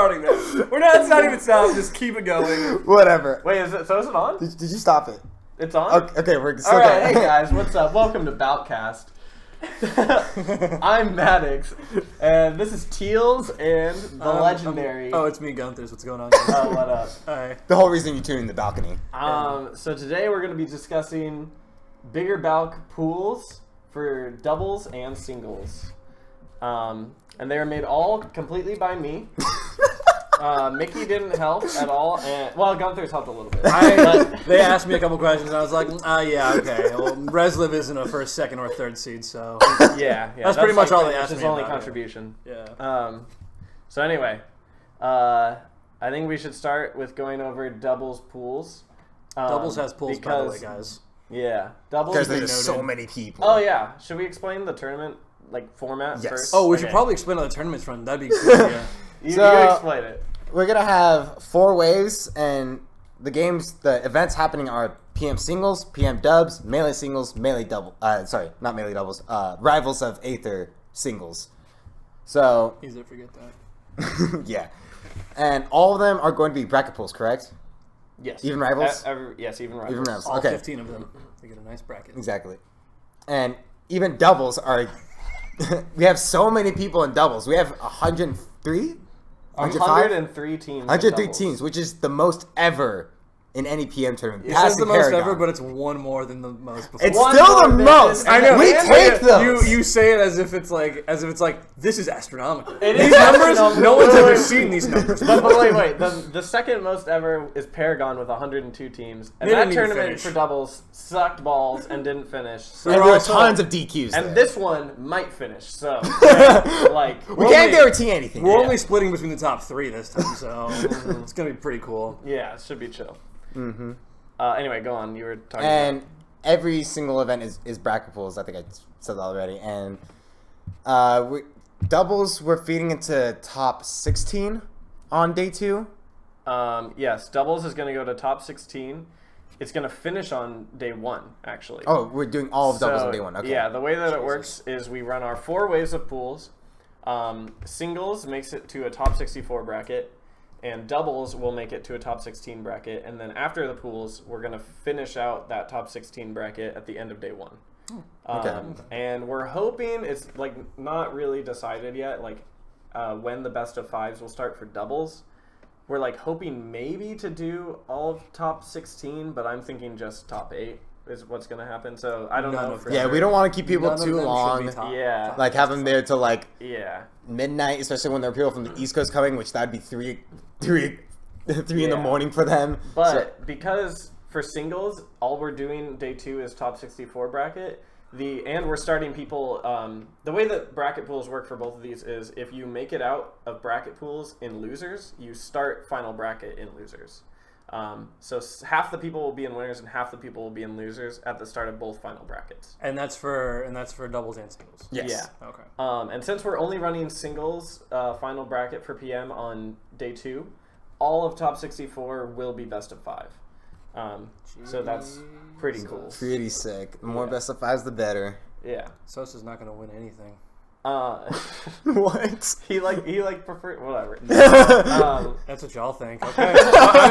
starting that. It's not even sound. Just keep it going. Whatever. Wait, is it on? Did you stop it? It's on? Okay, we're still All right, going. hey guys, what's up? Welcome to Balcast. I'm Maddox, and this is Teals and the legendary... it's me, Gunthers. What's going on? Oh, what up? Hi. The whole reason you tuned in the balcony. So today we're going to be discussing Bigger Balc pools for doubles and singles. And they were made all completely by me. Mickey didn't help at all, and Gunthers helped a little bit. They asked me a couple questions, and I was like, yeah, okay. Well, Resliv isn't a first, second, or third seed, so yeah. That's pretty much all they asked me. His only about, contribution. Yeah. So anyway, I think we should start with going over doubles pools. Doubles has pools, by the way, guys. Yeah, doubles. Because there's so many people. Oh yeah, should we explain the tournament format first? Oh, we should probably explain on the tournaments front. That'd be good. Yeah. You explain it. We're gonna have 4 waves, and the events happening are PM singles, PM dubs, melee singles, melee double. Sorry, not melee doubles. Rivals of Aether singles. So easy to forget that. yeah, and all of them are going to be bracket pools, correct? Yes. Even rivals. Yes, even rivals. Even rivals. All okay. 15 of them. They get a nice bracket. Exactly, and even doubles are. We have so many people in doubles. We have 103. 103 teams. 103 teams, which is the most ever in any PM tournament. It says the most ever, but it's one more than the most before. It's still the most. I know. We take those. You say it as if it's like this is astronomical. These numbers, no one's ever seen these numbers. But wait. The second most ever is Paragon with 102 teams, and that tournament for doubles sucked balls and didn't finish. So and there were tons of DQs. And there. this one might finish. So we can't guarantee anything. We're only splitting between the top 3 this time, so it's gonna be pretty cool. Yeah, it should be chill. Mm-hmm. Anyway, go on. You were talking and every single event is bracket pools. I think I said that already. And doubles, we're feeding into top 16 on day 2. Yes, doubles is going to go to top 16. It's going to finish on day 1, actually. Oh, we're doing all of doubles on day 1. Okay. Yeah, the way that it works is we run our 4 waves of pools. Singles makes it to a top 64 bracket. And doubles will make it to a top 16 bracket. And then after the pools, we're going to finish out that top 16 bracket at the end of day 1. Okay. And we're hoping, it's not really decided yet, when the best of 5s will start for doubles. We're hoping maybe to do all of top 16, but I'm thinking just top 8 is what's going to happen. So I don't know. Yeah, we don't want to keep people too long. Have them there till midnight, especially when there are people from the East Coast coming, which that'd be 3 in the morning for them. But because for singles, all we're doing day 2 is top 64 bracket. And we're starting people. The way that bracket pools work for both of these is if you make it out of bracket pools in losers, you start final bracket in losers. So half the people will be in winners and half the people will be in losers at the start of both final brackets. And that's for doubles and singles. Yes. Yeah. Okay. And since we're only running singles final bracket for PM on day 2, all of top 64 will be best of 5. So that's pretty cool. Pretty sick. The more best of 5s, the better. Yeah. Sosa's not gonna win anything. What? He prefer whatever. That's what y'all think. Okay.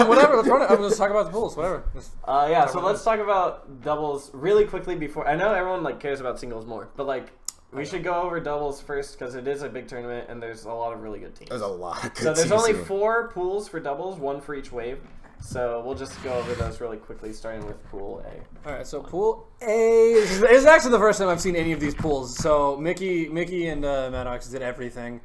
Whatever. Let's run it. Let's talk about the pools. Whatever. So let's talk about doubles really quickly before. I know everyone cares about singles more, but we should go over doubles first because it is a big tournament and there's a lot of really good teams. There's a lot of good teams. So there's only 4 pools for doubles, 1 for each wave. So we'll just go over those really quickly, starting with Pool A. All right, so Pool A is actually the first time I've seen any of these pools. So Mickey and Maddox did everything,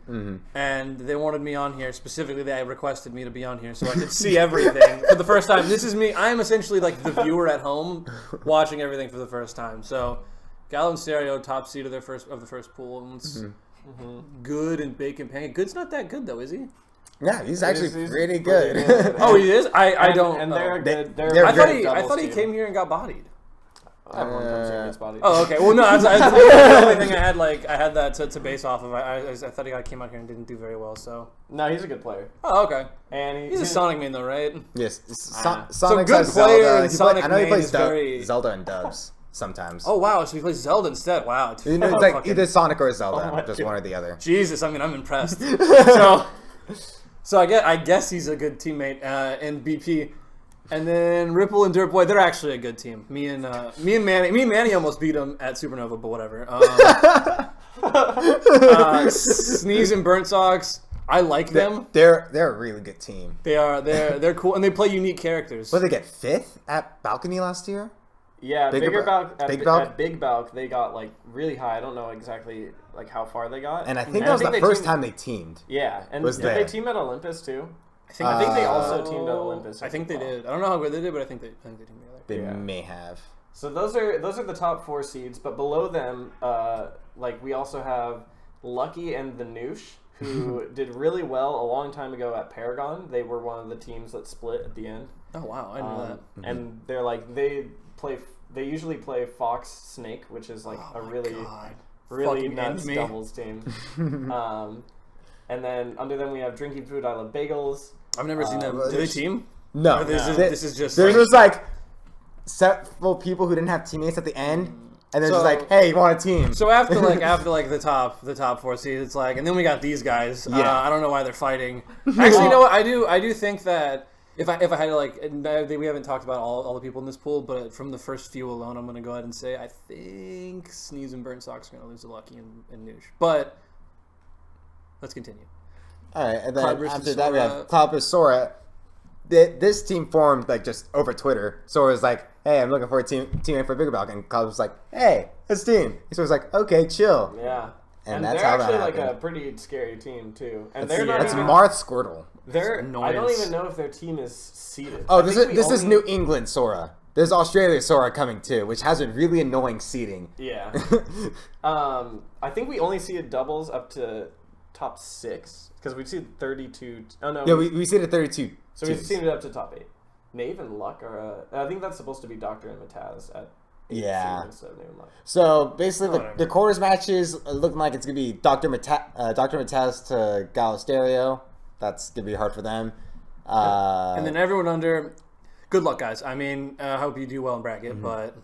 and they wanted me on here. Specifically, they requested me to be on here so I could see everything for the first time. This is me. I'm essentially the viewer at home watching everything for the first time. So Gallo and Stereo, top seed of the first pool. And it's Good and Bacon Pancake. Good's not that good though, is he? Yeah, he's actually pretty good. Oh, he is? I don't. And they're good. I thought he came here and got bodied. Everyone comes here and gets bodied. Oh, okay. Well, no, that's the only thing I had. I had that to base off of. I thought he came out here and didn't do very well. So. No, he's a good player. Oh, okay. And he's a Sonic main though, right? Yes. Sonic good player. And Sonic I know he plays very... Zelda and dubs sometimes. Oh wow, so he plays Zelda instead. Wow. It's either Sonic or Zelda, just one or the other. Jesus, I'm impressed. So. So I guess he's a good teammate in BP. And then Ripple and Dirtboy, they're actually a good team. Me and Manny almost beat him at Supernova, but whatever. Sneeze and Burnt Socks, I like them. They're a really good team. They are. They're cool, and they play unique characters. What did they get 5th at Balcony last year? Yeah, Bigger Balc at Balc? Big Balc, they got like really high. I don't know exactly like how far they got. And I think that was the first time they teamed. Yeah, and did they team at Olympus too? I think they also teamed at Olympus. I think they did. I don't know how good they did, but I think they teamed together. They may have. So those are the top 4 seeds, but below them, like we also have Lucky and the Noosh, who did really well a long time ago at Paragon. They were one of the teams that split at the end. Oh wow, I knew that. And they're like they usually play Fox Snake, which is like a really Fucking nuts doubles team. And then under them we have Drinking Food, I Love Bagels. I've never seen them. Do they team? No. Or this is just there's just like several people who didn't have teammates at the end, and they're just like, "Hey, you want a team?" So after the top 4 seeds, it's like, and then we got these guys. Yeah. I don't know why they're fighting. Actually, you know what? I do think that if I had to like, we haven't talked about all the people in this pool, but from the first few alone, I'm gonna go ahead and say I think Sneeze and Burnt Socks are gonna lose to Lucky and Noosh. But let's continue. All right, and then Cloud versus after that we Sora. have Cloud versus Sora. This team formed like just over Twitter. Sora was like, "Hey, I'm looking for a teammate for Bigger Balc," and Cloud was like, "Hey, this team." So was like, "Okay, chill." Yeah, and that's how actually that like happened. a pretty scary team too. And It's, they're not it's even. Marth Squirtle. I don't even know if their team is seeded. Oh, this is New England Sora. There's Australia Sora coming too, which has a really annoying seeding. Yeah. I think we only seeded doubles up to top 6 because we seeded 32. Oh no. Yeah, we seeded 32. So we seeded up to top 8. Nave and Luck are. I think that's supposed to be Doctor and Mataz at. Instead of Nave and Luck. So basically, the quarters matches are looking like it's gonna be Doctor Mataz to Galasterio. That's gonna be hard for them. And then everyone under. Good luck, guys. I mean, I hope you do well in bracket, but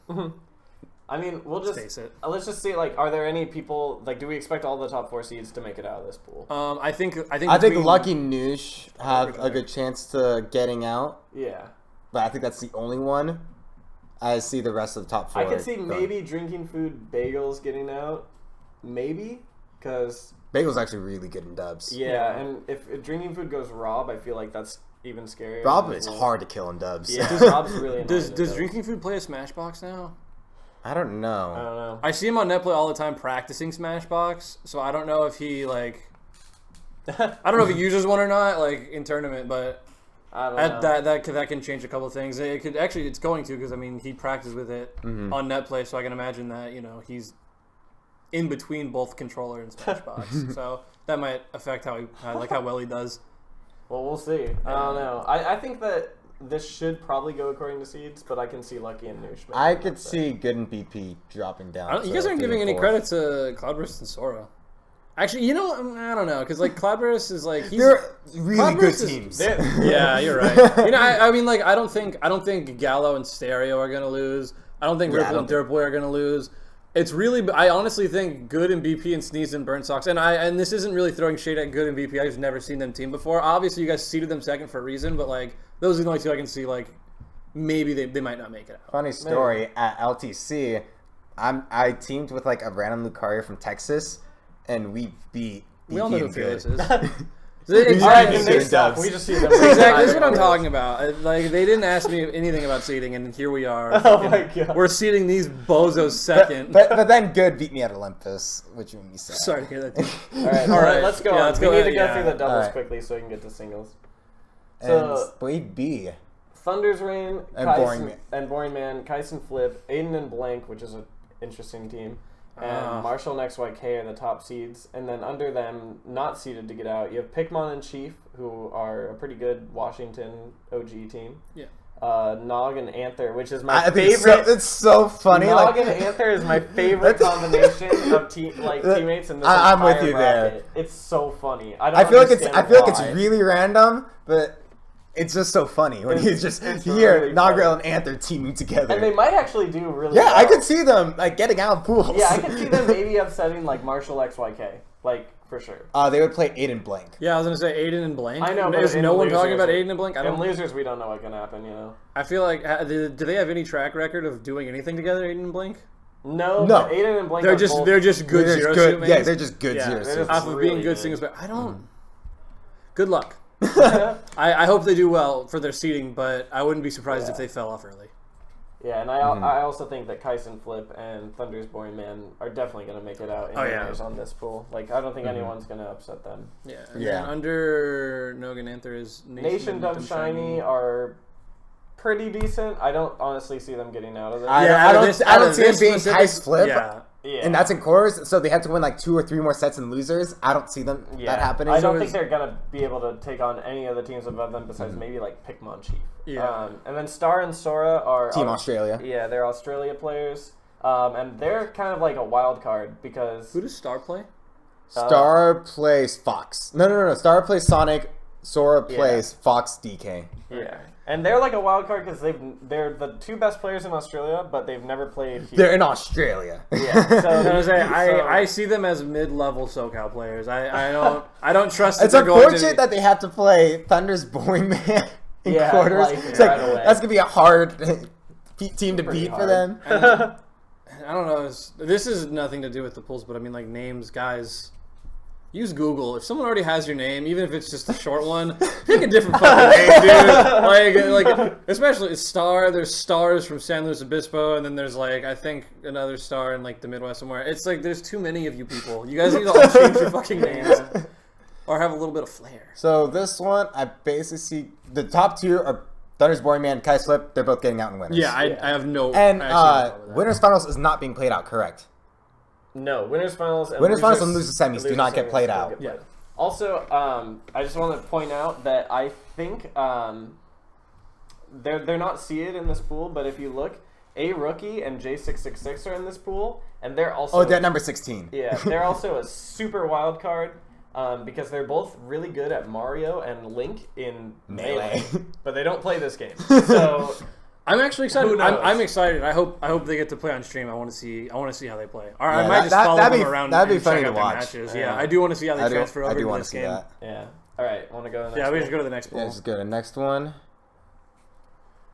I mean, let's face it. Let's just see. Like, are there any people? Like, do we expect all the top 4 seeds to make it out of this pool? I think Lucky Noosh have a good chance to getting out. Yeah, but I think that's the only one. I see the rest of the top 4. I could see maybe Drinking Food Bagels getting out, maybe because Bagel's actually really good in dubs. Yeah, and if Drinking Food goes Rob, I feel like that's even scarier. Rob is hard to kill in dubs. Yeah, Rob's really. Does Drinking Food play a Smashbox now? I don't know. I don't know. I see him on Netplay all the time practicing Smashbox, so I don't know if he like. I don't know if he uses one or not, like in tournament, but I don't know. that can change a couple of things. It could actually, it's going to, because I mean he practiced with it on Netplay, so I can imagine that he's in between both controller and Smashbox, so that might affect how well he does. Well, we'll see. I don't know. I think that this should probably go according to seeds, but I can see Lucky and Noosh. I could see Good and BP dropping down. You guys aren't giving any credit to Cloudburst and Sora. Actually, I don't know, because like Cloudburst is like they're really good teams. Yeah, you're right. I mean, like I don't think Gallo and Stereo are gonna lose. I don't think Ripple and Dirtboy are gonna lose. It's really, I honestly think Good and BP and Sneeze and Burnt Socks, and this isn't really throwing shade at Good and BP. I've never seen them team before. Obviously, you guys seeded them second for a reason, but like those are the only two I can see. Like maybe they might not make it out. Funny story at LTC, I teamed with like a random Lucario from Texas, and we beat. We all know who Fearless is. Exactly. We just see them. Exactly. That's what I'm talking about. Like they didn't ask me anything about seeding, and here we are. Oh my god. We're seeding these bozos second. But then Good beat me at Olympus, which made me sad. Sorry to hear that. All right. Let's go. Yeah, we need to go through the doubles quickly so we can get to singles. So Blade B. Thunder's Rain And Boring Man, Kyson Flip, Aiden and Blank, which is an interesting team. And Marshall and XYK are the top seeds. And then under them, not seeded to get out, you have Pikmon and Chief, who are a pretty good Washington OG team. Yeah. Nog and Anther, which is my favorite. It's so funny. Nog and Anther is my favorite combination of teammates in this I'm entire with you bracket. there. It's so funny. I feel like it's really random, but it's just so funny when you just hear really Nogrel and Anther teaming together. And they might actually do really Yeah, well. I could see them like getting out of pools. Yeah, I could see them maybe upsetting like Marshall XYK. Like for sure. They would play Aiden Blank. Yeah, I was gonna say Aiden and Blank. I know, but is in no one losers, talking about Aiden and Blank? In losers, we don't know what can happen. I feel like do they have any track record of doing anything together, Aiden and Blank? No. But Aiden and Blank. They're just good zero suit. Yeah, they're just good zero suit. Off of being good singles, but I don't. Good luck. I hope they do well for their seeding, but I wouldn't be surprised if they fell off early. Yeah, and I also think that Kyson Flip and Thunder's Boring Man are definitely going to make it out in winners on this pool. Like, I don't think anyone's going to upset them. Yeah. And then under Nogan Anther is Nation Dumb Shiny are pretty decent. I don't honestly see them getting out of this. I don't see them being Kyson Flip. Yeah. And that's in quarters, so they have to win like 2 or 3 more sets in losers. I don't see them that happening. I don't think they're going to be able to take on any of the teams above them besides maybe like Pikmonchi. Yeah. And then Star and Sora are... Team Australia. Yeah, they're Australia players. And they're kind of like a wild card because... Who does Star play? Star plays Fox. No. Star plays Sonic. Sora plays Fox DK. Yeah. And they're like a wild card because they're the 2 best players in Australia, but they've never played here. They're in Australia. Yeah. So I see them as mid-level SoCal players. I don't trust. It's unfortunate that they have to play Thunder's Boring Man in quarters. It's like, that's gonna be a hard team to beat for them. I don't know. This is nothing to do with the pools, but I mean, like names, guys. Use Google. If someone already has your name, even if it's just a short one, pick a different fucking name, dude. Like especially Star. There's Stars from San Luis Obispo, and then there's like I think another Star in like the Midwest somewhere. It's like there's too many of you people. You guys need to all change your fucking names, or have a little bit of flair. So this one, I basically see the top 2 are Thunder's Boring Man, Kai Slip. They're both getting out in winners. Yeah, I have no. And winners finals is not being played out. Correct. No, winners finals and winners finals and losers semis do not get played out. Yeah. Also, I just want to point out that I think they're not seeded in this pool, but if you look, A Rookie and J666 are in this pool, and they're also they're number 16. Yeah, they're also a super wild card because they're both really good at Mario and Link in Melee, but they don't play this game. So. I'm actually excited. I'm excited. I hope they get to play on stream. I want to see how they play. Or I might just follow them around. That'd be and funny check to out watch. Matches. Yeah, I do want to see how they transfer over to this game. That. Yeah. All right. Want to go to the next? Yeah, we just go to the next pool. Yeah, just go to the next one.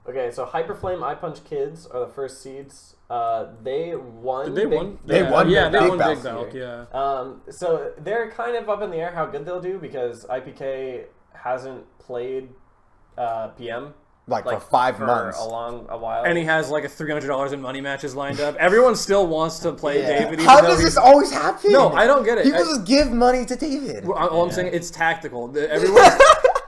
Okay, so Hyperflame iPunch Kids are the first seeds. They won. Did they won? They won. Yeah, they won Big Big Balc. Yeah. So they're kind of up in the air how good they'll do because IPK hasn't played PM. Like for 5 months. A while. And he has like a $300 in money matches lined up. Everyone still wants to play David. How does this always happen? No, I don't get it. People just give money to David. All I'm saying, it's tactical. Everyone's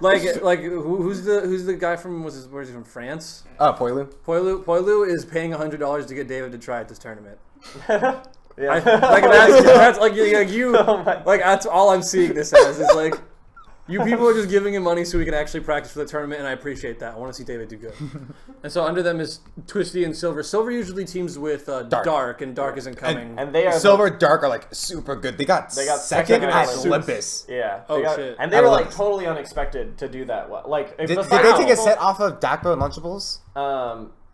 like who's the guy from where is he from? France? Poilu. Poilu is paying $100 to get David to try at this tournament. Yeah. That's like you. Like that's all I'm seeing this as is like. You people are just giving him money so he can actually practice for the tournament, and I appreciate that. I want to see David do good. And so under them is Twisty and Silver. Silver usually teams with Dark, and Dark isn't coming. And they are Silver Dark are like super good. They got second at Olympus. Yeah. Shit. And they were like totally unexpected to do that well. Like did they take a set off of Dakbo and Lunchables?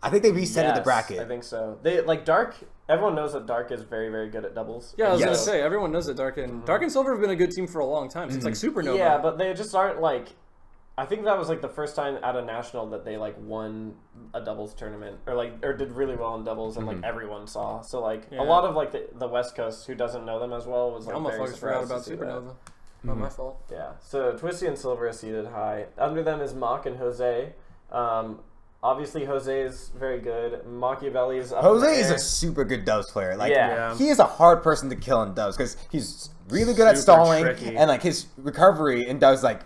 I think they resetted the bracket. I think so. They like Dark. Everyone knows that Dark is very, very good at doubles. Yeah, I was gonna say everyone knows that Dark and Silver have been a good team for a long time since like Supernova. Yeah, but they just aren't like. I think that was like the first time at a national that they like won a doubles tournament or did really well in doubles and like everyone saw. So like a lot of like the West Coast who doesn't know them as well was like very surprised forgot about to see Supernova. that. Not my fault. Yeah. So Twisty and Silver are seated high. Under them is Mock and Jose. Obviously, Jose is very good. Machiavelli's up Jose in the is air. a super good dubs player. Like, Yeah. he is a hard person to kill in dubs because he's really good at stalling tricky. and like his recovery in dubs. Like,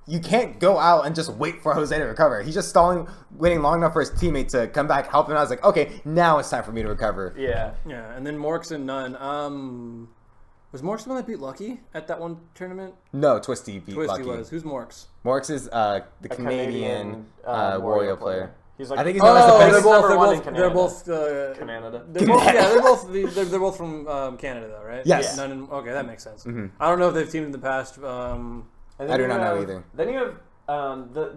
you can't go out and just wait for Jose to recover. He's just stalling, waiting long enough for his teammate to come back, help him out. I was like, okay, now it's time for me to recover. Yeah. Yeah, and then Morks and Nunn. Was Morks the one that beat Lucky at that one tournament? No, Twisty beat Twisty Lucky. was. Who's Morks? Morks is the Canadian Wario player. He's like, I think he's known as the best. They're both Canada. They're both from Canada, though, right? Yes. Okay, that makes sense. I don't know if they've teamed in the past. I do not know either. Then you have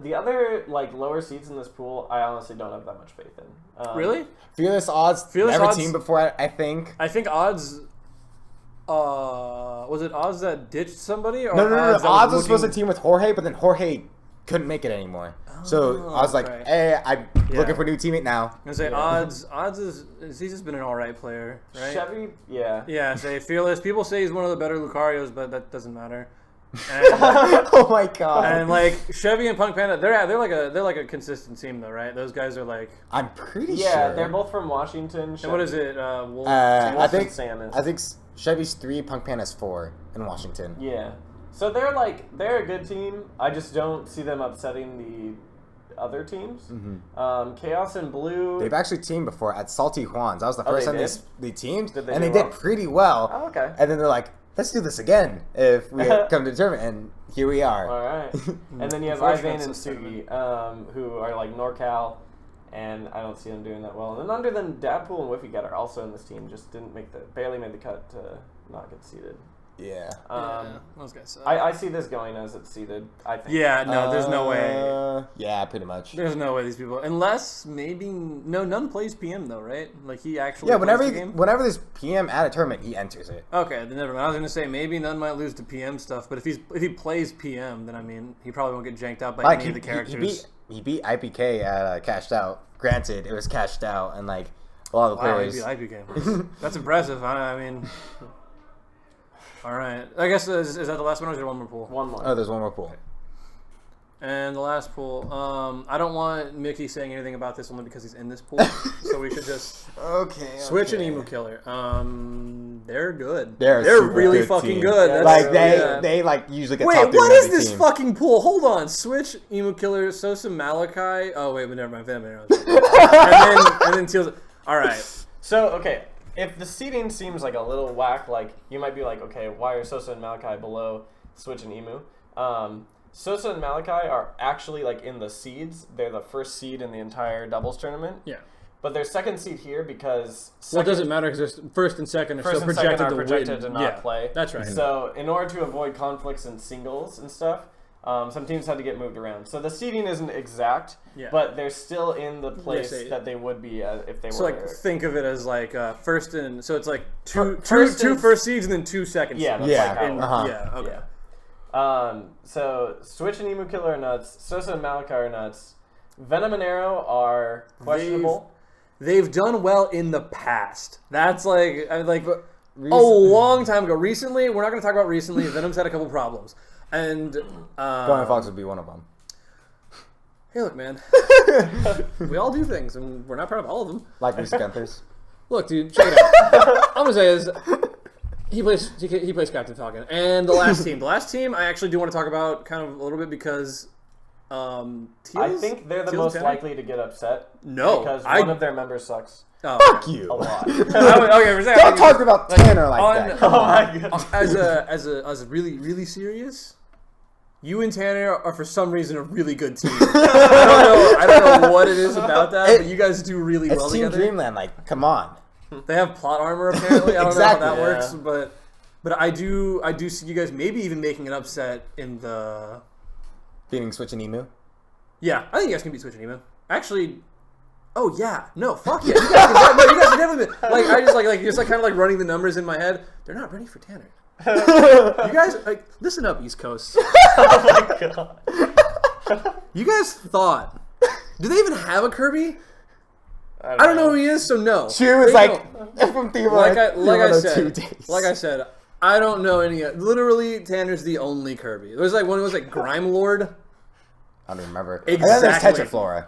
the other like lower seeds in this pool. I honestly don't have that much faith in. Really? Fearless Odds never teamed before. I think. I think Odds. Was it Oz that ditched somebody? Or No. Oz that Oz was supposed to looking- team with Jorge, but then Jorge couldn't make it anymore. So I was like, okay. hey, I'm looking for a new teammate now. I'm gonna say Odds is he's just been an alright player, right? Chevy, yeah. Yeah, say Fearless. People say he's one of the better Lucarios, but that doesn't matter. And, Oh my god. and like Chevy and Punk Panda, they're like a consistent team though, right? Those guys are like. I'm pretty Yeah, sure. they're both from Washington. And what is it? Wolf, I Wolf think and Samus. I think Chevy's 3, Punk Panda's 4 in Washington. Yeah. So they're a good team. I just don't see them upsetting the other teams. Chaos and Blue. They've actually teamed before at Salty Juan's. That was the first they time did? they teamed, Did they and do they well? did pretty well. Oh, okay. And then they're like, let's do this again if we come to the tournament, and here we are. All right. And then you have Unfortunate Ivane and system. Sugi, who are like NorCal, and I don't see them doing that well. And then under them, Dadpool and Whiffygat are also in this team, just barely made the cut to not get seeded. Yeah. Yeah, those guys suck. I see this going as it's seeded, I think. Yeah, no, there's no way. Yeah, pretty much. There's no way these people, unless maybe none plays PM though, right? Like he actually. Yeah, plays the game? whenever there's PM at a tournament, he enters it. Okay, then never mind. I was gonna say maybe none might lose to PM stuff, but if he plays PM, then I mean he probably won't get janked out by Like any of the characters. he beat IPK at Cashed Out. Granted, it was cashed out, and like a lot of the Wow, players. he beat IPK. That's impressive. I mean. All right. I guess is that the last one or is there one more pool? One more. Oh, there's one more pool. And the last pool. I don't want Mickey saying anything about this only because he's in this pool, so we should just Okay. switch an Emu Killer. They're good. They're a They're super really good fucking team. good. Yeah, That's- Like yeah. they like usually get Wait, top 3 what in is every this team. fucking pool? Hold on. Switch, Emu Killer, Sosa, Malachi. Oh wait, but never mind. Venom Arrows. and then Teals. All right. So, okay, if the seeding seems like a little whack, like, you might be like, okay, why are Sosa and Malachi below Switch and Emu? Sosa and Malachi are actually, like, in the seeds. They're the first seed in the entire doubles tournament. Yeah. But they're second seed here because... Well, it doesn't matter because first and second are First still and second projected are to projected win. to not play. That's right. So, in order to avoid conflicts in singles and stuff, some teams had to get moved around. So the seeding isn't exact, Yeah. but they're still in the place Yes, that they would be if they So were. like think of it as like first and so it's like two First and- first seeds and then 2 second Yeah, seeds. that's Yeah, like how it And- works. yeah. Okay. Yeah. So Switch and Emu Killer are nuts. Sosa and Malachi are nuts. Venom and Arrow are questionable. They've done well in the past. That's like a Recent- long time ago. Recently, we're not going to talk about recently. Venom's had a couple problems, and Golden Fox would be one of them. hey, look, man, we all do things, and we're not proud of all of them. Like Reese Gunthers. Look, dude, check it out. I'm gonna say is he plays Captain Falcon, and the last team I actually do want to talk about kind of a little bit because I Teals- think they're the Teals most Tanner? likely to get upset. No, because I- one of their members sucks Oh, Fuck okay. you. a lot. Okay, for a second, Don't talk about Tanner like on- that. Oh my god. as a really serious. You and Tanner are for some reason a really good team. I don't know what it is about that, but you guys do really It's well Team together. Dreamland. Like, come on. They have plot armor apparently. I don't Exactly. know how that Yeah. works, but I do see you guys maybe even making an upset in the. Beating Switch and Emu. Yeah, I think you guys can beat Switch and Emu. Actually, oh yeah, no, fuck yeah, you guys can definitely like I just like just like kind of like running the numbers in my head. They're not ready for Tanner. You guys like listen up, East Coast. Oh my god. You guys thought, do they even have a Kirby? I don't know who he is, so no. She was They like, don't. from Thema, like I 2 said, days. like I said, I don't know any. Literally, Tanner's the only Kirby. There was like one who was like Grime Lord. I don't remember. Exactly. And then there's Tetraflora.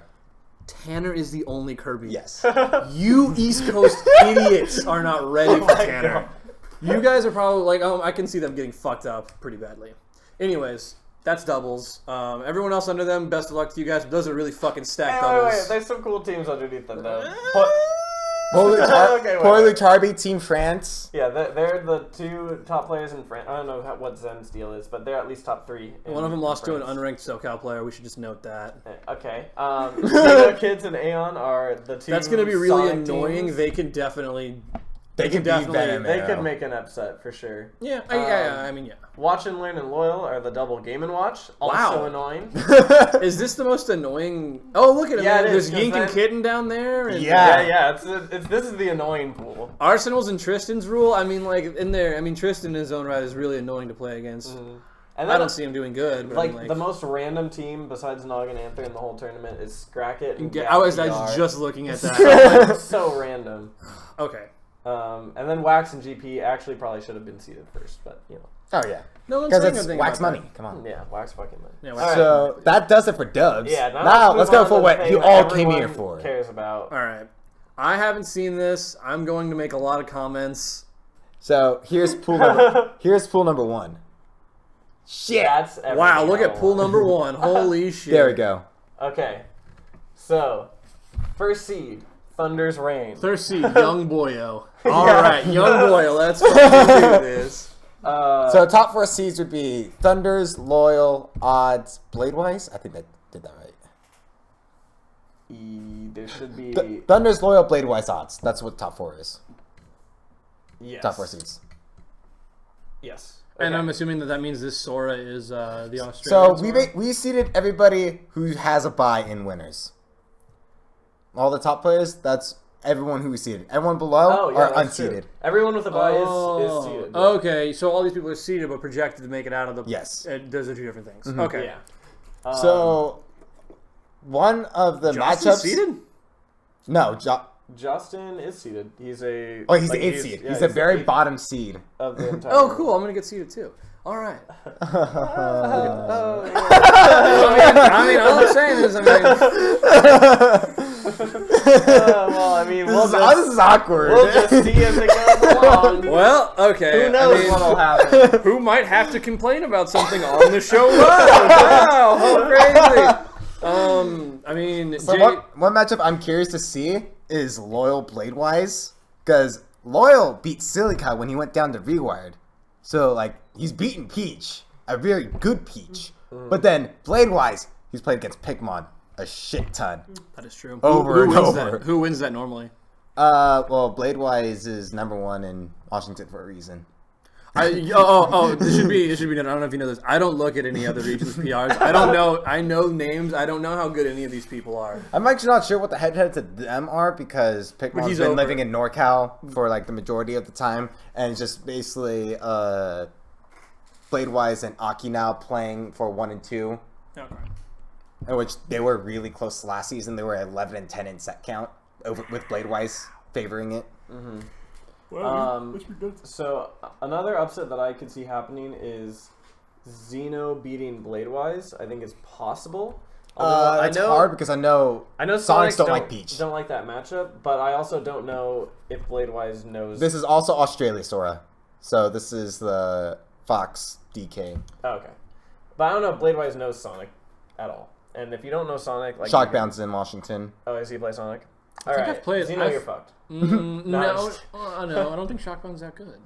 Tanner is the only Kirby. Yes. You East Coast idiots are not ready for Tanner. God. You guys are probably like, I can see them getting fucked up pretty badly. Anyways, that's doubles. Everyone else under them, best of luck to you guys. But those are really fucking stacked Wait, doubles. there's some cool teams underneath them though. Poorly Okay, wait. Charby, Team France. Yeah, they're the 2 top players in France. I don't know what Zen's deal is, but they're at least top 3. One of them lost to an France. unranked SoCal player. We should just note that. Okay. Zeno Kids and Aeon are the 2. That's going to be really Sonic annoying. teams. They can definitely They could definitely- beat Venom They Arrow. could make an upset for sure. Yeah, I mean, yeah. Watch and Learn and Loyal are the double Game & Watch. Also Wow. annoying. Is this the most annoying? Oh, look at him! Yeah, Man. it There's is, 'cause Yink and then- Kitten down there. And, Yeah. This is the annoying pool. Arsenal's and Tristan's rule. I mean, like in there. I mean, Tristan in his own right is really annoying to play against. And I don't see him doing good. But I Like, mean, the most random team besides Nog and Anther in the whole tournament is Scracket and I was Gap just looking at that. PR. So random. Okay. And then Wax and GP actually probably should have been seeded first, but you know. Oh yeah, No one's because saying it's anything wax about money. Come on. Yeah, Wax fucking money. Yeah, All Wax- right. So that does it for dubs. Yeah, now let's move go on for to what the you thing all that came here everyone for. Cares about. All right. I haven't seen this. I'm going to make a lot of comments. So here's pool number one. Shit. That's everything Wow, look I at pool want. number one. Holy shit. There we go. Okay, so first seed, Thunder's Reign. Thirsty Young Boyo. All right, Young Boyo. Let's fucking do this. So top four seeds would be Thunders, Loyal, Odds, Bladewise. I think I did that right. There should be Thunders, Loyal, Bladewise, Odds. That's what top four is. yes. Top four seeds. Yes. And Okay. I'm assuming that means this Sora is the So Australian. we seeded everybody who has a bye in winners. All the top players. That's everyone who we seeded. Everyone below are that's true. unseeded. Everyone with a bye is seeded. Yeah. Okay, so all these people are seeded but projected to make it out of the. Yes. Those are two different things. Okay. Yeah. So one of the Justin's matchups. seeded? No, Justin is seeded. He's a. he's like, the eighth seed. yeah, he's the very eighth bottom seed. of the entire. Oh, cool. I'm going to get seeded too. All right. Oh, yeah. I mean, all I'm saying is, Well, I mean, This is awkward. we'll just see as it goes along. well, okay. Who knows I mean, what'll happen? who might have to complain about something on the show live? Wow, how crazy. I mean, So Jay, one matchup I'm curious to see is Loyal Bladewise, because Loyal beat Silica when he went down to Rewired. So like he's beaten Peach, a very good Peach. But then Bladewise, he's played against Pikmon a shit ton. that is true. Over who and wins over. That? Who wins that normally? Well, Bladewise is number one in Washington for a reason. This should be. I don't know if you know this. I don't look at any other regions' PRs. I don't know. I know names. I don't know how good any of these people are. I'm actually not sure what the head-to-head to them are because Pikmon's he's been over. living in NorCal for like the majority of the time, and it's just basically Bladewise and Aki now playing for 1 and 2, Okay. in which they were really close to last season. They were 11 and 10 in set count, with Bladewise favoring it. So another upset that I could see happening is Xeno beating Bladewise. I think it's possible. Although It's hard because I know Sonics don't like Peach. Don't like that matchup, but I also don't know if Bladewise knows. This is also Australia, Sora. So this is the Fox DK. Oh, okay, but I don't know if Bladewise knows Sonic at all. And if you don't know Sonic, like Shockbound's in Washington. Oh, is he play Sonic? I think I've played- Xeno, I've- you're fucked. No, Nice. no, I don't think Shockbound's that good.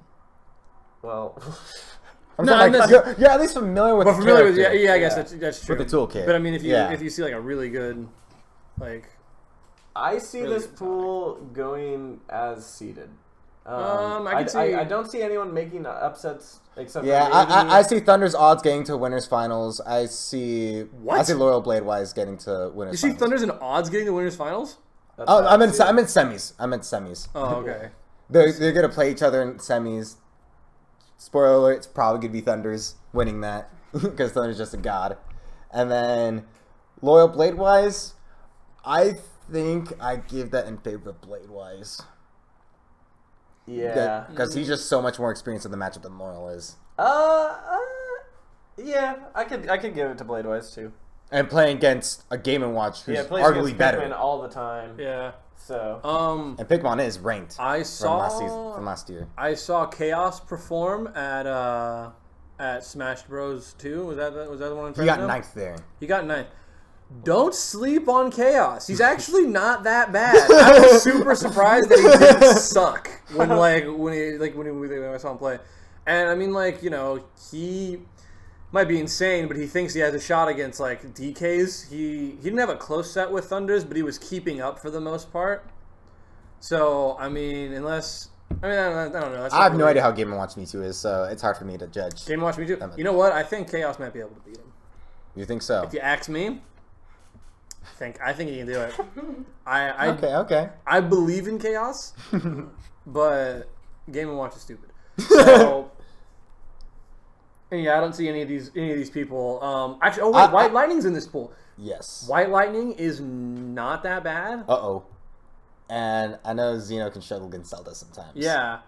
Well, I'm No, saying, I'm like, just- you're at least familiar with But the familiar with character. I guess Yeah. that's true. With the toolkit. But I mean, if you Yeah. if you see like a really good, like I see Really this good pool going as seeded. I can see- I don't see anyone making upsets except Yeah, for maybe, I see Thunder's odds getting to winners finals. I see What? Loyal Bladewise getting to winners you see finals. Thunder's in odds getting the winners finals. That's Oh, how I I'm in see it. semis. I'm in semis. Oh, okay. They're gonna play each other in semis. Spoiler alert: it's probably gonna be Thunder's winning that because Thunder's just a god. And then Loyal Bladewise, I think I give that in favor of Bladewise. Yeah. Because he's just so much more experienced in the matchup than Loyal is. Yeah, I could give it to Bladewise too. And playing against a Game & Watch who's Yeah, plays arguably against better. Pikmin all the time. Yeah. So And Pikmon is ranked I from last year. I saw Chaos perform at Smash Bros 2. Was that the one in He got Fresno? ninth there. He got ninth. Don't sleep on Chaos. He's actually not that bad. I was super surprised that he didn't suck when I saw him play. And I mean, like, you know, he might be insane, but he thinks he has a shot against like DKs. He didn't have a close set with Thunders, but he was keeping up for the most part. So I mean, unless I mean, I don't know. That's I not have no really- idea how Game & Watch Me Too is, so it's hard for me to judge. Game & Watch Me Too. That much. You know what? I think Chaos might be able to beat him. You think so? If you ask me, I think he can do it. I Okay. I believe in Chaos, but Game & Watch is stupid. So yeah, I don't see any of these people. Actually, oh wait, White Lightning's in this pool. Yes. White Lightning is not that bad. Uh-oh. And I know Xeno can struggle against Zelda sometimes. Yeah.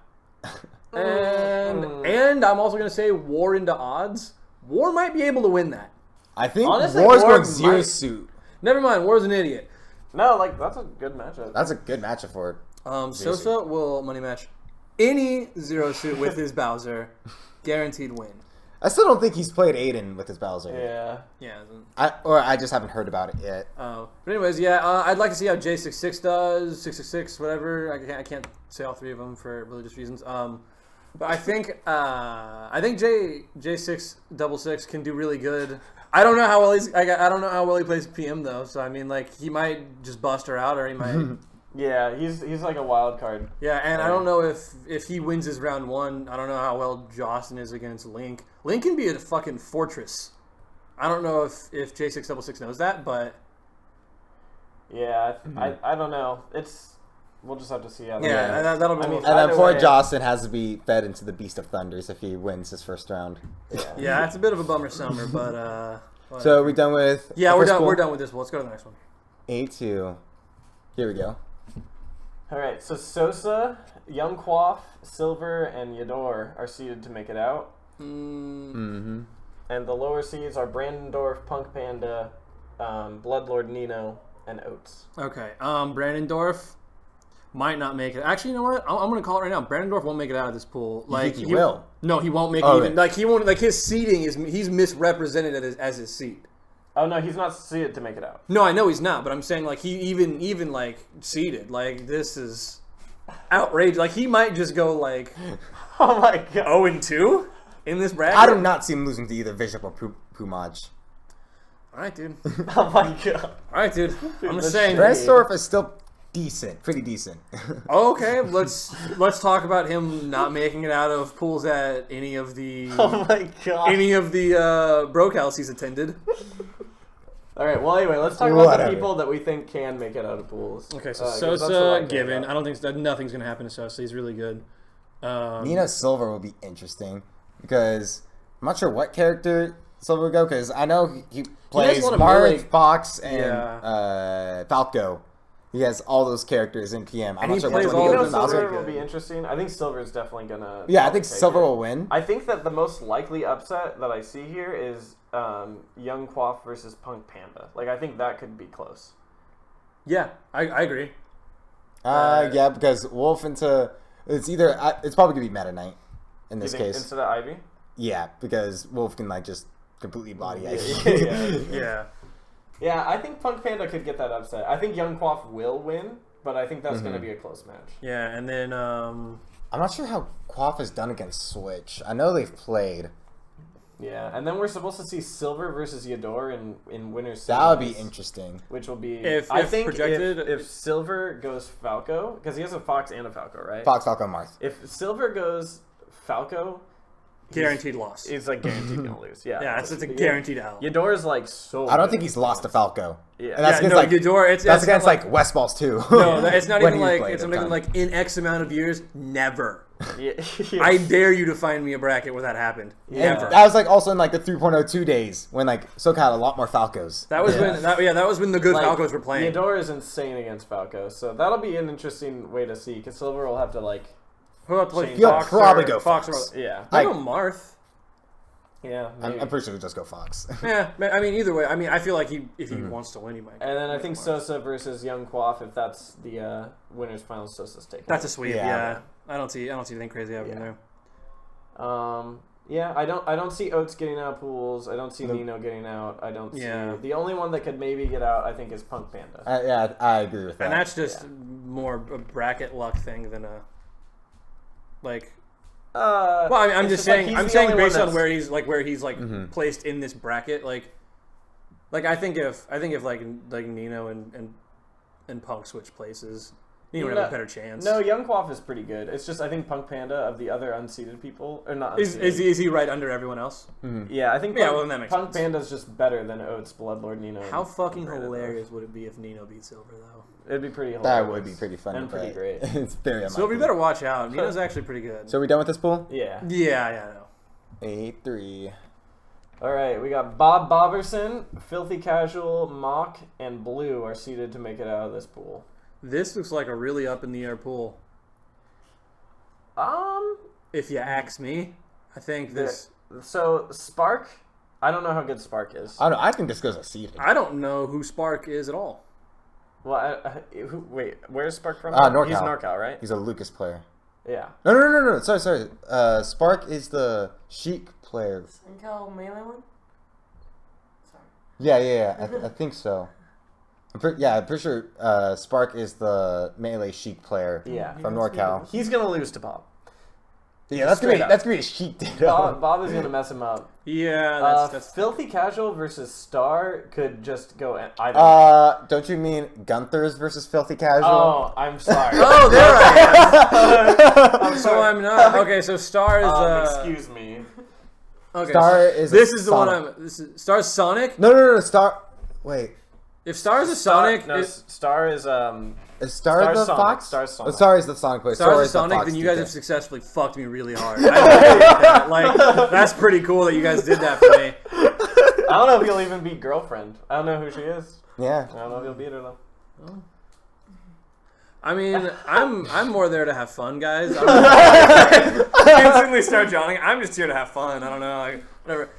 And I'm also gonna say War into odds. War might be able to win that. I think Honestly, War's War going Zero might- Suit. Never mind, War's an idiot. No, like that's a good matchup. That's a good matchup for it. Sosa will money match any Zero Suit with his Bowser. Guaranteed win. I still don't think he's played Aiden with his Bowser. Yeah. Yeah. I just haven't heard about it yet. But anyways, yeah, I'd like to see how J66 does, 666, whatever. I can't say all three of them for religious reasons. But I think J666 can do really good. I don't know how well I don't know how well he plays PM though. So I mean, like he might just bust her out, or he might. Yeah, he's like a wild card. Yeah, and I don't know if he wins his round one. I don't know how well Jostin is against Link. Link can be a fucking fortress. I don't know if J666 knows that, but Yeah, I don't know. We'll just have to see how. yeah, that'll be. I mean, And then Either poor way- Jostin has to be fed into the Beast of Thunders if he wins his first round. Yeah, it's a bit of a bummer summer, but So are we done with? yeah, the we're first done. pool? We're done with this. Let's go to the next one. A2. Here we go. All right, so Sosa, Young Quaff, Silver, and Yador are seeded to make it out, Mm-hmm. and the lower seeds are Brandendorf, Punk Panda, Bloodlord Nino, and Oates. Okay, Brandendorf might not make it. Actually, you know what? I'm gonna call it right now. Brandendorf won't make it out of this pool. Like he will. No, he won't make Oh, it. Even right. like he won't. Like his seeding is he's misrepresented as his seed. Oh no, he's not seeded to make it out. No, I know he's not, but I'm saying like he even like seeded. Like this is outrageous. Like he might just go like Oh my god. 0-2 in this bracket. I do not see him losing to either Bishop or Pumaj. All right, dude. Oh my god. All right, dude. I'm just that's saying. Brensdorf is still decent, pretty decent. Okay, let's talk about him not making it out of pools at any of the Oh my god. broke house he's attended. All right. Well, anyway, let's talk about Whatever. the people that we think can make it out of pools. Okay, so 'cause that's what I Sosa care given. about. I don't think nothing's gonna happen to Sosa. He's really good. Nina Silver will be interesting because I'm not sure what character Silver will go because I know he plays lot of Marth, melee- Fox, and Yeah. Falco. He has all those characters in PM. I'm And not he sure plays which all one he of goes them with Silver Bowser. will be interesting. I think Silver is definitely gonna. Yeah, I think take Silver it. will win. I think that the most likely upset that I see here is Young Quaff versus Punk Panda. Like, I think that could be close. Yeah, I agree. Yeah, because Wolf into it's probably gonna be Meta Knight in this You think case. instead of Ivy. Yeah, because Wolf can like just completely body Ivy. Yeah. Yeah, I think Punk Panda could get that upset. I think Young Quaff will win, but I think that's going to be a close match. Yeah, and then I'm not sure how Quaff has done against Switch. I know they've played. Yeah, and then we're supposed to see Silver versus Yador in winners. That would be series, interesting. Which will be If projected- if Silver goes Falco, because he has a Fox and a Falco, right? Fox, Falco, Marth. If Silver goes Falco, guaranteed loss. he's like guaranteed gonna lose. Yeah, Yeah, it's a guaranteed L. Yador is like so. I don't good. think he's lost to Falco. Yeah. And that's Yeah, against no, like Yador, that's it's against not like West Balls too. No, it's not When even he like played it's at not the even time. like in X amount of years. Never. Yeah. I dare you to find me a bracket where that happened. Yeah. Never. That was like also in like the 3.02 days when like SoCal had a lot more Falcos. That was when that was when the good Like, Falcos were playing. Yador is insane against Falco, so that'll be an interesting way to see. Because Silver will have to like, Who have to play He'll Fox probably or, go Fox. Fox. Or, yeah, I Like- go Marth. yeah. Maybe. I'm pretty sure he'll just go Fox. Yeah, I mean either way. I mean I feel like if he wants to win, he might. And then I think Marth. Sosa versus Young Quaff, if that's the winners finals, Sosa's taking. That's a it. sweep. Yeah. Yeah. I don't see anything crazy happening Yeah. there. Yeah, I don't see Oates getting out of pools. I don't see Nope. Nino getting out. I don't Yeah. see the only one that could maybe get out. I think is Punk Panda. Yeah, I agree with that. And that's just more a bracket luck thing than a like. Well, I'm just saying. I'm saying based on where he's placed in this bracket, like I think if like Nino and Punk switch places, Nino would have a better chance. No, Young Quaff is pretty good. It's just I think Punk Panda of the other unseeded people or not. Is he right under everyone else? Mm-hmm. Yeah, I think. Well, that makes Punk sense. Panda's just better than Oates, Bloodlord, Nino. How fucking hilarious would it be if Nino beat Silver though? It'd be pretty hilarious. That would be pretty funny. And pretty great. It's very unlikely. Silver, you better watch out. Nino's actually pretty good. So are we done with this pool? Yeah. Yeah, I know. 8-3. All right, we got Bob Boberson, Filthy Casual, Mock, and Blue are seeded to make it out of this pool. This looks like a really up in the air pool. If you ask me, I think this. So Spark, I don't know how good Spark is. I don't know. I think this goes a seeded. I don't know who Spark is at all. Well, wait, where's Spark from? NorCal. He's NorCal, right? He's a Lucas player. Yeah. No. Sorry. Spark is the Sheik player. Intel melee one? Sorry. Yeah. I think so. I'm pretty sure Spark is the melee Sheik player from NorCal. He's gonna lose to Bob. Yeah, that's gonna be a Sheik dude. Bob is gonna mess him up. Yeah, that's Filthy Casual versus Star could just go either. Don't you mean Gunther's versus Filthy Casual? Oh, I'm sorry. Oh, there I am. So I'm not. Okay, so Star is. Excuse me. Okay, Star so is. This is the one Sonic. I'm. This is Star's Sonic. No. Star. Wait. If Star is a Sonic, Star is Is Star Star's the Sonic. Fox? Star's Sonic. Star is the Sonic player. Star's Sora a is the Sonic, Fox then you guys DK. have successfully fucked me really hard. I appreciate that. Like, that's pretty cool that you guys did that for me. I don't know if he'll even beat Girlfriend. I don't know who she is. Yeah. I don't know if he'll beat her though. I mean, I'm more there to have fun, guys. I instantly start yawning. I'm just here to have fun. I don't know, like whatever.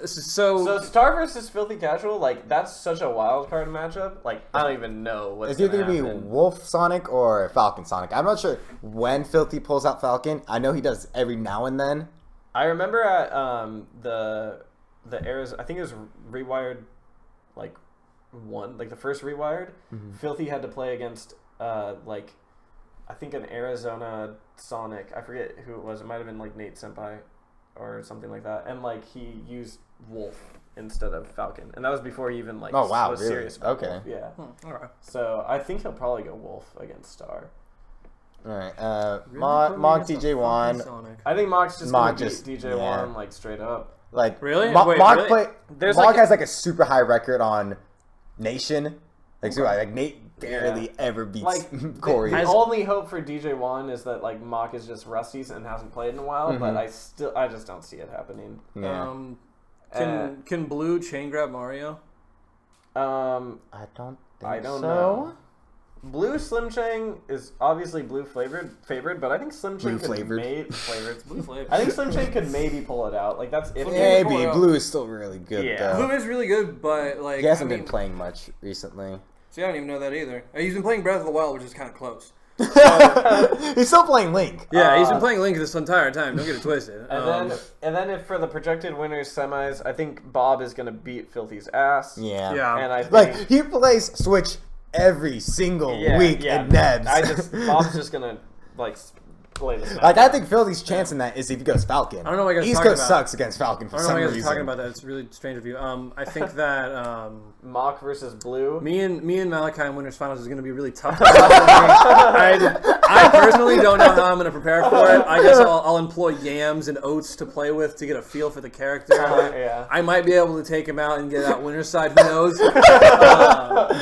So Star versus Filthy Casual, like that's such a wild card matchup. Like I don't even know what's It's either gonna gonna be happen. Wolf Sonic or Falcon Sonic. I'm not sure when Filthy pulls out Falcon. I know he does every now and then. I remember at the eras. I think it was Rewired, like the first Rewired. Mm-hmm. Filthy had to play against like I think an Arizona Sonic. I forget who it was. It might have been like Nate Senpai or something like that. And like he used Wolf instead of Falcon, and that was before he even like Oh, wow, was really? serious about Okay. Wolf. Yeah. Okay. So I think he'll probably go Wolf against Star. All right. Really Mog put me against a DJ Juan. fucking Sonic. I think Mock's just Mog gonna just- beat DJ yeah. One like straight up. Like Really? Mog Wait, really? There's Mog like has like a super high record on Nation. Like super high. Like Nate barely ever beats Like Corey. The only hope for DJ One is that like Mock is just rusty and hasn't played in a while, but I just don't see it happening. Yeah. Can Blue chain grab Mario? I don't think I don't so. know. Blue Slim Chang is obviously blue favored, but I think Slim Chang Blue flavored. flavored. Blue flavor. I think Slim Chang could maybe pull it out. Like that's if Maybe Blue is still really good Yeah. Blue though. is really good, but like He hasn't I mean, been playing much recently. See, I don't even know that either. He's been playing Breath of the Wild, which is kind of close. He's still playing Link. Yeah, he's been playing Link this entire time. Don't get it twisted. and then if for the projected winners semis, I think Bob is gonna beat Filthy's ass. Yeah. Yeah. And I think, Like he plays Switch every single week in Nebs. Bob's just gonna like play the snap. Like I think Philly's chance in that is if he goes Falcon. I don't know what you guys are East talking Coast about. sucks against Falcon for I don't know some why you guys reason. are talking about that. It's really strange of you. I think that Mock versus Blue. me and Malachi in Winners Finals is going to be really tough. I personally don't know how I'm going to prepare for it. I guess I'll employ yams and oats to play with to get a feel for the character. Yeah. I might be able to take him out and get out winner's side. Who knows?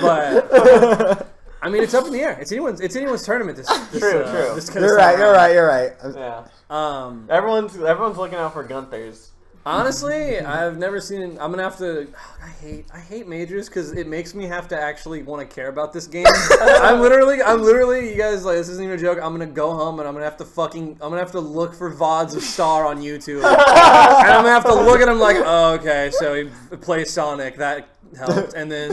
But I mean, it's up in the air. It's anyone's tournament. This True. This kind of You're right. Yeah. Um, Everyone's looking out for Gunther's. Honestly, I've never seen. I'm gonna have to. I hate majors because it makes me have to actually want to care about this game. I'm literally. You guys, like, this isn't even a joke. I'm gonna go home and I'm gonna have to look for VODs of Star on YouTube, and I'm gonna have to look at him like, oh, okay, so he plays Sonic. That helped, and then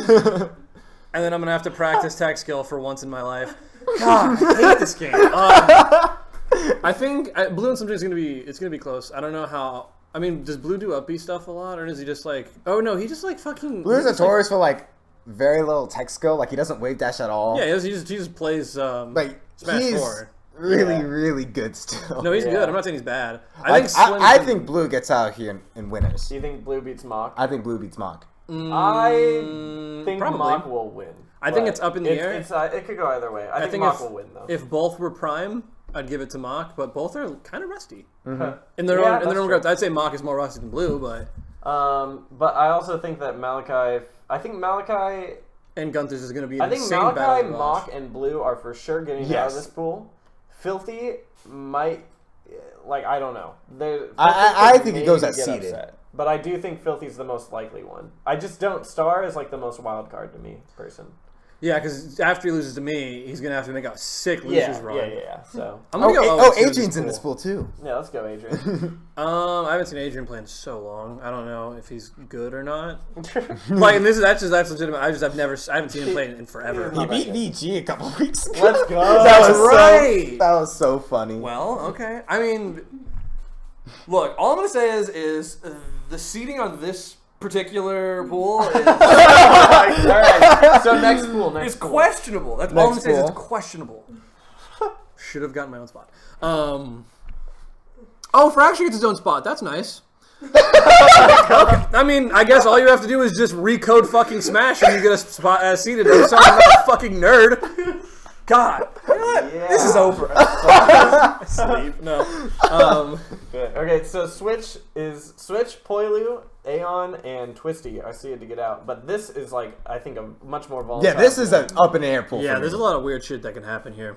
I'm gonna have to practice tech skill for once in my life. God, I hate this game. I think Blue and something's gonna be. It's gonna be close. I don't know how. I mean, does Blue do up-B stuff a lot, or does he just like? Oh no, he just like fucking. Blue's a Taurus for like very little tech skill. Like he doesn't wave dash at all. Yeah, he just plays. Like Smash he's 4. really good still. No, he's Yeah. good. I'm not saying he's bad. I think Blue gets out here in winners. Do you think Blue beats Mock? I think Blue beats Mock. I think probably. Mock will win. I think it's up in the air. It could go either way. I think think Mach if- will win though. If both were prime, I'd give it to Mach, but both are kind of rusty. Mm-hmm. In their Yeah, own that's regards. I'd say Mach is more rusty than Blue, but But I also think that Malachi. I think Gunther's is going to be an I think insane Malachi, battle to watch. Mach, and Blue are for sure getting out Yes. of this pool. Filthy might, I don't know. I Filthy think it could goes maybe as get seeded. upset. But I do think Filthy's the most likely one. I just don't. Star is like the most wild card to me, person. Yeah, because after he loses to me, he's going to have to make a sick losers run. Yeah. So I'm gonna go Oh, 0-2 Adrian's in this pool too. yeah, let's go, Adrian. I haven't seen Adrian play in so long. I don't know if he's good or not. Like, and that's legitimate. I haven't seen him play in forever. He beat VG a couple weeks ago. Let's go. That was right. that was so funny. Well, okay. I mean, look, all I'm gonna say is the seating on this particular pool is All right. So next pool. is questionable. That's all I'm gonna Next say is it's pool. questionable. Should have gotten my own spot. Oh, Fracture gets his own spot. That's nice. Okay. I mean, I guess all you have to do is just recode fucking Smash and you get a spot seated. I'm sorry, I'm not a fucking nerd. God, you know what? Yeah. This is over. Sleep. No. Good. Okay, so Switch, Poilu, Aeon, and Twisty are seeded to get out. But this is I think a much more volatile. Yeah, this is an up in the air pool. Yeah, for there's a me. lot of weird shit that can happen here.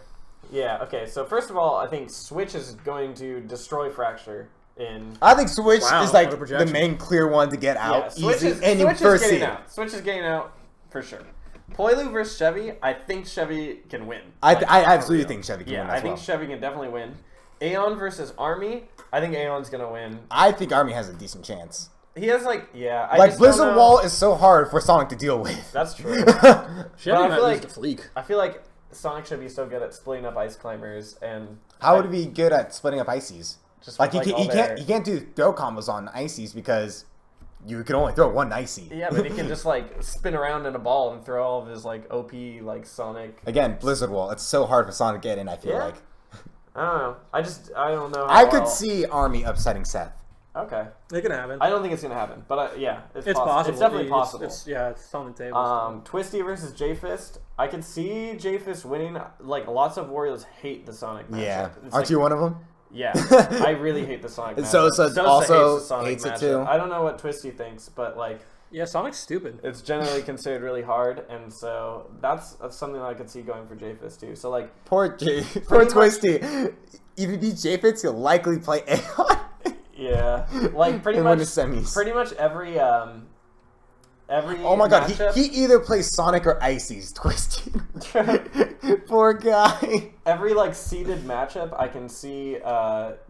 Yeah. Okay. So first of all, I think Switch is going to destroy Fracture in. I think Switch Wow, is what a the projection. main clear one to get Yeah, out Switch easy is and Switch is first getting seed. out. Switch is getting out for sure. Poilu versus Chevy. I think Chevy can win. I for absolutely real. think Chevy can Yeah, win I as think well. Chevy can definitely win. Aeon versus Army. I think Aeon's gonna win. I think Army has a decent chance. He has I just Blizzard don't know. Wall is so hard for Sonic to deal with. That's true. Chevy I might feel lose like- to Fleek. I feel like Sonic should be so good at splitting up ice climbers and How would he be good at splitting up ices? just Like with, he all their- can't do throw combos on ices because you can only throw one icy. Yeah, but he can just spin around in a ball and throw all of his OP Sonic. Again, Blizzard Wall. It's so hard for Sonic to get in. I feel Yeah. like I don't know. I don't know. How I could well- see Army upsetting Seth. Okay. It can happen. I don't think it's gonna happen, but yeah, it's possible. It's definitely possible. It's on the table. Twisty versus J-Fist. I could see J-Fist winning. Lots of Warriors hate the Sonic matchup. Yeah, It's aren't you one of them? Yeah, I really hate the Sonic matchup. So Sosa also hates the Sonic hates it matchup. too? I don't know what Twisty thinks, but Yeah, Sonic's stupid. it's generally considered really hard, and so that's something that I could see going for J-Fist too. So Poor Pretty much- Twisty. If he beats J-Fits, he'll likely play Aeon. yeah, pretty And much win the semis. Pretty much every Oh my god, matchup, he either plays Sonic or Ices, Twisty. Poor guy. every seeded matchup I can see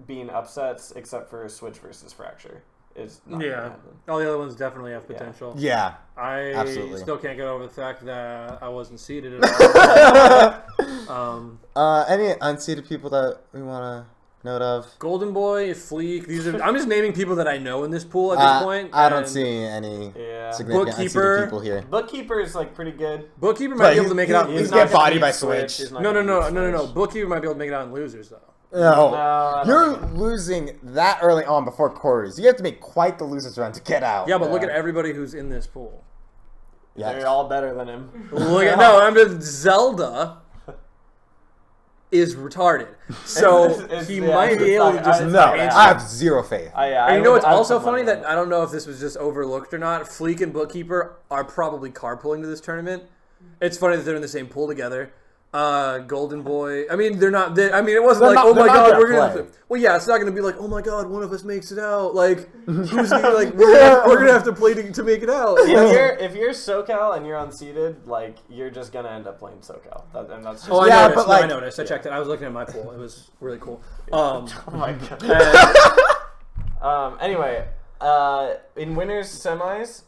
being upsets except for Switch versus Fracture. It's not gonna Yeah, happen. all the other ones definitely have potential. Yeah. I Absolutely. still can't get over the fact that I wasn't seated at all. Any unseated people that we want to note of? Golden Boy, Fleek. I'm just naming people that I know in this pool at this point. I don't and see any Yeah. significant Bookkeeper. unseated people here. Bookkeeper is pretty good. Bookkeeper But might be able to make it out. he's He's getting not gonna bodied beat by Switch. Switch. He's not no. gonna beat Switch. Bookkeeper might be able to make it out in losers though. No. I don't You're think- losing that early on before quarters. You have to make quite the losers run to get out. Yeah, but look Yeah. at everybody who's in this pool. Yeah. They're all better than him. Look at I'm just Zelda is retarded, so It's- he yeah, might be it's able not- to just. it's No, not I have zero faith. And you know what's I would also put money funny on that I don't know if this was just overlooked or not. Fleek and Bookkeeper are probably carpooling to this tournament. It's funny that they're in the same pool together. Golden Boy. I mean, they're not. I mean, it wasn't They're like, not- oh my they're not god, gonna we're gonna. play. Have to, well, yeah, it's not gonna be like, oh my god, one of us makes it out. Like, who's gonna, we're gonna have to play to make it out. if you're SoCal and you're unseated, you're just gonna end up playing SoCal, and that's just. Oh, I Yeah, noticed. but, I noticed. I checked it. I was looking at my pool. It was really cool. Oh my god. And, Anyway, in winners semis,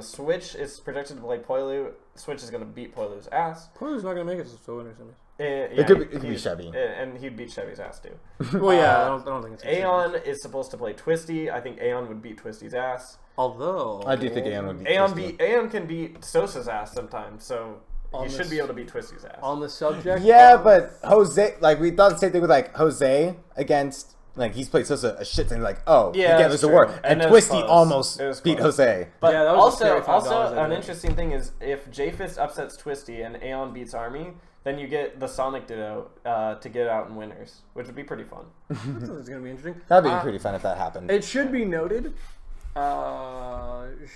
Switch is projected to play Poilu. Switch is gonna beat Poilu's ass. who's not gonna make it to winners? It could be Chevy. and he'd beat Chevy's ass too. Well, yeah, I don't think it's Aeon is supposed to play Twisty. I think Aeon would beat Twisty's ass. Although I do think Aeon would be. Aeon can beat Sosa's ass sometimes, so On he should this- be able to beat Twisty's ass. on the subject, Yeah, but Jose, we thought the same thing with Jose against Like he's played such a shit thing. Like, oh, Yeah, he can't that's lose the true. war, And and it was Twisty close. almost It was beat close. Jose. But Yeah, that was a scary also $5 I an did. interesting thing is if J-Fist upsets Twisty and Aeon beats Army, then you get the Sonic Ditto to get out in winners, which would be pretty fun. It's going to be interesting. That'd be pretty fun if that happened. It should be noted,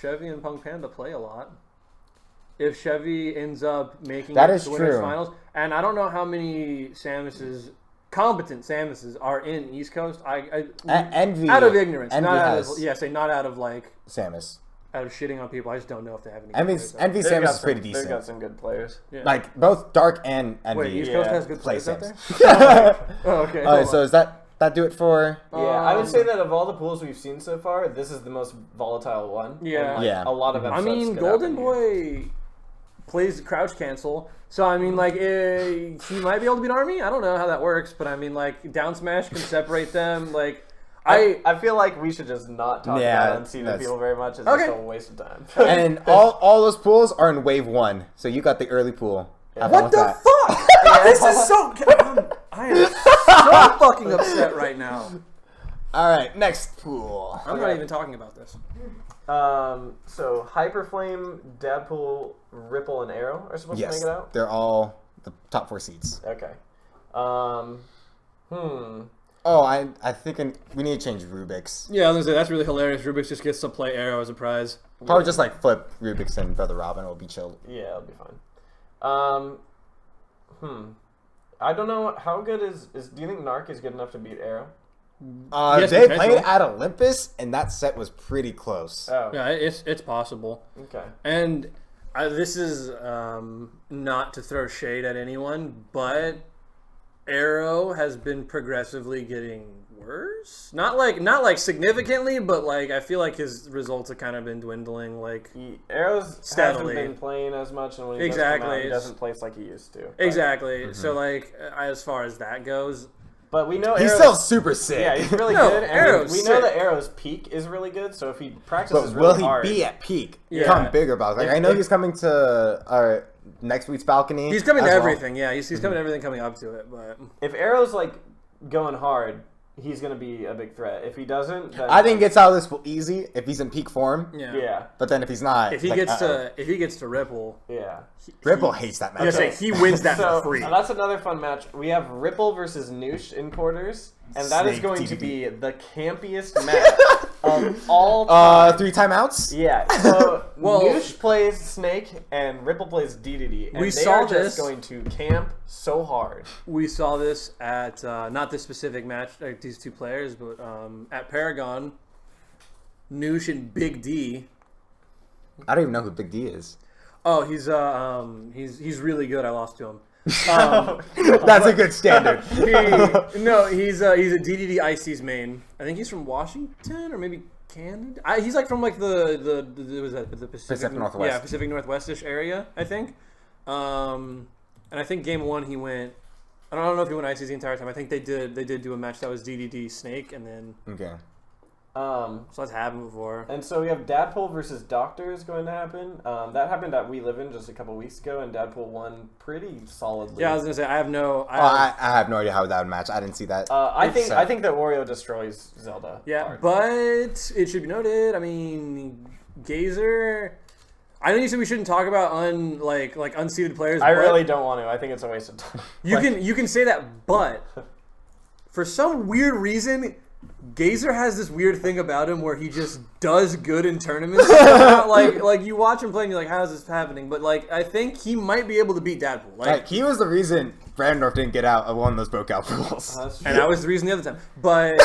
Chevy and Punk Panda play a lot. If Chevy ends up making That it is to winners true. finals, and I don't know how many competent Samuses are in East Coast. Envy out of ignorance, Envy not out has of not out of like Samus. out of shitting on people. I just don't know if they have any. Envy players. Envy They've Samus got is pretty They've decent. got some good players. Yeah. Like both Dark and Envy. Wait, East Yeah. Coast has good Play players out there. Samus. Oh, okay. All right, hold so on. is that do it for? Yeah, I would say that of all the pools we've seen so far, this is the most volatile one. Yeah. And, Yeah. A lot of I upsets mean, could Golden happen here. Boy plays crouch cancel, so I mean, like, he might be able to beat Army. I don't know how that works, but I mean, like, down smash can separate them. Like, I feel like we should just not talk Yeah, about unseeded that's- people very much. It's Okay. just a waste of time. And all those pools are in wave 1, so you got the early pool. Have fun what with the that. fuck? This is so. I am so fucking upset right now. All right, next pool. I'm not even talking about this. So Hyperflame, Deadpool, Ripple, and Arrow are supposed to Yes, make it out. they're all the top 4 seeds. Okay. Oh, I think we need to change Rubik's. Yeah, I was gonna say that's really hilarious. Rubik's just gets to play Arrow as a prize. Probably just like flip Rubik's and Brother Robin will be chilled. Yeah, it'll be fine. I don't know how good is. Do you think Narc is good enough to beat Arrow? Yes, They potentially. played at Olympus, and that set was pretty close. Oh, Yeah, it's possible. okay. And this is not to throw shade at anyone, but Arrow has been progressively getting worse. Not like significantly, but like I feel like his results have kind of been dwindling. Like Arrows Steadily. hasn't been playing as much, and when he Exactly, does come out, he it's- doesn't place like he used to. But- exactly. So like as far as that goes, But we know He's Arrow's, still super sick. yeah, he's really No, good. And Arrow's we know sick. that Arrow's peak is really good. So if he practices but will really he hard, be at peak? Yeah. Come Bigger Balc. Like, I know he's coming to our next week's balcony. he's coming to as well. everything. Yeah, he's coming to everything coming up to it. But if Arrow's like going hard, he's gonna be a big threat. If he doesn't, then I think he gets out of this pool easy if he's in peak form. yeah, yeah, But then if he's not, If he like, gets to Ripple, yeah. Ripple hates that I was match. gonna say he wins that So for free. that's another fun match. We have Ripple versus Noosh in quarters, and that is Snake going to TBD. be the campiest match of all time. 3 timeouts. Yeah, so Well- Noosh plays Snake and Ripple plays DDD, and We they saw are this. just going to camp so hard. We saw this at not this specific match, like these two players, but at Paragon, Noosh and Big D. I don't even know who Big D is. Oh, he's really good. I lost to him. That's a good standard. He's a DDD Ices main. I think he's from Washington or maybe Canada. He's like from like the was that the Pacific Northwest. Yeah, Pacific Northwestish area, I think. And I think game 1 he went. I don't know if he went Ices the entire time. I think they did do a match that was DDD Snake, and then Okay. so that's happened before. And so we have Dadpool versus Doctor is going to happen. That happened at We Live In just a couple weeks ago, and Dadpool won pretty solidly. Yeah, I was gonna say I have no. I have no idea how that would match. I didn't see that. I think So- I think that Wario destroys Zelda. Yeah, hard. but it should be noted. I mean, Gazer. I know you said we shouldn't talk about unseeded players. I but really don't want to. I think it's a waste of time. You can say that, but for some weird reason, Gazer has this weird thing about him where he just does good in tournaments. like you watch him play and you're like, how is this happening? But like I think he might be able to beat Deadpool. Like, he was the reason Brandorf didn't get out of one of those broke out pools. That's true. and that was the reason the other time. But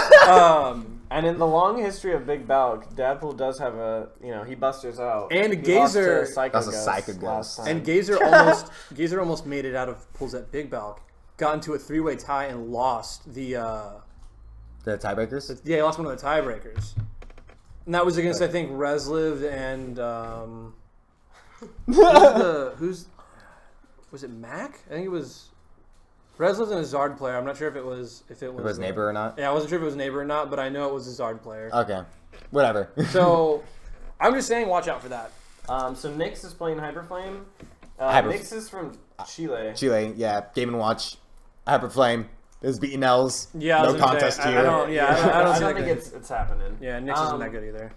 And in the long history of Big Balc, Dadpool does have he busters out. And He lost to Gazer- Psycho That's a Ghost Psycho last Ghost. time. and Gazer almost made it out of pools at Big Balc, got into a 3-way tie and lost the. The tiebreakers? Yeah, he lost one of the tiebreakers. And that was against, I think, Resliv and who's was it Mac? I think it was Resliv's and a Zard player. I'm not sure if it was If it was Neighbor or not? Yeah, I wasn't sure if it was Neighbor or not, but I know it was a Zard player. Okay. Whatever. So I'm just saying, watch out for that. So Nyx is playing Hyperflame. Hyper- Nyx is from Chile. Chile, yeah. Game & Watch. Hyperflame. Is beating L's. Yeah, I no was gonna contest say, here. I don't. Yeah, I don't, I see don't that think good. it's happening. Yeah, Nyx isn't that good either.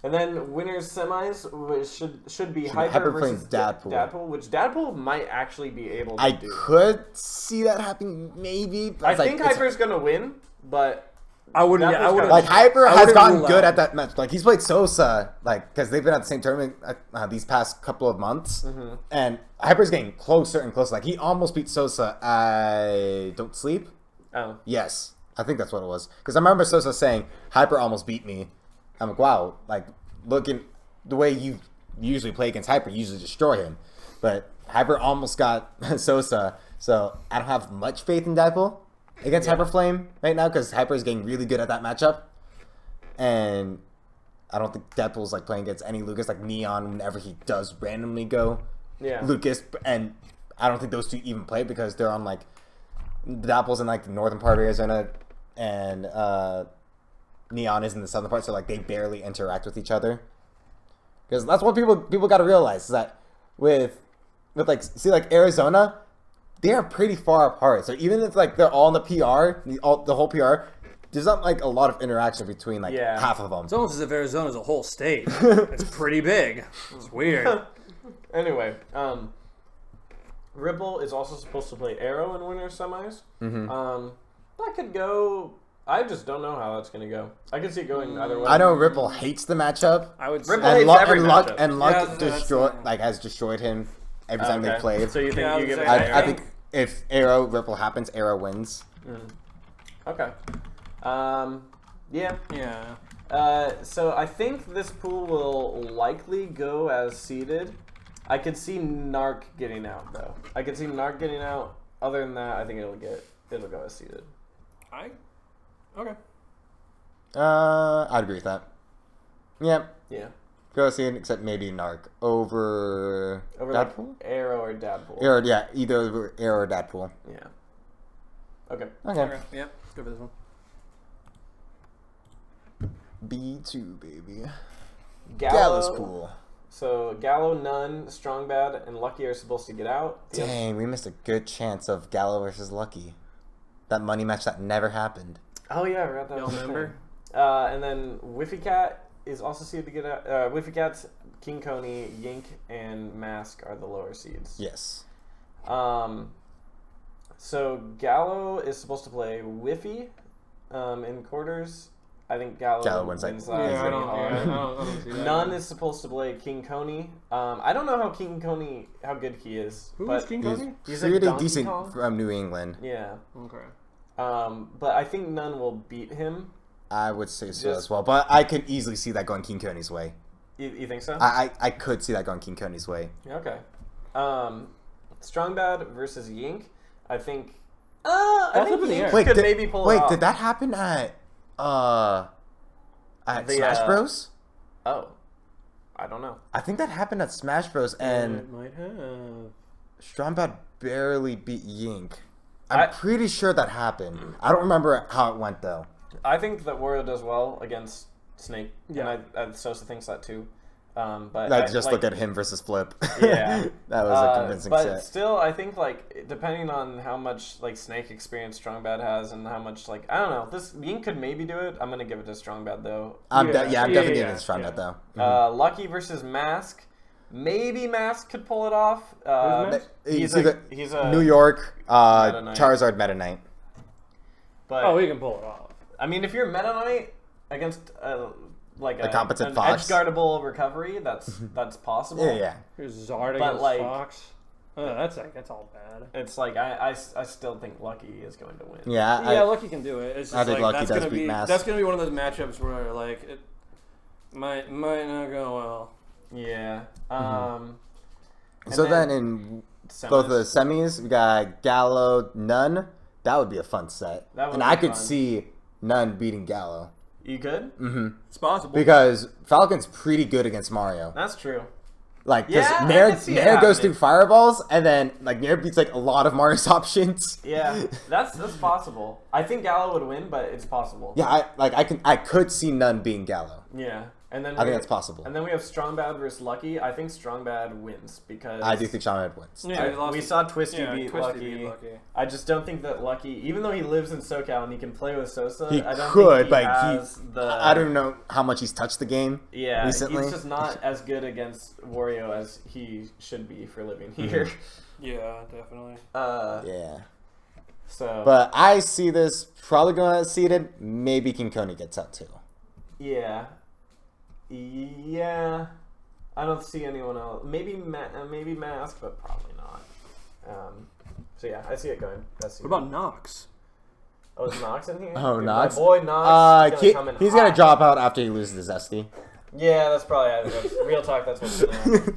And then winners semis should be Hyper Hyper playing versus Dadpool. which Dadpool might actually be able to I do. could see that happening, maybe. But I it's like, think it's- Hyper's gonna win, but I wouldn't. That Yeah, I was wouldn't. Like Hyper I has wouldn't gotten rule good out. at that match. Like he's played Sosa, like because they've been at the same tournament these past couple of months, and Hyper's getting closer and closer. Like he almost beat Sosa. I don't sleep. oh Yes, I think that's what it was. Because I remember Sosa saying Hyper almost beat me. I'm like, wow. Like looking the way you usually play against Hyper, you usually destroy him, but Hyper almost got Sosa. So I don't have much faith in Dadpool against Hyper Flame right now because Hyper is getting really good at that matchup, and I don't think Deadpool's like playing against any Lucas like Neon whenever he does randomly go yeah. Lucas, and I don't think those two even play because they're on like Deadpool's in like the northern part of Arizona, and Neon is in the southern part, so like they barely interact with each other. Because that's what people got to realize is that with like see like Arizona, they are pretty far apart. So even if like they're all in the PR, the whole PR, there's not like a lot of interaction between like Yeah. half of them. It's almost as if Arizona's a whole state. It's pretty big. It's weird. Anyway, Ripple is also supposed to play Arrow in winners semis. That could go. I just don't know how that's gonna go. I could see it going either way. I know Ripple hates the matchup. I would Ripple say. hates every matchup. Yeah, Luck that's fine. has destroyed him every time they Okay. played. So you think Yeah, I you was give it? gonna to say, I Arrow? think if Arrow Ripple happens, Arrow wins. Okay. Yeah. Yeah. So I think this pool will likely go as seeded. I could see Narc getting out though. I could see Narc getting out. Other than that, I think it'll go as seeded. Okay. I'd agree with that. Yeah, Yeah. go see it, except maybe Narc over Over Deadpool. like Arrow or Dadpool. Or yeah, either over Arrow or Deadpool. Yeah. Okay. Okay. Okay. Yeah. Let's go for this one. B2 baby. Gallo. Gallus pool. So Gallo, Nunn, Strong Bad, and Lucky are supposed to get out. The Dang, we missed a good chance of Gallo versus Lucky. That money match that never happened. Oh yeah, I forgot that. Y'all was a remember? thing. And then Whiffy Cat is also seeded to get out. Whiffy Cat's King Coney, Yink, and Mask are the lower seeds. Yes. So Gallo is supposed to play Whiffy in quarters. I think Gallo wins that. that Yeah, I pretty don't, hard. I don't see that. Nunn is supposed to play King Coney. I don't know how good he is. Who but is King He's Coney? He's like pretty Donkey decent Kong? from New England. Yeah. Okay. But I think Nunn will beat him. I would say so Just- as well, but I could easily see that going King Coney's way. You think so? I could see that going King Coney's way. Okay. Strong Bad versus Yink. I think. I think up in the air. Yink could maybe pull it off. did that happen at The, Smash Bros? Oh, I don't know. I think that happened at Smash Bros. It And might have. Strombad barely beat Yink. I'm pretty sure that happened. I don't remember how it went though. I think that Wario does well against Snake. Yeah. And Sosa thinks that too. But Look at him versus Flip. Yeah. That was a convincing but set. still, I think like depending on how much like Snake experience Strong Bad has and how much like I don't know, this Yink could maybe do it. I'm gonna give it to Strong Bad though. I'm Yeah. definitely Yeah, giving yeah, it to Strombad yeah. though. Lucky versus Mask. Maybe Mask could pull it off. Mask? He's He's a New York Meta Knight. Charizard Meta Knight. But Oh, we can pull it off. I mean, if you're Meta Knight against like A competent an Fox. edge guardable recovery, that's possible. Yeah. Here's Zard But, against like- Fox. Oh, that's all bad. It's like I still think Lucky is going to win. Yeah. Yeah, Lucky can do it. It's just I think like, Lucky that's does gonna beat be Mask. that's gonna be one of those matchups where like it might not go well. Yeah. And So then in both the semis, we got Gallo, Nunn. That would be a fun set. That would And be I could fun. see Nunn beating Gallo. You good? It's possible. Because Falcon's pretty good against Mario. That's true. Like, because Yeah, I Nair can see it goes happening. through fireballs, and then like Nair beats like a lot of Mario's options. Yeah, that's possible. I think Gallo would win, but it's possible. Yeah, I could see Nunn being Gallo. Yeah. And then I think that's possible. And then we have Strong Bad versus Lucky. I think Strong Bad wins because I do think Sean Bad wins. Yeah, we saw Twisty yeah, beat Twisty Lucky. beat Lucky. I just don't think that Lucky, even though he lives in SoCal and he can play with Sosa, He I don't could, think but has the. I don't know how much he's touched the game. Yeah, recently. he's just not as good against Wario as he should be for living here. Yeah, definitely. Yeah. So. But I see this probably going to seeded. Maybe King Coney gets out too. Yeah. Yeah. I don't see anyone else. Maybe Mask, but probably not. So yeah, I see it going. What about Nox? Oh, is Nox in here? Oh, Dude, Nox? My boy Nox. He's Come in going hot. to drop out after he loses to Zesty. Yeah, that's probably real talk. That's what's going to happen.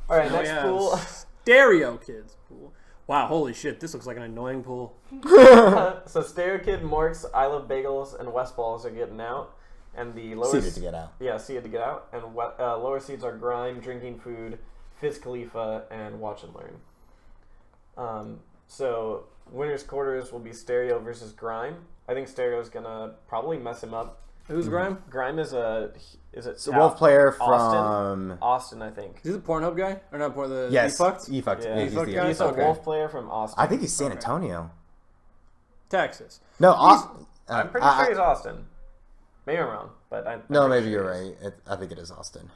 All right, next pool. Stereo Kids pool. Wow, holy shit! This looks like an annoying pool. So Stereo Kid, Morks, I Love Bagels, and West Balls are getting out, and the lower Seeded to get out. Yeah, seeded to get out, and lower seeds are Grime, Drinking Food, Fizz Khalifa, and Watch and Learn. So winners quarters will be Stereo versus Grime. I think Stereo's gonna probably mess him up. Who's Grime? Grime is it Wolf player Austin? from Austin, I think. Is he the Pornhub guy or not? The yes, E-fucked? E-fucked. Yeah. Yeah, he's E-fucked the guy? He's a Okay. Wolf player from Austin. I think he's San Okay. Antonio. Texas. No, Austin. I'm pretty sure he's Austin. Maybe I'm wrong, but I'm No, pretty maybe sure you're he is. right. I think it is Austin.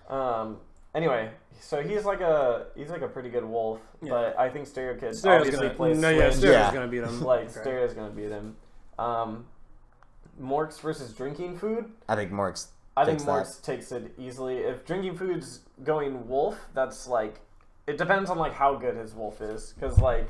Anyway, so he's like a pretty good wolf, Yeah. but I think Stereo Kid Stereo's obviously gonna plays Stereo's Switch. Yeah. gonna beat him. Like Okay. Stereo's gonna beat him. Morks versus Drinking Food. I think Morks. I think takes that. Morks takes it easily. If Drinking Food's going wolf, that's like it depends on like how good his wolf is, because like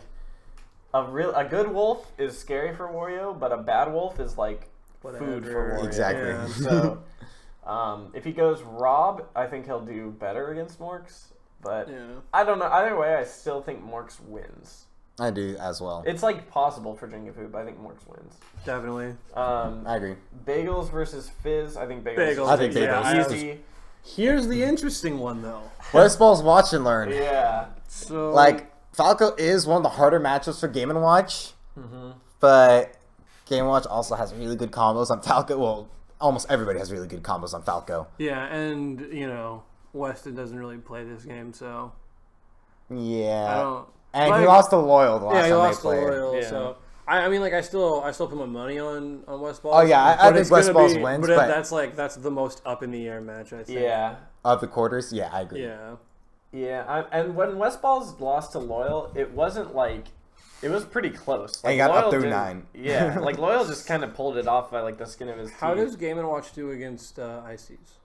a good wolf is scary for Wario, but a bad wolf is like food for Whatever. Wario. Exactly. Yeah. So if he goes Rob, I think he'll do better against Morks. But Yeah. I don't know. Either way, I still think Morks wins. I do as well. It's like possible for Drinking Food, but I think Morks wins. Definitely. I agree. Bagels versus Fizz. I think Bagels. Bagels. I think Yeah, Bagels. Easy. Here's the interesting one though. West Balls Watch and Learn. Yeah. So Like, Falco is one of the harder matchups for Game & Watch, Mm-hmm. but Game & Watch also has really good combos on Falco. Well, almost everybody has really good combos on Falco. yeah, and you know, Weston doesn't really play this game, so I Yeah. don't. And like- he lost to Loyal the last Yeah, he time lost they to played. Loyal, Yeah. so I mean, like I still put my money on West Balls. Oh, yeah, I but think it's West gonna Balls be- wins, but but- that's the most up in the air match, I think. Yeah. Of the quarters, yeah, I agree. Yeah. Yeah. And when West Balls lost to Loyal, it wasn't like. It was pretty close. And he got up through didn't- 9. Yeah, like Loyal just kind of pulled it off by like the skin of his teeth. How does Game & Watch do against ICs?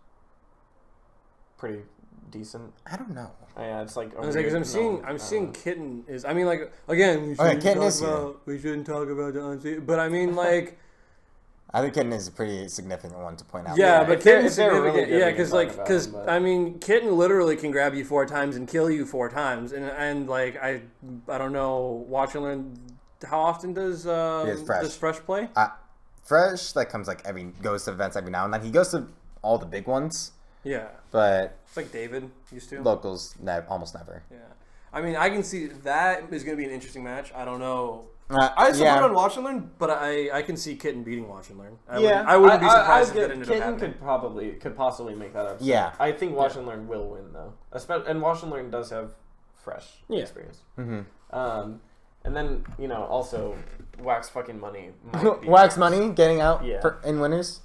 Pretty decent. I don't know. Yeah, it's like. I was like, because I'm seeing Kitten is. I mean, like again, Kitten is here. we shouldn't talk about the IC, but I mean, like. I think Kitten is a pretty significant one to point out. Yeah, Yeah, but if they're- Kitten's if they're really significant. good, Yeah, we can because talk like, about because them, but- I mean, Kitten literally can grab you 4 times and kill you 4 times, and like I don't know. Watch and Learn. How often does Fresh. does Fresh play? Fresh, like, comes, like, goes to events every now and then. He goes to all the big ones, Yeah, but it's like David used to. locals, almost never. Yeah, I mean, I can see that is going to be an interesting match. I don't know. I still yeah. put on Watch and Learn, but I can see Kitten beating Watch and Learn. I Yeah, wouldn't be surprised if that ended up Kitten happening. could possibly make that up. Yeah. I think Watch and Learn will win though. And Watch and Learn does have Fresh experience. Mm-hmm. And then also Wax fucking Money. Might be Wax Money getting out Yeah. in winners.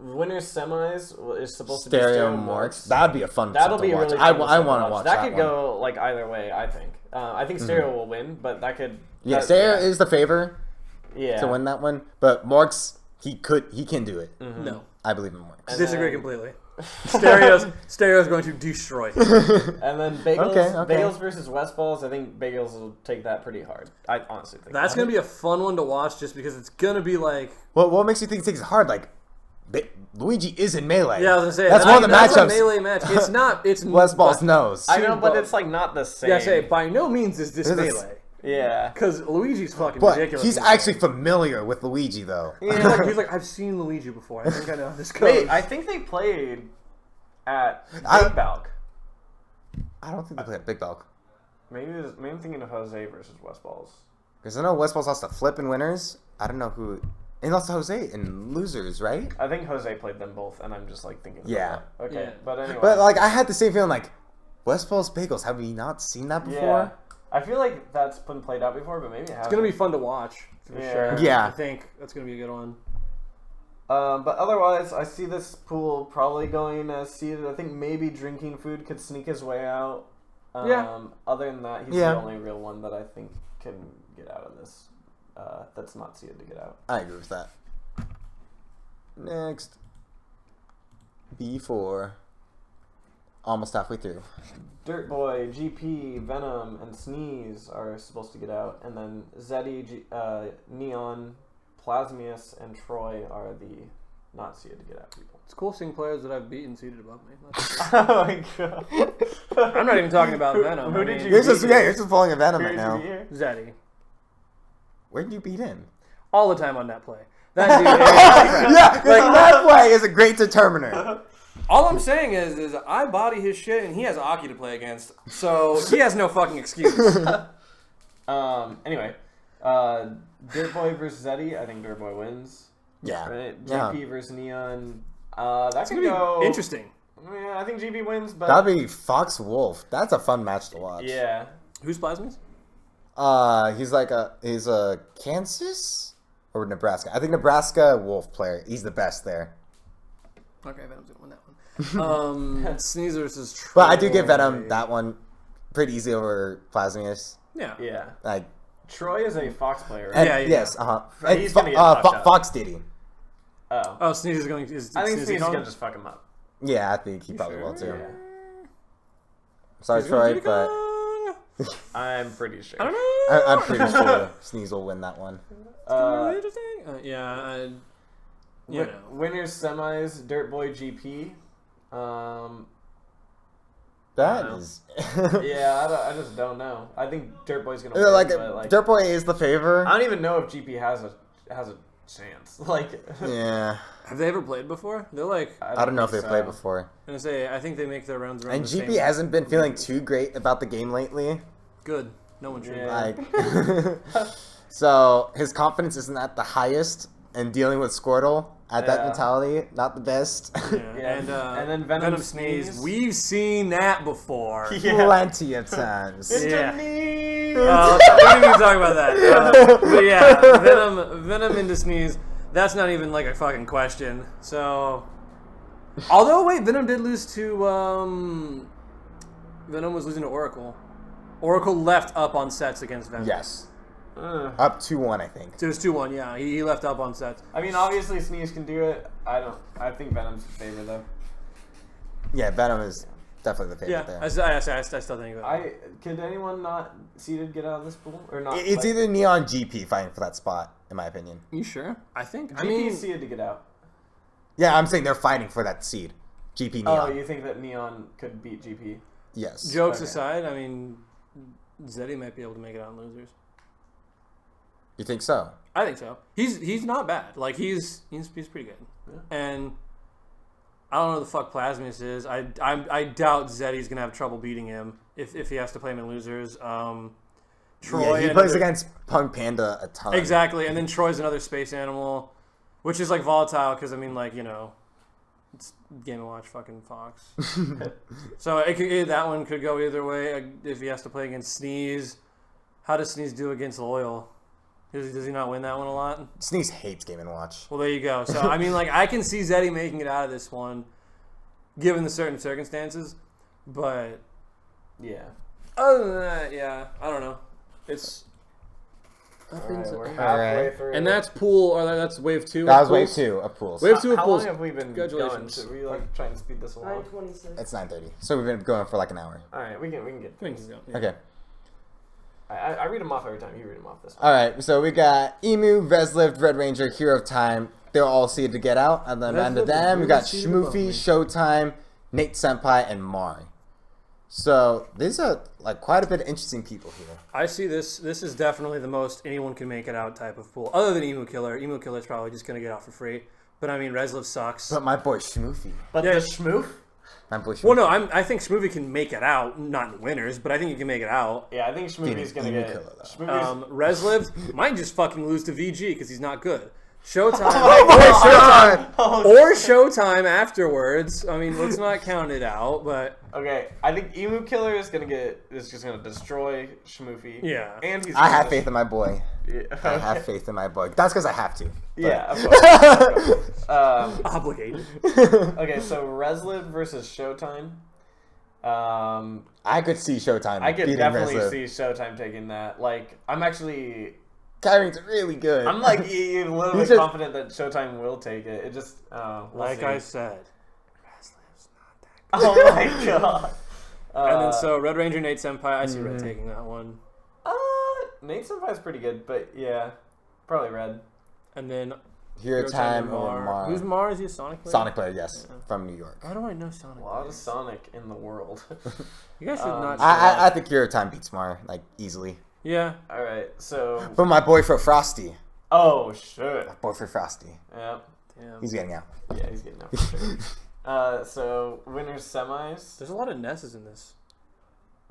Winners semis is supposed to be Stereo Stereo Morks. That'd be a fun That'll set to be watch. really. I fun want to watch that. that Could one. go like either way. I think. I think Stereo will win, but that could. Yeah, that- Stereo is the favor yeah. to win that one, but Morks, he can do it. No, I believe in Morks. And disagree then- completely. Stereo's going to destroy. And then Bagels, Okay. Bagels versus West Balls. I think Bagels will take that pretty hard. I honestly think That's that. going to be a fun one to watch, just because it's going to be like. What makes you think it takes hard? Like, Luigi is in Melee. Yeah, I was gonna say that's one of the that's matchups. A melee match. It's not. It's West Balls but- knows. I know, but but- it's like not the same. Yeah, I say by no means is this It is. melee, Yeah. because Luigi's fucking But ridiculous. he's in melee. actually familiar with Luigi, though. He's like, I've seen Luigi before. I think I know how this goes. Wait, I think they played at Big Balc. I don't think they play at Big Balc. Maybe I'm thinking of Jose versus West Balls. Because I know West Balls lost to Flip in winners. I don't know who. And also Jose in losers, right? I think Jose played them both, and I'm just like thinking. about Yeah. that. Okay. Yeah. But anyway. But like I had the same feeling like West Pulse Bagels. Have we not seen that before? Yeah. I feel like that's been played out before, but maybe it hasn't. It's gonna be fun to watch for sure. Yeah. I think that's gonna be a good one. But otherwise, I see this pool probably going as seeded. I think maybe drinking food could sneak his way out. Yeah. Other than that, he's Yeah. the only real one that I think can get out of this. That's not seeded to get out. I agree with that. Next. B4. Almost halfway through. Dirt Boy, GP, Venom, and Sneeze are supposed to get out, and then Zeddy, Neon, Plasmius, and Troy are the not seeded to get out people. It's cool seeing players that I've beaten seated above me. Oh my god! I'm not even talking about Venom. Who I did mean, you You're just, beat? yeah, you're just pulling a Venom Who right did you now. beat here? Zeddy. Where did you beat him? All the time on net play. That dude. Yeah, because that play is a great determiner. All I'm saying is I body his shit and he has Aki to play against, so he has no fucking excuse. Anyway, Dirt Boy versus Zeddy. I think Dirt Boy wins. Yeah. Right? Yeah. GP versus Neon. That It's could gonna go be interesting. Yeah, I think GP wins, but That'd be Fox Wolf. That's a fun match to watch. yeah. Who's Plasmas? He's a Kansas or Nebraska. I think Nebraska Wolf player. He's the best there. Okay, Venom's gonna win that one. Sneeze versus Troy. But I do give Venom that one pretty easy over Plasmius. Yeah. Yeah. Like, Troy is a Fox player, right? and, Yeah, yeah. yes, He's gonna get fucked up. Fox Diddy. Oh. Oh, Sneeze is going. I think Sneeze Sneeze is going? gonna just fuck him up. Yeah, I think he probably sure? will too. Yeah. Sorry, He's going Troy, to but Kong. I'm pretty sure. I don't know. I'm pretty sure Sneeze will win that one. Really interesting. Yeah. You know. Winners semis, Dirt Boy GP. That know. is. Yeah, I just don't know. I think Dirt Boy's gonna win, like, but, like Dirt Boy is the favor. I don't even know if GP has a chance. Like, Yeah, Have they ever played before? They're like, I don't know if they think played so. before. I'm gonna say, I think they make their rounds around And the GP same. hasn't been feeling too great about the game lately. Good. No one should. Yeah. Like, so his confidence isn't at the highest, and dealing with Squirtle at that Yeah. mentality, not the best. Yeah. And then Venom Sneeze. Sneeze. We've seen that before. Yeah. Plenty of times. Yeah. Sneeze! We didn't even talk about that. But yeah, Venom into Sneeze. That's not even like a fucking question. So, although wait, Venom did lose to Venom was losing to Oracle. Oracle left up on sets against Venom. Yes. Ugh. Up 2-1, I think. So it was 2-1. Yeah, he left up on sets. I mean, obviously Sneeze can do it. I think Venom's the favorite though. Yeah, Venom is definitely the favorite Yeah, there. I still think of it. Could anyone not seeded get out of this pool or not? It's like, either Neon GP fighting for that spot, in my opinion. You sure? I think. GP I mean, seeded to get out. Yeah, I'm saying they're fighting for that seed. GP Neon. Oh, you think that Neon could beat GP? Yes. jokes Okay. aside, I mean, Zeddy might be able to make it out in losers. You think so? I think so. He's not bad. Like he's pretty good. Yeah. And I don't know who the fuck Plasmius is. I doubt Zeddy's gonna have trouble beating him if he has to play him in losers. Troy. Yeah, he plays another- against Punk Panda a ton. Exactly, and then Troy's another space animal, which is like volatile because I mean like it's Game & Watch fucking Fox. So that one could go either way if he has to play against Sneeze. How does Sneeze do against Loyal? Does he not win that one a lot? Sneeze hates Game & Watch. Well, there you go. So, I mean, like, I can see Zeddy making it out of this one, given the certain circumstances. But Yeah. other than that, yeah, I don't know. It's Alright, we're Alright. halfway through. and that's pool, or that's wave 2. That of was wave pools? 2 of pools. Wave 2 of How pools. long have we been going? Congratulations. Should we like try and speed this along? 9:26. It's 9:30, so we've been going for like an hour. All right, we can get. Things go, yeah. Okay. I read them off every time. You read them off this one. All right, so we got Emu, Reslift, Red Ranger, Hero of Time. They're all seeded to get out, and then under Reslift them we is got really seeded above Schmoofy, me. Showtime, Nate Senpai, and Mari. So these are like quite a bit of interesting people here. I see this. This is definitely the most anyone can make it out type of pool, other than Emu Killer. Emu Killer's probably just gonna get out for free. But I mean, Resliv sucks. But my boy Schmoofy, But Yeah. the schmoof? my boy Schmoofy. Well, no, I think Schmoovy can make it out, not in winners, but I think he can make it out. Yeah, I think Schmoofy's Dude, gonna Emu get. Killer, though. Schmoofy's, Resliv might just fucking lose to VG because he's not good. Showtime. Oh or Showtime afterwards. I mean, let's not count it out, but Okay, I think Emu Killer is just gonna destroy Shmoofy. yeah. And he's. I have faith in my boy. Yeah. I have faith in my boy. That's because I have to. But- Yeah, of course. Obligated. Okay, so Resliv versus Showtime. I could see Showtime. I could beating definitely Resliv. see Showtime taking that. Like, I'm actually. Kyrie's really good. I'm like a little bit He's just- confident that Showtime will take it. It just. We'll Like see. I said. Oh my god. And then so Red Ranger Nate Senpai, I see Red taking that one. Nate Senpai's pretty good, but yeah, probably Red. And then Hero Time and or Mar. Who's Mar? Is he a Sonic player? Sonic player, yes, Yeah. from New York. How do I know Sonic? A lot of players? Sonic in the world. You guys should not. I think Hero Time beats Mar like easily. Yeah. All right, so. But my boy for Frosty, Oh shit. boy for Frosty, Yeah. Damn. he's getting out. Yeah, he's getting out for sure. So winners semis. There's a lot of Nesses in this.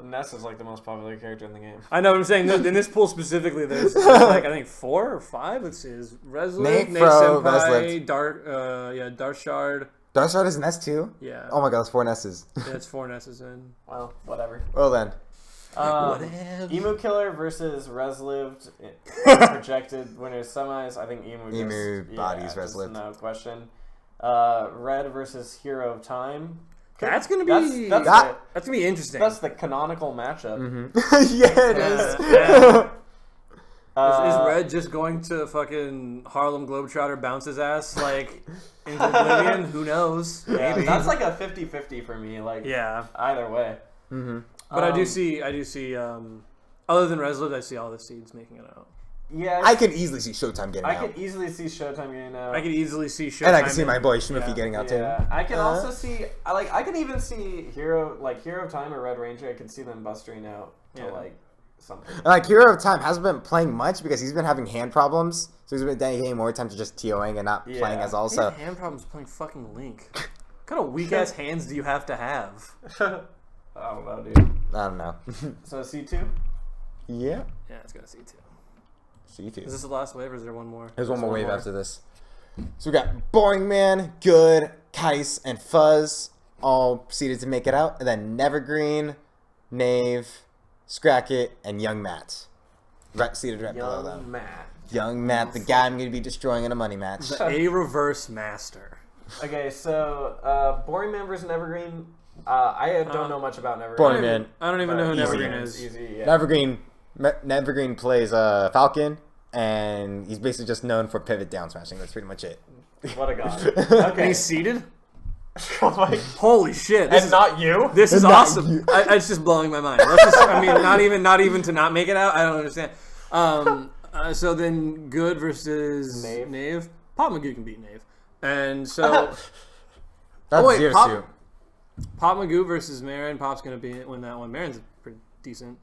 Ness is like the most popular character in the game. I know what I'm saying. In this pool specifically, there's like I think 4 or 5. Let's see. Is Resliv, Nate Fro, Senpai, Darshard. Darkshard is an S too? Yeah. Oh my god, that's 4 Nesses. That's 4 Nesses in. Well, whatever. Well then. Whatever. Emu Killer versus Reslived. Projected winners semis. I think Emu bodies just Reslived. no question. Red versus Hero of Time. That's gonna be That's gonna be interesting. that's the canonical matchup. Yeah, it is. Is Red just going to fucking Harlem Globetrotter bounce his ass like into oblivion? Who knows? Yeah, Maybe. that's like a 50-50 for me. Like Yeah. either way. But I do see other than Reslid, I see all the seeds making it out. Yeah, I can easily see Showtime getting I out. could easily see Showtime getting out. I could easily see Showtime. And I can see my in- boy Shmoofy yeah. getting out Yeah, too. I can also see. I can even see Hero of Time or Red Ranger. I could see them bustering out to Yeah. like something. And like Hero of Time hasn't been playing much because he's been having hand problems, so he's been dedicating more time to just TOing and not playing Yeah. as He also. had hand problems playing fucking Link. What kind of weak ass hands do you have to have? I don't know, dude. I don't know. So C2. Yeah. Yeah, it's gonna see too. C2. Is this the last wave or is there one more? There's one more wave more. after this. So we got Boring Man, Good, Kais, and Fuzz all seeded to make it out. And then Nevergreen, Knave, Scracket, and Young Matt. Seated right below them. Young Matt. Young Matt, the guy I'm going to be destroying in a money match. The A reverse master. Okay, so Boring Man versus Nevergreen. I don't know much about Nevergreen. Boring Man. I don't even know who Easy. Nevergreen is. Easy, yeah. Nevergreen plays Falcon, and he's basically just known for pivot down smashing. That's pretty much it. What a god. And Okay. he's seated? Oh my- Holy shit. This and is, not you. this is not awesome. you. It's just blowing my mind. Let's just, I mean, not even to not make it out. I don't understand. So then Good versus Knave. Pop Magoo can beat Knave. And so That's wait, Zero Pop- Suit. Pop Magoo versus Marin. Pop's going to win that one. Marin's pretty decent.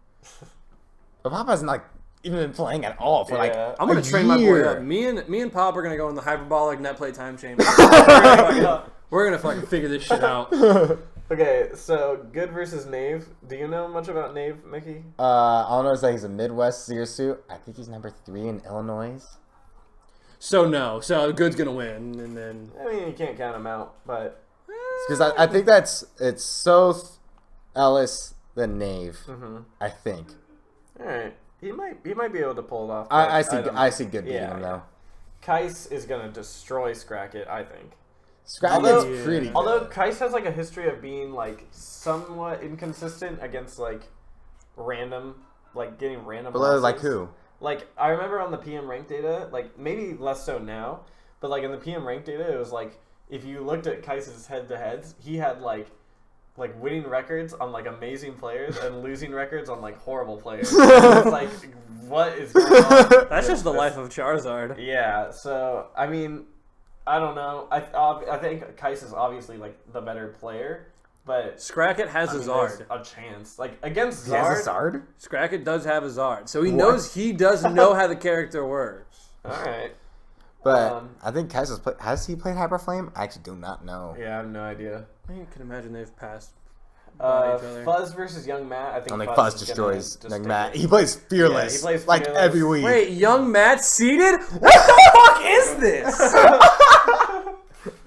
But Pop hasn't like even been playing at all for like Yeah. I'm going a to train my boy year. up. Me and Pop are going to go in the hyperbolic net play time chain. We're going to fucking figure this shit out. Okay, so Good versus Knave. Do you know much about Knave, Mickey? All I know is that he's a Midwest Zero Suit. I think he's number 3 in Illinois. So no. So Good's going to win. And then... I mean, you can't count him out, but Because I think it's Soth, Ellis, then Knave. I think. all right, he might be able to pull it off. I but don't know. see good beating him though. Kais is gonna destroy Scracket, I think. Scracket's Although- pretty good. Although Kais has like a history of being like somewhat inconsistent against like random, like getting random. Below, like losses. who? Like I remember on the PM rank data, like maybe less so now, but like in the PM rank data, it was like if you looked at Kais's head-to-heads, he had like winning records on like amazing players and losing records on like horrible players. It's like what is going on? That's with just the this? life of Charizard. Yeah. So I mean, I don't know. I think Kais is obviously like the better player, but Scracket has I a mean, there's Zard. a chance like against He has a Zard. Zard? Scracket does have a Zard. So he What? knows he does know how the character works. All right. But I think Kais has he played Hyper Flame? I actually do not know. Yeah, I have no idea. I can imagine they've passed body each other. Fuzz versus Young Matt. I think Fuzz is gonna destroys just Young take Matt. it. He plays fearless. Yeah, he plays like fearless. every week. Wait, Young Matt seeded? What the fuck is this?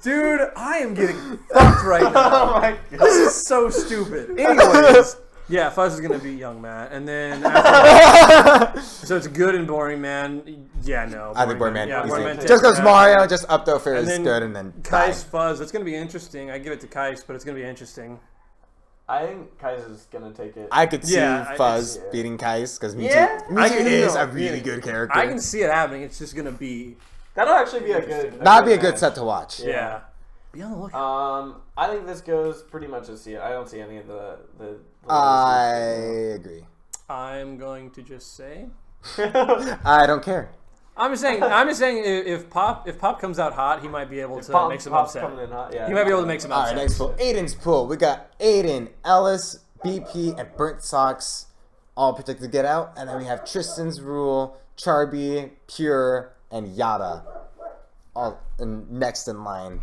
Dude, I am getting fucked right now. Oh my god. This is so stupid. Anyways, yeah, Fuzz is gonna beat Young Matt, and then after so it's good and boring man. Yeah, no. I think Boring Man. Yeah, easy. Boring Man. Just because yeah. Mario just up throw fair And is then good, and then Kai's die. Fuzz. It's gonna be interesting. I give it to Kais, but it's gonna be interesting. I think Kaiser's gonna take it. I could see Yeah, Fuzz yeah. beating Kais because Yeah, I can- is no, a really yeah. good character. I can see it happening. It's just gonna be That'll actually be a good. That'd be a good match. set to watch. yeah. Be on the lookout. I think this goes pretty much as see it. I don't see any of the I agree. I'm going to just say. I don't care. I'm just saying. If Pop comes out hot, he might be able to make some Pop's upset. coming in hot. Yeah, He might be able to make some All right, upset. next pool. Aiden's pool. We got Aiden, Ellis, BP, and Burnt Socks all predicted to get out. And then we have Tristan's Rule, Charby, Pure, and Yada all next in line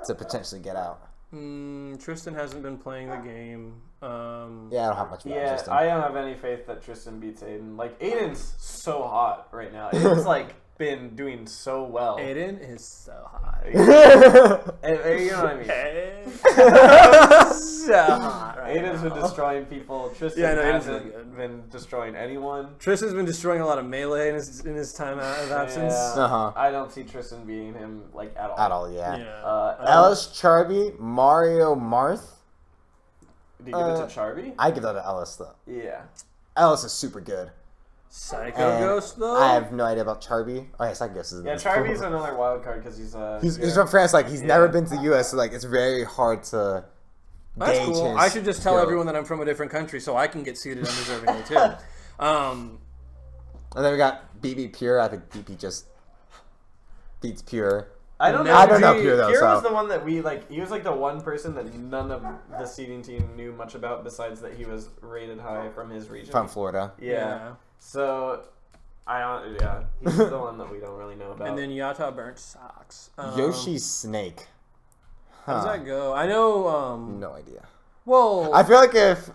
to potentially get out. Tristan hasn't been playing the game. Yeah, I don't have much faith in Yeah, Tristan. I don't have any faith that Tristan beats Aiden. Like, Aiden's so hot right now. Aiden's, like, been doing so well. Aiden is so hot. You know what I mean? So hot right Aiden's been now. destroying people. Tristan Yeah, no, Aiden's hasn't really good. been destroying anyone. Tristan's been destroying a lot of melee in his time out of absence. Yeah, Uh-huh. I don't see Tristan beating him, like, at all. At all, yeah. Yeah. Ellis, Charby, Mario, Marth. Do you give it to Charby? I give that to Ellis, though. Yeah. Ellis is super good. Psycho And Ghost though. I have no idea about Charby. Oh, yeah, Psycho Ghost is in Yeah, this Charby's pool. another wild card because he's He's from France. Like, he's never been to the U.S., so, like, it's very hard to That's gauge cool. his I should just tell skill. everyone that I'm from a different country so I can get seated undeservingly too. And then we got BB Pure. I think BB just beats Pure. I don't know. I don't know Pure, though, Pure so. was the one that we like. He was like the one person that none of the seeding team knew much about, besides that he was rated high from his region. From Florida. Yeah. So, he's the one that we don't really know about. And then Yata Burnt Socks. Yoshi's Snake. How does that go? I know. No idea. Well, I feel like if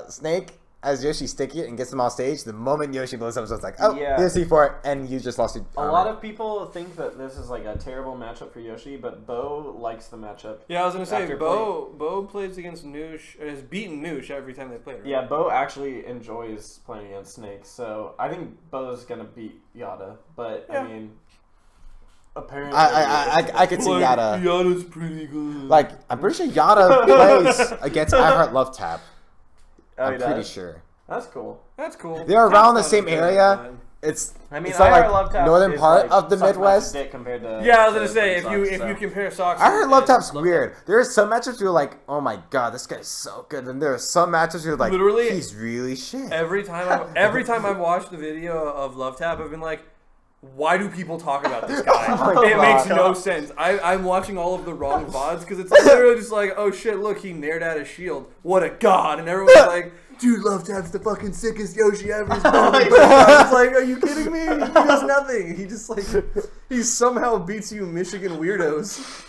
Snake has Yoshi sticky it and gets him off stage, the moment Yoshi blows up, it's like, oh, Yeah. here's C4, and you just lost your a lot of people think that this is like a terrible matchup for Yoshi, but Bo likes the matchup. yeah, I was gonna say after Bo plays against Noosh. Has beaten Noosh every time they play. Right? Yeah, Bo actually enjoys playing against Snake, so I think Bo's gonna beat Yada. But Yeah. I mean, apparently, I could see Yada. Yada's pretty good. Like, I'm pretty sure Yada plays against I Heart Love Tap. Oh, he I'm pretty does? sure. That's cool. That's cool. They're around the That's same not good, area. but- It's I mean, it's not I like Heart Love Tap northern is part like of the sucks Midwest. dick compared to Yeah, I was gonna to say Burnt if Socks, you compare socks. I Heart Love and Tap's Love weird. There are some matchups where you're like, oh my god, this guy's so good, and there are some matchups where you're like, Literally, he's really shit. Every time I've watched the video of Love Tap, I've been like, why do people talk about this guy? Oh It my makes no God. sense. I'm watching all of the wrong VODs because it's literally just like, oh shit, look, he nared out his shield. What a god. And everyone's like, dude, Love Tap's the fucking sickest Yoshi ever. He's it's like, are you kidding me? He does nothing. He just like, he somehow beats you Michigan weirdos.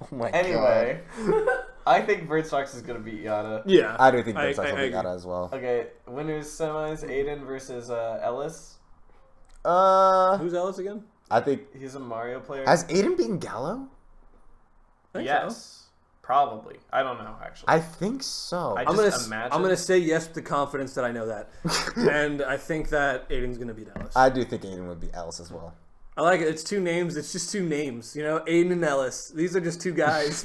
Oh my Anyway, god. I think Bird Sox is gonna beat Yada. Yeah. I do think I Bird Sox will agree. beat Yada as well. Okay, winners semis: Aiden versus Ellis. Who's Ellis again? I think He's a Mario player. has Aiden beaten Gallo? I think Yes, so. probably. I don't know actually. I think so. I I'm just gonna imagine. I'm gonna say yes with the confidence that I know that, and I think that Aiden's gonna beat Ellis. I do think Aiden would beat Ellis as well. I like it. It's two names. It's just two names. You know, Aiden and Ellis. These are just two guys.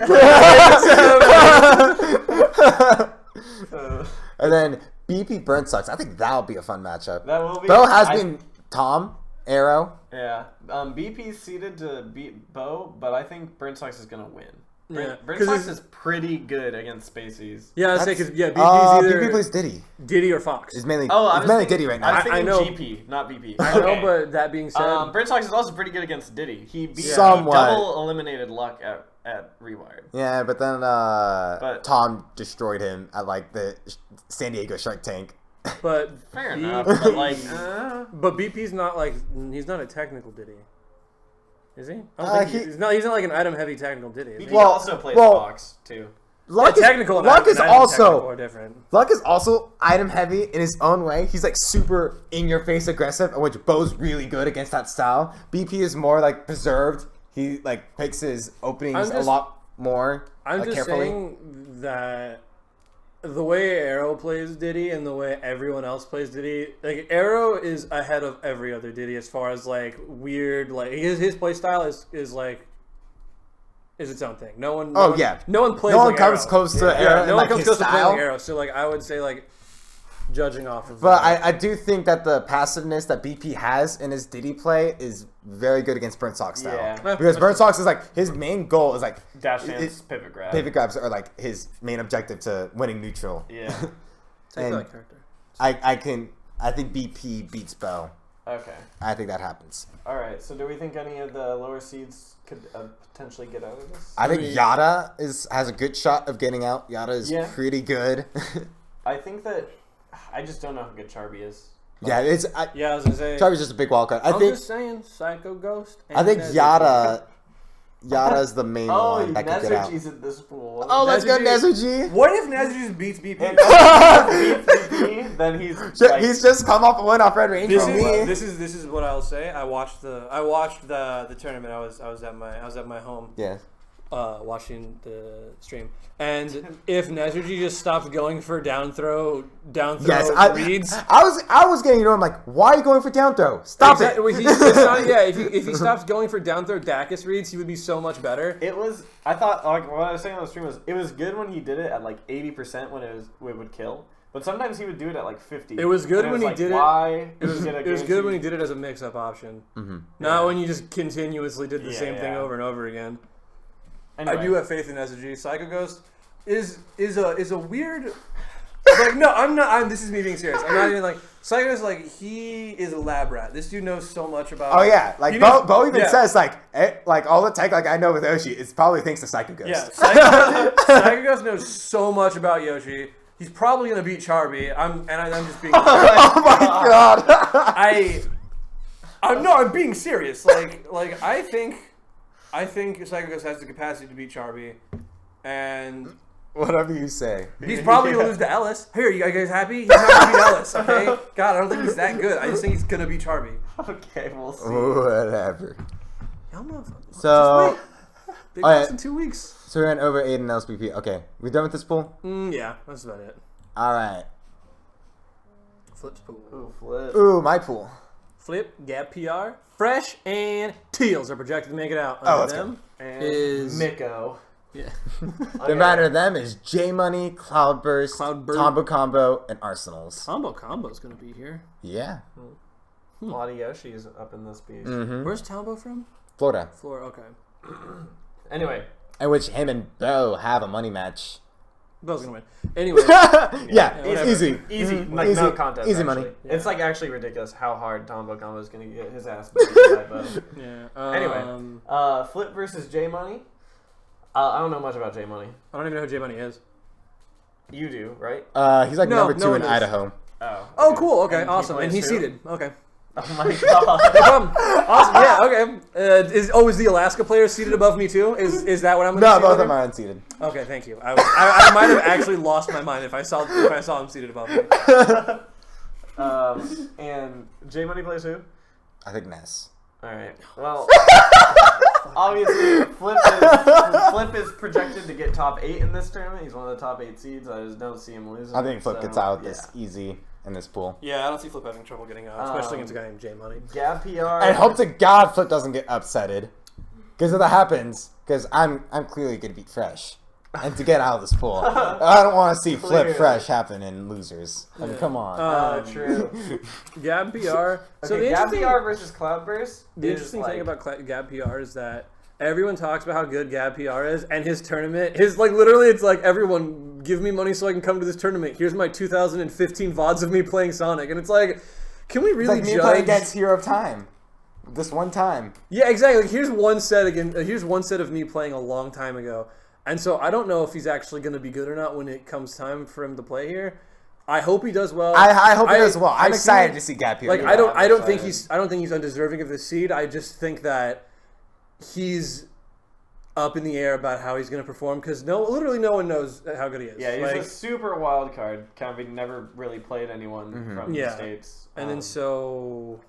And then BP Burnt Sucks. I think that'll be a fun matchup. That will be. Bo has been Tom, Arrow. Yeah. BP's seeded to beat Bo, but I think Burnt Sox is gonna win. Yeah, Burnt 'cause Sox it's- is pretty good against Spaceys. Yeah, I was saying because BP's BP either plays Diddy. Diddy or Fox. It's mainly, Oh, I it's was mainly thinking, Diddy right I was now. thinking know. GP, not BP. I know, but that being said, Burnt Sox is also pretty good against Diddy. He beat Somewhat. double eliminated Luck at Rewired. Yeah, but then Tom destroyed him at like the San Diego Shark Tank. but Fair B- enough, but like, but BP's not like he's not a technical Diddy, is he? I don't think he- he's not. He's not like an item heavy technical Diddy. Is he? BP Well- also plays well- Fox too. Luck technical Luck is technical also are different. Luck is also item heavy in his own way. He's like super in your face aggressive, which Bo's really good against that style. BP is more like preserved. He like picks his openings a lot more. I'm just carefully. saying that the way Arrow plays Diddy and the way everyone else plays Diddy, like Arrow is ahead of every other Diddy as far as like weird, like his play style is like is its own thing. No one plays. No one like comes Arrow. close to Arrow. No one like comes his close to playing style. like Arrow. So like I would say like judging off of. But I do think that the passiveness that BP has in his Diddy play is very good against Burnt Sock style. Yeah. Because Burnt Sox is like his main goal is like Dash dance, pivot grab. pivot grabs are like his main objective to winning neutral. Yeah. Take that character. I think BP beats Bo. Okay. I think that happens. All right. So do we think any of the lower seeds could potentially get out of this? I think Yada has a good shot of getting out. Yada is pretty good. I think that I just don't know how good Charby is. Yeah, I was gonna say. Charby's just a big wild card. I'm just saying, Psycho Ghost. I think Yada's the main one that could get out. Nezergy's in this pool. Oh, let's go Nezergy. What if Nezergy just beats BP? Then he's He's just come off a win off Red Range from me. This is what I'll say. I watched the tournament. I was at my home. Yeah. Watching the stream, and if Nezergy just stops going for down throw reads, I was getting I'm like, why are you going for down throw? Stop it. If he stops going for down throw Dacus reads, he would be so much better. I thought like what I was saying on the stream was it was good when he did it at like 80% when it would kill. But sometimes he would do it at like 50. It was good when he did it. It was It was good when he did it as a mix-up option. Mm-hmm. Not when you just continuously did the same thing over and over again. Anyway. I do have faith in SG. Psycho Ghost is a weird. Like no, I'm not. This is me being serious. I'm not even like Psycho Ghost. Like he is a lab rat. This dude knows so much about. Oh yeah, like Bo even says like all the tech like I know with Yoshi, it's probably thanks to Psycho Ghost. Yeah, Psycho Ghost knows so much about Yoshi. He's probably gonna beat Charby. I'm just being. Oh my god. I'm being serious. Like I think Psycho Ghost has the capacity to beat Charby, and whatever you say. He's probably gonna lose to Ellis. Here, you guys happy? He's not gonna beat Ellis. Okay. God, I don't think he's that good. I just think he's gonna beat Charby. Okay, we'll see. Whatever. Y'all know. So. Just wait. Big Boss in 2 weeks. So we're in over 8 in LSBP. Okay, we done with this pool? Yeah, that's about it. All right. Flip's pool. Ooh, flip. Ooh, my pool. Flip, Gap PR, Fresh, and Teals are projected to make it out. Let's them go. And is Miko. Yeah. The matter of them is J Money, Cloudburst, Combo Combo, and Arsenals. Combo's gonna be here. Yeah. A lot of Yoshi's up in this piece. Mm-hmm. Where's Tombo from? Florida. Okay. Anyway. In which him and Bo have a money match. Bo's gonna win. Anyway. Yeah, easy. Easy. Like, easy, no contest, easy actually. money. Yeah. It's, like, actually ridiculous how hard Tombo Combo is going to get his ass beat by Bo. Yeah. Anyway. Flip versus J-Money. I don't know much about J-Money. I don't even know who J Money is. You do, right? He's like number 2 in Idaho. Oh, cool. Okay, and awesome. And he's who? seated. Okay. Oh my god. No problem. Awesome. Yeah. Okay. Is the Alaska player seated above me too? Is that what I'm? No, both of them are unseated. Okay, thank you. I might have actually lost my mind if I saw him seated above me. And J Money plays who? I think Ness. All right. Well, obviously, Flip is projected to get top 8 in this tournament. He's one of the top 8 seeds. I just don't see him losing. I think Flip gets out this easy in this pool. Yeah, I don't see Flip having trouble getting out, especially against a guy named J Money. Gap PR. I hope to God Flip doesn't get upsetted, because if that happens, because I'm clearly gonna beat Fresh, and to get out of this pool, I don't want to see Flip Fresh happen in losers. I mean, come on. True. Gab PR. So Okay, Gap PR versus Cloudburst. The interesting thing about Gab PR is that everyone talks about how good Gab PR is, and his tournament, literally, it's like, everyone, give me money so I can come to this tournament. Here's my 2015 VODs of me playing Sonic. And it's like, can we really it's like judge? me playing against Hero of Time. This one time. Yeah, exactly. Like, here's one set of me playing a long time ago. And so I don't know if he's actually going to be good or not when it comes time for him to play here. I hope he does well. I hope he does well. I'm excited to see Gap PR. Like, I don't think he's undeserving of this seed. I just think that he's up in the air about how he's going to perform because literally no one knows how good he is. Yeah, he's a super wild card. Kind of never really played anyone from the States. And then so...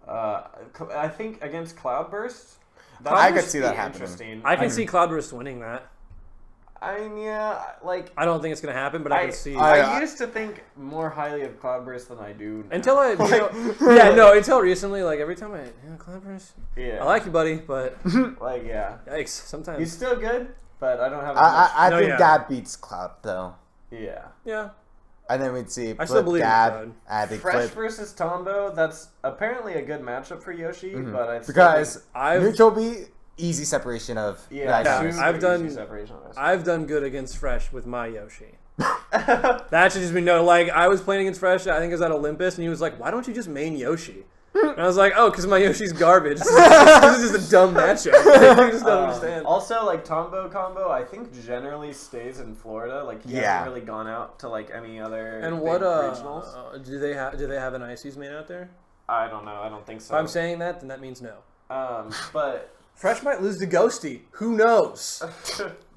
I think against Cloudburst, I could see that happening. Interesting. I can see Cloudburst winning that. I mean, yeah, like I don't think it's going to happen, but I can see. I used to think more highly of Cloudburst than I do now. Until until recently, like every time Cloudburst, I like you, buddy, but like yikes, sometimes he's still good, but I don't have. I think Gab beats Cloud though. Yeah. And then we'd see I still believe Gab. Fresh versus Tombo. That's apparently a good matchup for Yoshi, but I because neutral B. Easy separation of I've done good against Fresh with my Yoshi. That should just be known. Like I was playing against Fresh, I think it was at Olympus, and he was like, "Why don't you just main Yoshi?" And I was like, "Oh, because my Yoshi's garbage. This is just a dumb matchup. I just don't understand." Also, like Tombo combo, I think generally stays in Florida. Like he hasn't really gone out to like any other. And big regionals. Do they have an Ices main out there? I don't know. I don't think so. If I'm saying that, then that means no. But. Fresh might lose to Ghosty. Who knows?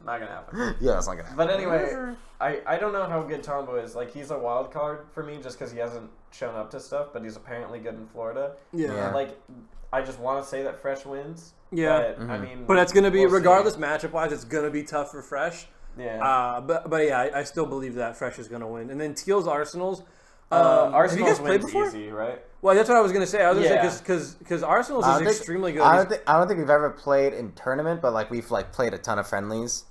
Not gonna happen. Yeah, that's not gonna happen. But anyway, I don't know how good Tombo is. Like he's a wild card for me just because he hasn't shown up to stuff, but he's apparently good in Florida. Yeah. Like I just want to say that Fresh wins. Yeah. But I mean, but it's gonna be regardless matchup wise. It's gonna be tough for Fresh. Yeah. But yeah, I still believe that Fresh is gonna win. And then Teal's Arsenals. Arsenal's wins easy, right? Well, that's what I was gonna say. I was gonna say because Arsenal's is extremely good. I don't think we've ever played in tournament, but like we've played a ton of friendlies.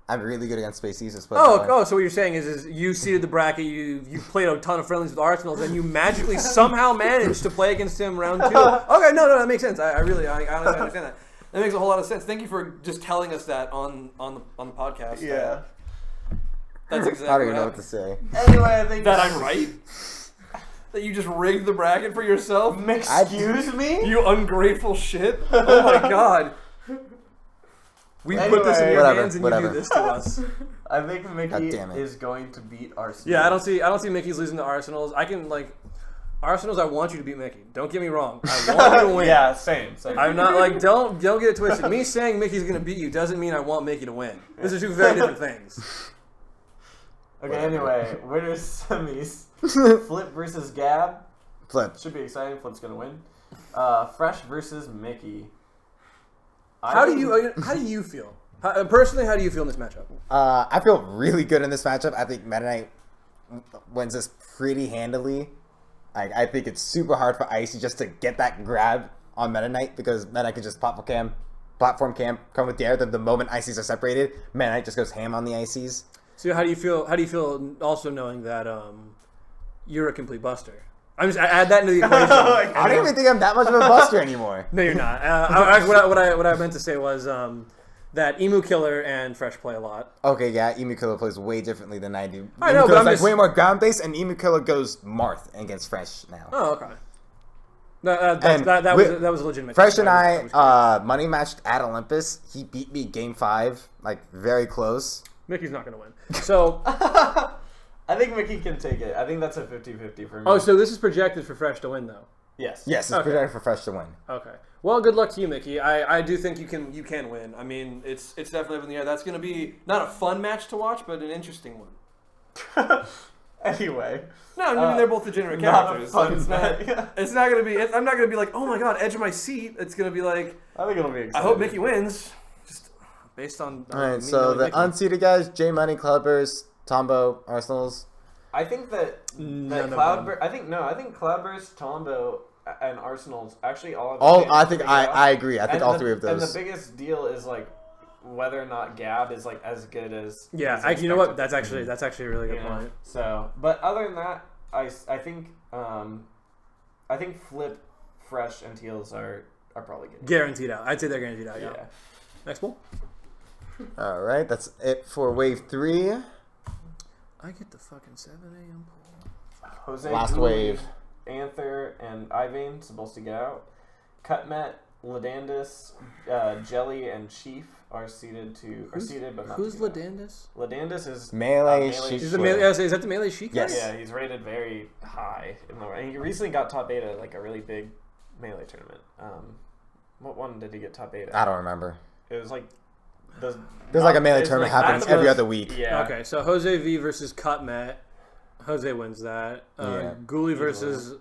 I'm really good against Space East. So what you're saying is you seeded the bracket, you played a ton of friendlies with Arsenals, and you magically somehow managed to play against him round 2. Okay, no, that makes sense. I honestly understand that. That makes a whole lot of sense. Thank you for just telling us that on the podcast. Yeah. That's exactly. I don't even know what to say. Anyway, I think that I'm right. That you just rigged the bracket for yourself? Excuse me? You ungrateful shit. Oh my god. We put this in your hands and you do this to us. I think Mickey is going to beat Arsenal. Yeah, I don't see Mickey's losing to Arsenals. I can Arsenals, I want you to beat Mickey. Don't get me wrong. I want you to win. Yeah, same. I'm not don't get it twisted. Me saying Mickey's gonna beat you doesn't mean I want Mickey to win. These are two very different things. Okay, anyway, winners semis. Flip versus Gab. Flip. Should be exciting. Flip's gonna win. Fresh versus Mickey. How do you feel? Personally, how do you feel in this matchup? I feel really good in this matchup. I think Meta Knight wins this pretty handily. I think it's super hard for Icy just to get that grab on Meta Knight because Meta Knight can just platform cam, come with dare. The moment Icies are separated, Meta Knight just goes ham on the Icies. So how do you feel? How do you feel also knowing that you're a complete buster? I add that into the equation. I don't even think I'm that much of a buster anymore. No, you're not. What I meant to say was that Emu Killer and Fresh play a lot. Okay, yeah, Emu Killer plays way differently than I do. I know, but I'm way more ground based, and Emu Killer goes Marth against Fresh now. Oh, okay. That was a legitimate. Fresh and I money matched at Olympus. He beat me game 5, very close. Mickey's not going to win. So I think Mickey can take it. I think that's a 50-50 for me. Oh, so this is projected for Fresh to win, though. Yes. Yes, it's projected for Fresh to win. Okay. Well, good luck to you, Mickey. I do think you can win. I mean, it's definitely up in the air. That's going to be not a fun match to watch, but an interesting one. Anyway. No, I mean they're both degenerate characters. So it's not going to be. I'm not going to be like, oh my god, edge of my seat. It's going to be like. I think it'll be exciting. I hope Mickey wins. Just based on. All right. So the unseeded guys: J Money, Cloudburst, Tombo, Arsenals. I think that Cloudburst. I think Cloudburst, Tombo, and Arsenal's actually I think I agree. I think all three of those. And the biggest deal is whether or not Gab is as good as. Yeah, you know what? That's actually a really good point. So, but other than that, I think Flip, Fresh, and Teals are probably good. Guaranteed out. I'd say they're guaranteed out. Yeah. Next pool. All right, that's it for wave 3. I get the fucking 7 a.m. pool. Jose, last wave. Anther, and Ivane supposed to get out. Cutmet, Ladandus, Jelly, and Chief are seeded but not. Who's Ladandus? Ladandus is Melee Sheik. Is that the Melee Sheik? Yes. Yeah, he's rated very high in the. And he recently got top 8 at a really big Melee tournament. What one did he get top 8 at? I don't remember. It was There's like a melee it's tournament like- happening that's every what- other week. Yeah. Okay, so Jose V versus Cutmet. Jose wins that. Yeah. Ghoulie versus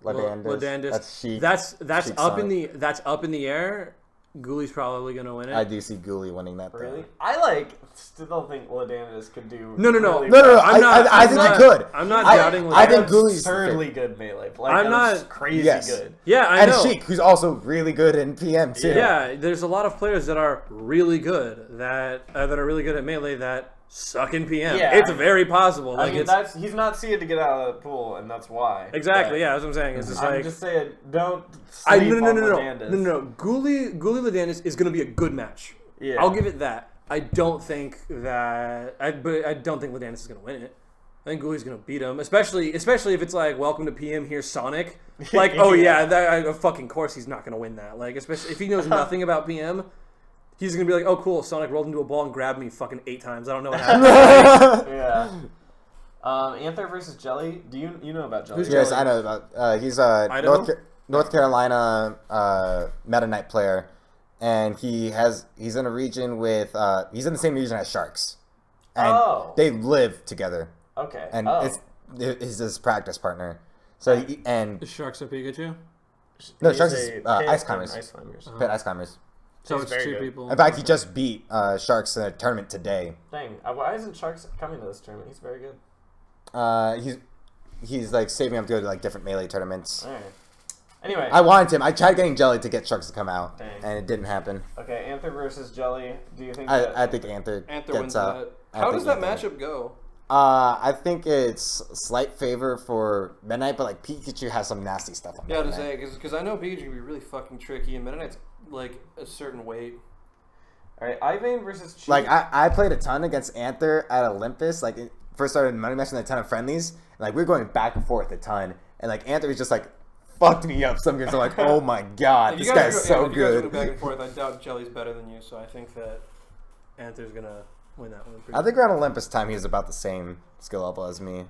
Ladandis. That's Sheik. That's Sheik up in Sonic. that's up in the air. Ghoulie's probably gonna win it. I do see Ghoulie winning that. Really? Though. I still think Ladandis could do. No. really No. well. I think he could. I'm not I- doubting. I think Ladandis. Ghoulie's absurdly good melee. Like, I'm that's not- crazy Yes. good. Yeah, I And know. Sheik, who's also really good in PM too. Yeah, there's a lot of players that are really good that are really good at melee that suck in PM. Yeah. It's very possible. I Like mean, it's he's not seeded to get out of the pool, and that's why. exactly. But Yeah, that's what I'm saying. It's just I'm like just saying, don't I sleep no. on Ladandis. No. Ghoulie Ladandis is gonna be a good match. Yeah. I'll give it that. I don't think that. But I don't think Ladandis is gonna win it. I think Ghoulie's gonna beat him, especially if it's like welcome to PM, here's Sonic. Like, oh yeah, of fucking course he's not gonna win that. Like, especially if he knows nothing about PM, he's gonna be like, oh cool, Sonic rolled into a ball and grabbed me fucking 8 times. I don't know what happened. Yeah. Anther versus Jelly. Do you know about Jelly? Who's Yes, Jelly? I know about. He's a Idaho? North Carolina Meta Knight player, and he's in a region with he's in the same region as Sharks, and Oh. they live together, Okay. and oh. it's his practice partner. So The Sharks are Pikachu. No, He's Sharks a is, pit Ice and Climbers. Ice Climbers. Pit Ice Climbers. So He's it's very 2 good. people. In fact, he just beat Sharks in a tournament today. Dang. Why isn't Sharks coming to this tournament? He's very good. He's like saving up to go to like different melee tournaments. All right. Anyway. I wanted him. I tried getting Jelly to get Sharks to come out, Dang. and it didn't happen. Okay. Anther versus Jelly. Do you think? I think Anther Anther wins out. that. I How think does that Anther- matchup go? I think it's slight favor for Meta Knight, but like Pikachu has some nasty stuff on Yeah, Meta to Knight. say because I know Pikachu can be really fucking tricky, and Meta Knight's like a certain weight. All right. Ivane versus Chief. Like I played a ton against Anther at Olympus. Like first started money matching a ton of friendlies. And, like we were going back and forth a ton, and like Anther was just like fucked me up some games. I'm like, oh my god, If this you guys guy's go- so if you guys good. go back and forth. I doubt Jelly's better than you, so I think that Anther's gonna win that one. I think around Olympus time he was about the same skill level as me.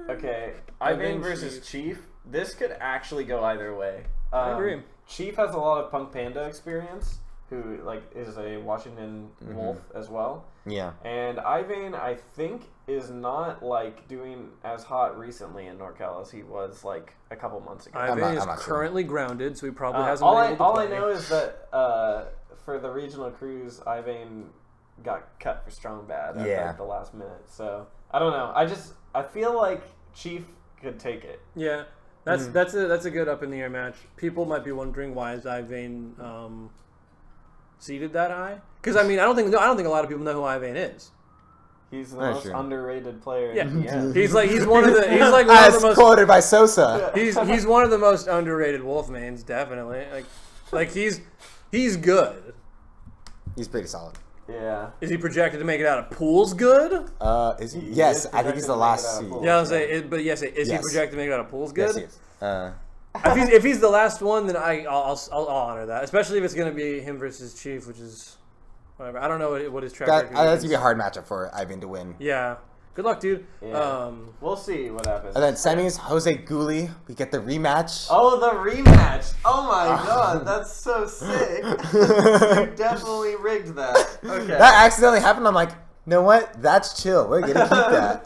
Okay. Ivane Ivane versus Chief. Chief. This could actually go either way. I agree. Chief has a lot of Punk Panda experience, who like is a Washington Wolf as well. Yeah. And Ivane, I think, is not like doing as hot recently in NorCal as he was like a couple months ago. Ivane is I'm not sure. currently grounded, so he probably hasn't all been I able to all play. I know is that for the regional cruise, Ivane got cut for strong bad at Yeah. like, the last minute. So I don't know. I feel like Chief could take it. Yeah, that's a good up in the air match. People might be wondering why is Ivane seeded that high? Because I mean, I don't think a lot of people know who Ivane is. He's the That's most true. underrated player. Yeah, in PM. he's like one of the As most quoted by Sosa. he's one of the most underrated Wolf mains, definitely. Like he's good. He's pretty solid. Yeah. Is he projected to make it out of pools good? Is he? He Yes, is I think he's the projected to make last it out of seed. pools. Yeah, I'll say, is he Yes. projected to make it out of pools good? Yes, he is. If he's the last one, then I'll honor that. Especially if it's gonna be him versus Chief, which is whatever. I don't know what his track record That's is. gonna be a hard matchup for Ivan to win. Yeah. Good luck, dude. Yeah. We'll see what happens. And then semis, Jose Ghoulie. We get the rematch. Oh, the rematch! Oh my god, that's so sick. You definitely rigged that. Okay. That accidentally happened. I'm like, you know what? That's chill. We're gonna keep that.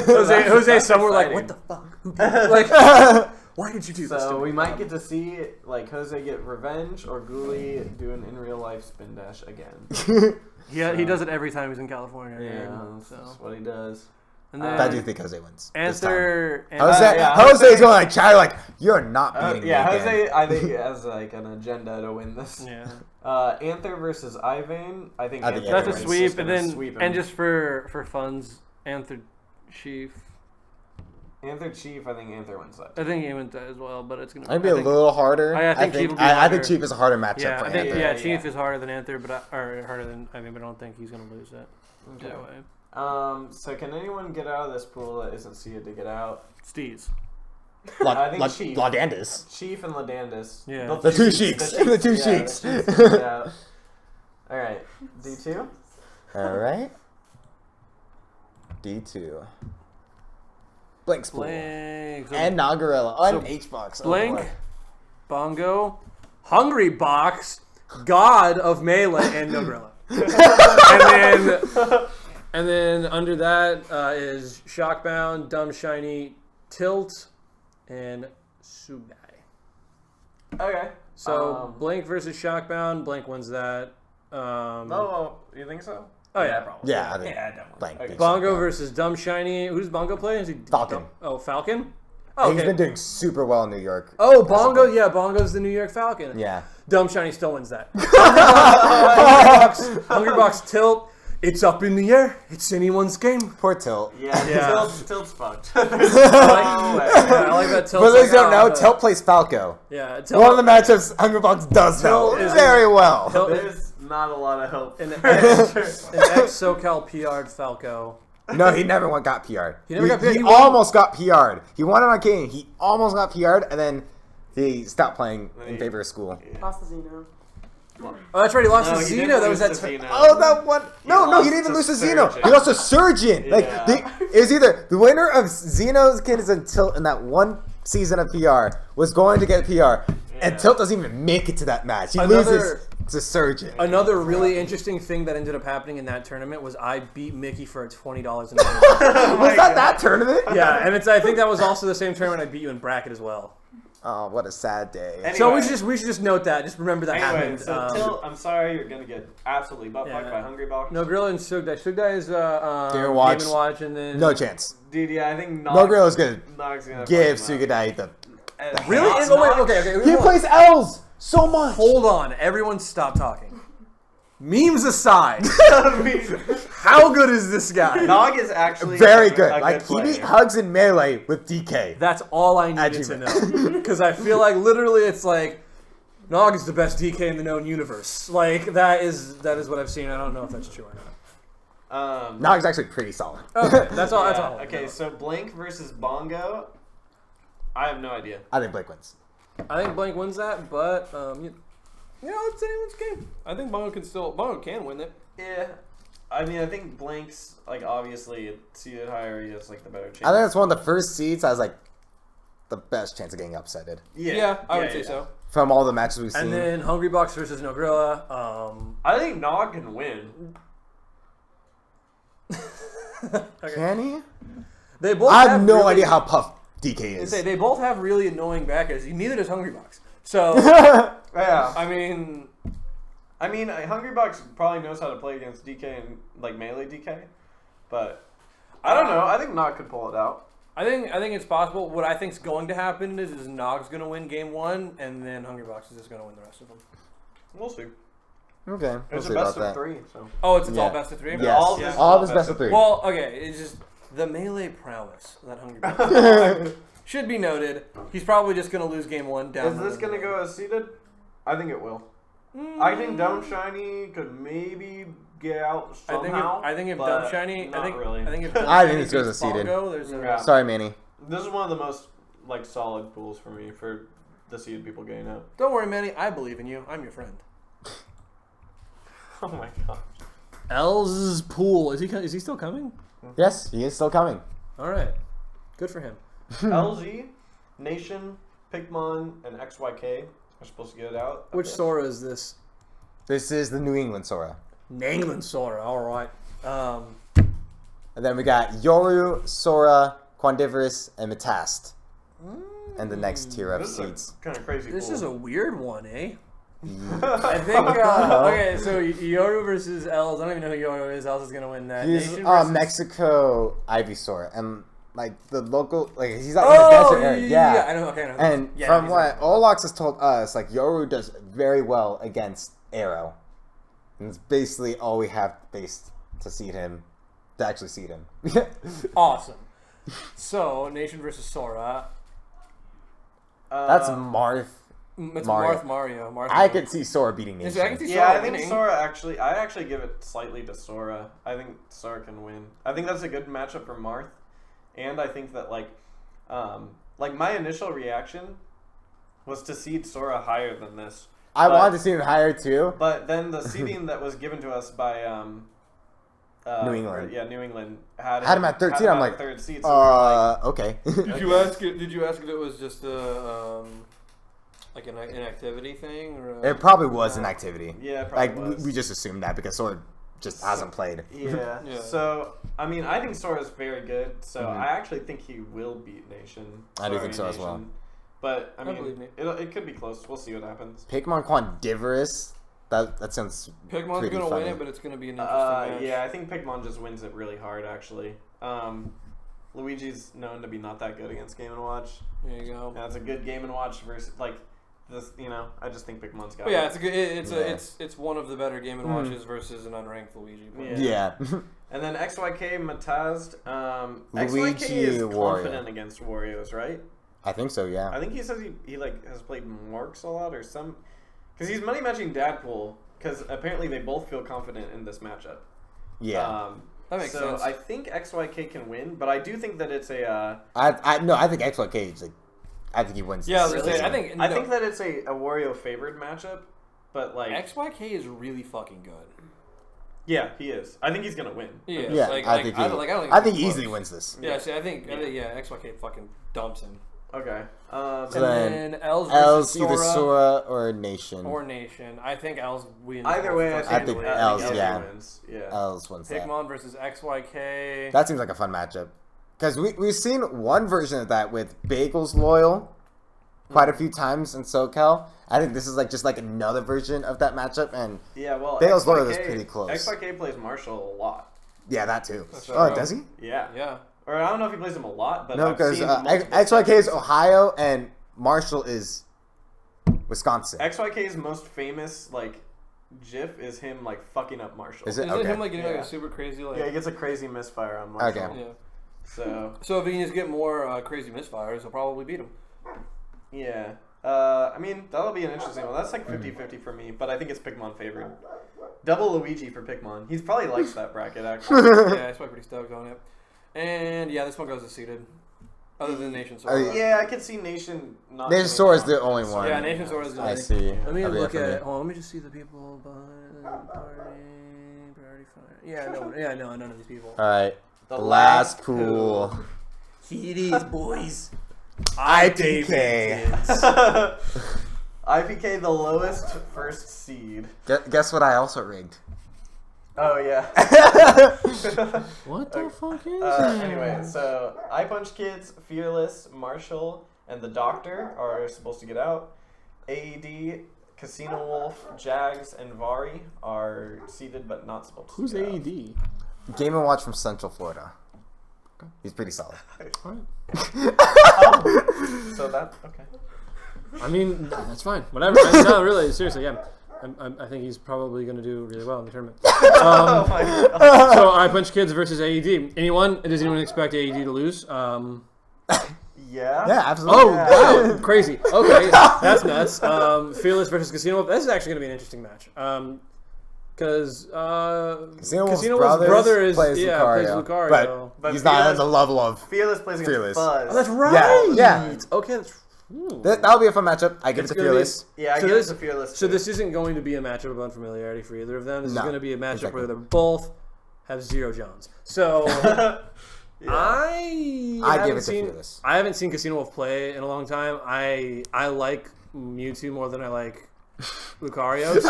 Jose that's somewhere like, exciting. what the fuck? Who like, why did you do this? So to we me? might get to see like Jose get revenge or Ghoulie do an in real life spin dash again. Yeah, he does it every time he's in California. Yeah, So that's what he does. and I do then think Jose wins. this time. Anther. Jose, yeah, Jose's going like, Chai, like, you're not beating me. Yeah, again. Jose, I think has like an agenda to win this. Yeah, Anther versus Ivane. I think I think that's a Anther wins. sweep, and gonna then sweep him. and just for funds, Anther Chief. Anther Chief. I think Anther wins that. I think he went that as well, but it's gonna. I'd be a little harder. I think Chief will be I harder. think Chief is a harder matchup Yeah, for I think Anther. yeah, Yeah, Chief yeah. is harder than Anther, or harder than I mean, but I don't think he's gonna lose it. Okay. Either way. So can anyone get out of this pool that isn't seeded to get out? Steez. I think Chief. Laudandis. Chief and Ladandis. Yeah. The two Sheiks. The two yeah, Sheiks. the Sheiks can get out. All right, D2. All right. D2. Blink's pool. Blink. So And Nagarella. Oh, and so H-Box. Oh, Blink, boy. Bongo, Hungry Box, God of Melee, and Nogrilla. And then under that is Shockbound, Dumb Shiny, Tilt, and Sugai. Okay. So Blank versus Shockbound. Blank wins that. No, you think so? Oh yeah, probably. Yeah, I think definitely. Blank beats Bongo Shockbound. versus Dumb Shiny. Who does Bongo play? Is he Falcon. Oh, Falcon. Oh, He's okay. been doing super well in New York. Oh, Bongo. Yeah, Bongo's the New York Falcon. Yeah. Dumb Shiny still wins that. Hungry Box Tilt. It's up in the air. It's anyone's game. Poor Tilt. Yeah. Tilt's fucked. I like that Tilt. For those who don't know, Tilt plays Falco. Yeah, Tilt. One of the matchups Hungry Box does know Tilt is very well. Tilt- There's not a lot of hope. An ex-SoCal PR'd Falco. No, he never got PR'd. He never got PR'd. He He won. almost got PR'd. He won it on game. He almost got PR'd, and then he stopped playing in favor of school. Lost to Zeno. Oh, that's right. He lost No, to he Zeno. didn't That was lose that. to Zeno. Oh, that one. No, he lost didn't even to lose to Zeno. Surgeon. He lost to Surgeon. Like, Yeah. it was either the winner of Zeno's Kids and Tilt in that one season of PR was going to get PR, and Tilt doesn't even make it to that match. He loses to Surgeon. Another really interesting thing that ended up happening in that tournament was I beat Mickey for $20 in Was that tournament? Yeah, and I think that was also the same tournament I beat you in bracket as well. Oh, what a sad day. Anyway. So we should just note that. Just remember that Anyway, happened. so Tilt, I'm sorry, you're gonna get absolutely butt fucked by Hungry Balc. No Gorilla and Sugdai. Sugdai is Game & Watch. Game & Watch, and then No chance. Dude, yeah, I think No girl is gonna Nog's gonna give fuck him up. Sugadai the. really. Nog- Oh, wait, okay. He plays L's so much. Hold on, everyone, stop talking. Memes aside, how good is this guy? Nog is actually Very good. a Like he player. beat Hugs in Melee with DK. That's all I needed to know. Because I feel like literally it's like Nog is the best DK in the known universe. Like that is what I've seen. I don't know if that's true or not. Nog's actually pretty solid. Okay, that's all. That's Yeah, all. okay, so Blank versus Bongo. I have no idea. I think Blake wins. I think Blank wins that, but you know, it's anyone's game. I think Bongo can win it. Yeah. I mean, I think Blank's, like, obviously seated higher. He has, like, the better chance. I think it's one of the first seeds I was like the best chance of getting upsetted Yeah, I would say so. from all the matches we've seen. And then Hungry Box versus No Gorilla. I think Nog can win. Can he? They both. I have no idea how puff DK is. They both have really annoying backers. Neither does Hungry Box. So Yeah. I mean, Hungry Box probably knows how to play against DK and, like, melee DK. But I don't know. I think Nog could pull it out. I think it's possible. What I think's going to happen is Nog's going to win game one, and then Hungry Box is just going to win the rest of them. We'll see. Okay, we'll It's see a best about of that. 3, so. Oh, it's Yeah. all best of three. Yes, all of his best of 3. Well, okay, it's just the melee prowess that Hungry Box should be noted. He's probably just going to lose game one down. Is this going to go as seeded? I think it will. I think Dumb Shiny could maybe get out somehow. I think if but Dumb Shiny, not I think really. if Dumb I think Shiny this goes beats as seeded. Bongo, there's a, Yeah. Sorry, Manny. This is one of the most, like, solid pools for me for the seeded people getting out. Don't worry, Manny. I believe in you. I'm your friend. Oh my god. L's pool. Is he still coming? Yes, he is still coming. All right. Good for him. LZ, Nation, Pigmon, and XYK are supposed to get it out. Which Sora is this? This is the New England Sora. Nangland Sora. All right. And then we got Yoru, Sora, Quandiverous, and Metast. And the next tier of This seeds. is a kind of crazy This pool. is a weird one, eh? I think. Okay, so Yoru versus Els. I don't even know who Yoru is. Els is gonna win that. He's Nation versus- Mexico Ivysaur. And like the local, like he's not in the desert area. Yeah. I know. Okay, I know. And Yeah, from he's what Olox has told us, like Yoru does very well against Arrow. And it's basically all we have based to seed him, to actually seed him. Awesome. So Nation versus Sora. That's Marth. It's Mario. Mario. I could see Sora beating Yes, Nation. I can see Yeah, Sora I think winning. Sora actually. I actually give it slightly to Sora. I think Sora can win. I think that's a good matchup for Marth, and I think that like my initial reaction was to seed Sora higher than this. I but- wanted to see him higher too. But then the seeding that was given to us by New England. Yeah, New England had Him at 13. him I'm at like, third seed. So we were like, okay. Did you ask it? Did you ask if it was just Like an inactivity thing? Or It probably was an activity. Yeah, it probably Like was. we just assumed that because Sword just hasn't played. Yeah. Yeah. So, I mean, I think Sora is very good. So, I actually think he will beat Nation. I do Sorry, think so as well. Nation. But, I believe mean, me. it could be close. We'll see what happens. Pikmin Quandiverous. That sounds Pigmon's pretty going to win funny. it, but it's going to be an interesting match. Yeah, I think Pigmon just wins it really hard, actually. Luigi's known to be not that good against Game & Watch. There you go. Yeah, it's a good Game & Watch versus, like, this, I just think Pigmon's got But yeah, it. it's a good. It's one of the better Game and Watches versus an unranked Luigi. But Yeah. And then XYK Matazd. Luigi XYK is Wario. confident against Wario's, right? I think so, yeah. I think he says he like has played Marks a lot or some, because he's money matching Dadpool. Because apparently they both feel confident in this matchup. Yeah. That makes sense. So I think XYK can win, but I do think that it's a. I think XYK is like, I think he wins. Yeah, this. I think I think that it's a Wario favored matchup, but like XYK is really fucking good. yeah, he is. I think he's gonna win. He is. Yeah, Like, I think he. I think he it's easily close. wins this. Yeah, see, I think XYK fucking dumps him. Okay. So And then then L's L's versus either Sora Sora or Nation. or Nation. I think L's wins. Either way, I think L's, yeah. wins. Yeah. L's wins that. Pigmon versus XYK. That seems like a fun matchup. Because we've seen one version of that with Bagel's Loyal quite a few times in SoCal. I think this is like just like another version of that matchup, and Yeah, well, Bale's Loyal is XYK pretty close. XYK plays Marshall a lot. yeah, that too. That's Oh, right. does he? Yeah. Yeah. Or I don't know if he plays him a lot, but No, I've because seen multiple XYK is sessions. Ohio and Marshall is Wisconsin. XYK's most famous like GIF is him like fucking up Marshall. Is it? Isn't Okay. him like getting like Yeah. a super crazy like? Yeah, he gets a crazy misfire on Marshall. Okay. Yeah. So So if he can just get more crazy misfires, he'll probably beat him. yeah. I mean, that'll be an interesting one. That's like 50-50 for me, but I think it's Pikmon favored. Double Luigi for Pikmon. He's probably likes that bracket, actually. Yeah, he's probably pretty stoked on it. And yeah, this one goes to seeded. Other than Nation Are Sora. you- Yeah, I could see Nation not... Nation Sora is the only one. Yeah, Nation Sora is the I only- see. Let me I'll be look there for at. me. Hold on, let me just see the people. Priority fire. Yeah, no, none of these people. All right. The Last pool. Here it is, boys. IPK. IPK, the lowest first seed. Guess what I also rigged? Oh, yeah. What the fuck is Anyway, so I Punch Kids, Fearless, Marshall, and the Doctor are supposed to get out. AED, Casino Wolf, Jags, and Vari are seeded but not supposed to Who's get out. AED? Game and Watch from Central Florida. He's pretty solid. Alright. So that, okay. I mean, that's fine. Whatever. No, really, seriously, yeah. I think he's probably going to do really well in the tournament. Oh my god. So I Punch Kids versus AED. Does anyone expect AED to lose? Yeah? Yeah, absolutely. Oh, wow. Crazy. Okay, that's nuts. Fearless versus Casino. This is actually going to be an interesting match. Because Casino Wolf's brother is plays plays Lucario, Lucario. but he's not on Fearless- the level of. Fearless plays against Fearless. Fuzz. Oh, that's right. Yeah. Okay, that's. That'll be a fun matchup. I give It's it to gonna be- Fearless. Yeah, I So give this- it to Fearless. So too. this isn't going to be a matchup of unfamiliarity for either of them. This No, is going to be a matchup exactly. where they both have 0 Johns. So Yeah. I haven't give it to seen, Fearless. I haven't seen Casino Wolf play in a long time. I like Mewtwo more than I like Lucario.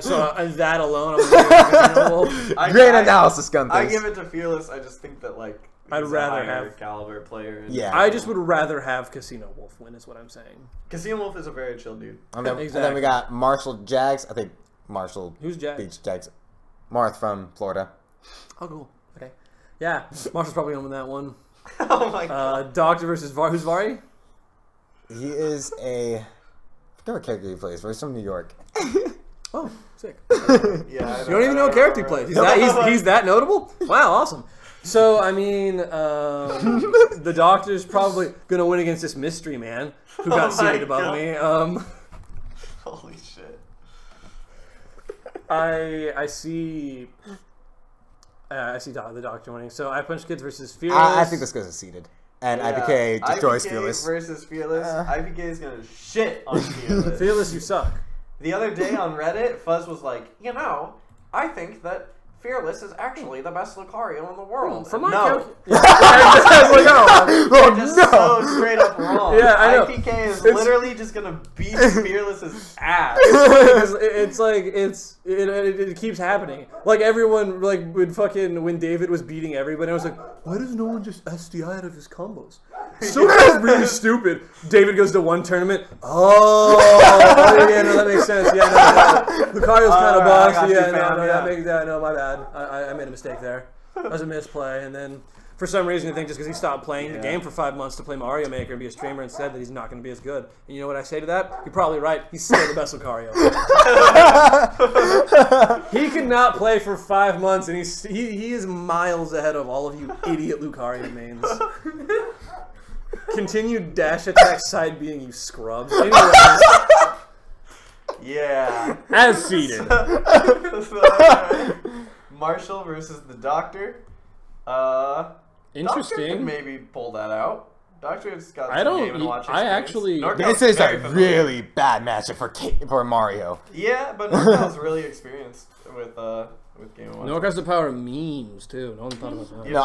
So that alone, I'm going to give it to Casino Wolf. Great analysis, Gunther. I give it to Fearless. I just think that like I'd he's a rather higher have- caliber player. And Yeah. I just would rather have Casino Wolf win, is what I'm saying. Casino Wolf is a very chill dude. And then, and then Exactly. we got Marshall Jags. I think Marshall Who's Jack? beats Jags. Marth from Florida. Oh, cool. Okay. Yeah, Marshall's probably going to win that one. Oh my god. Doctor versus Var. Who's Vari? He is a. I forget what character he plays, but he's from New York. Oh, sick. Yeah. You don't even know what character he plays. He's that notable? Wow, awesome. So, I mean, the Doctor's probably going to win against this mystery man who got Oh my seated above God. me. Holy shit. I see the Doctor winning. So, I Punch Kids versus Fearless. I think this goes as seeded. And Yeah. IPK destroys IPK Fearless. versus Fearless. IPK is gonna shit on Fearless. Fearless, you suck. The other day on Reddit, Fuzz was like, I think that Fearless is actually the best Lucario in the world. For my no. Oh, Just no. so straight up wrong. Yeah, I know. IPK is literally just gonna beat Fearless's ass. It keeps happening. Like everyone, like when David was beating everybody, I was like, why does no one just SDI out of his combos? So that's really stupid. David goes to one tournament. Oh, yeah, no, that makes sense. Yeah, no. Lucario's kind of bossy. Yeah, no, my bad. I made a mistake there. That was a misplay, and then. For some reason, I think just because he stopped playing the game for 5 months to play Mario Maker and be a streamer instead, that he's not going to be as good. And you know what I say to that? You're probably right. He's still the best Lucario. He could not play for 5 months, and he is miles ahead of all of you idiot Lucario mains. Continued dash attack side being you scrubs. Anyways, Yeah. as seeded. Marshall versus the Doctor. Interesting. Doctor can maybe pull that out. Doctor's got I some don't- Game & Watch I experience. actually- Norcal's This is very a familiar. really bad matchup for Mario. Yeah, but Norcal's really experienced with Game & Watch. Nork has the power of memes, too. No one thought about that. Yeah. No,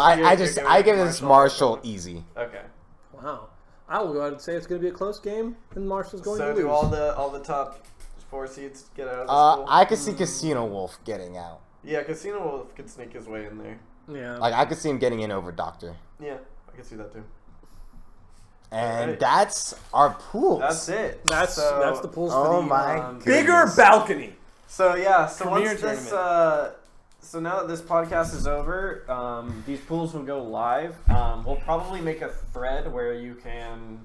I give this Marshall. Marshall easy. Okay. Wow. I will go ahead and say it's going to be a close game, and Marshall's going So to lose. do all the top 4 seeds get out of the school? I could see Casino Wolf getting out. Yeah, Casino Wolf could sneak his way in there. Yeah. Like I could see him getting in over Doctor. Yeah, I could see that too. And Alright. that's our pools. That's it. That's the pools Oh for the my goodness. Bigger Balcony. So yeah, so Premier once this, so now that this podcast is over, these pools will go live. We'll probably make a thread where you can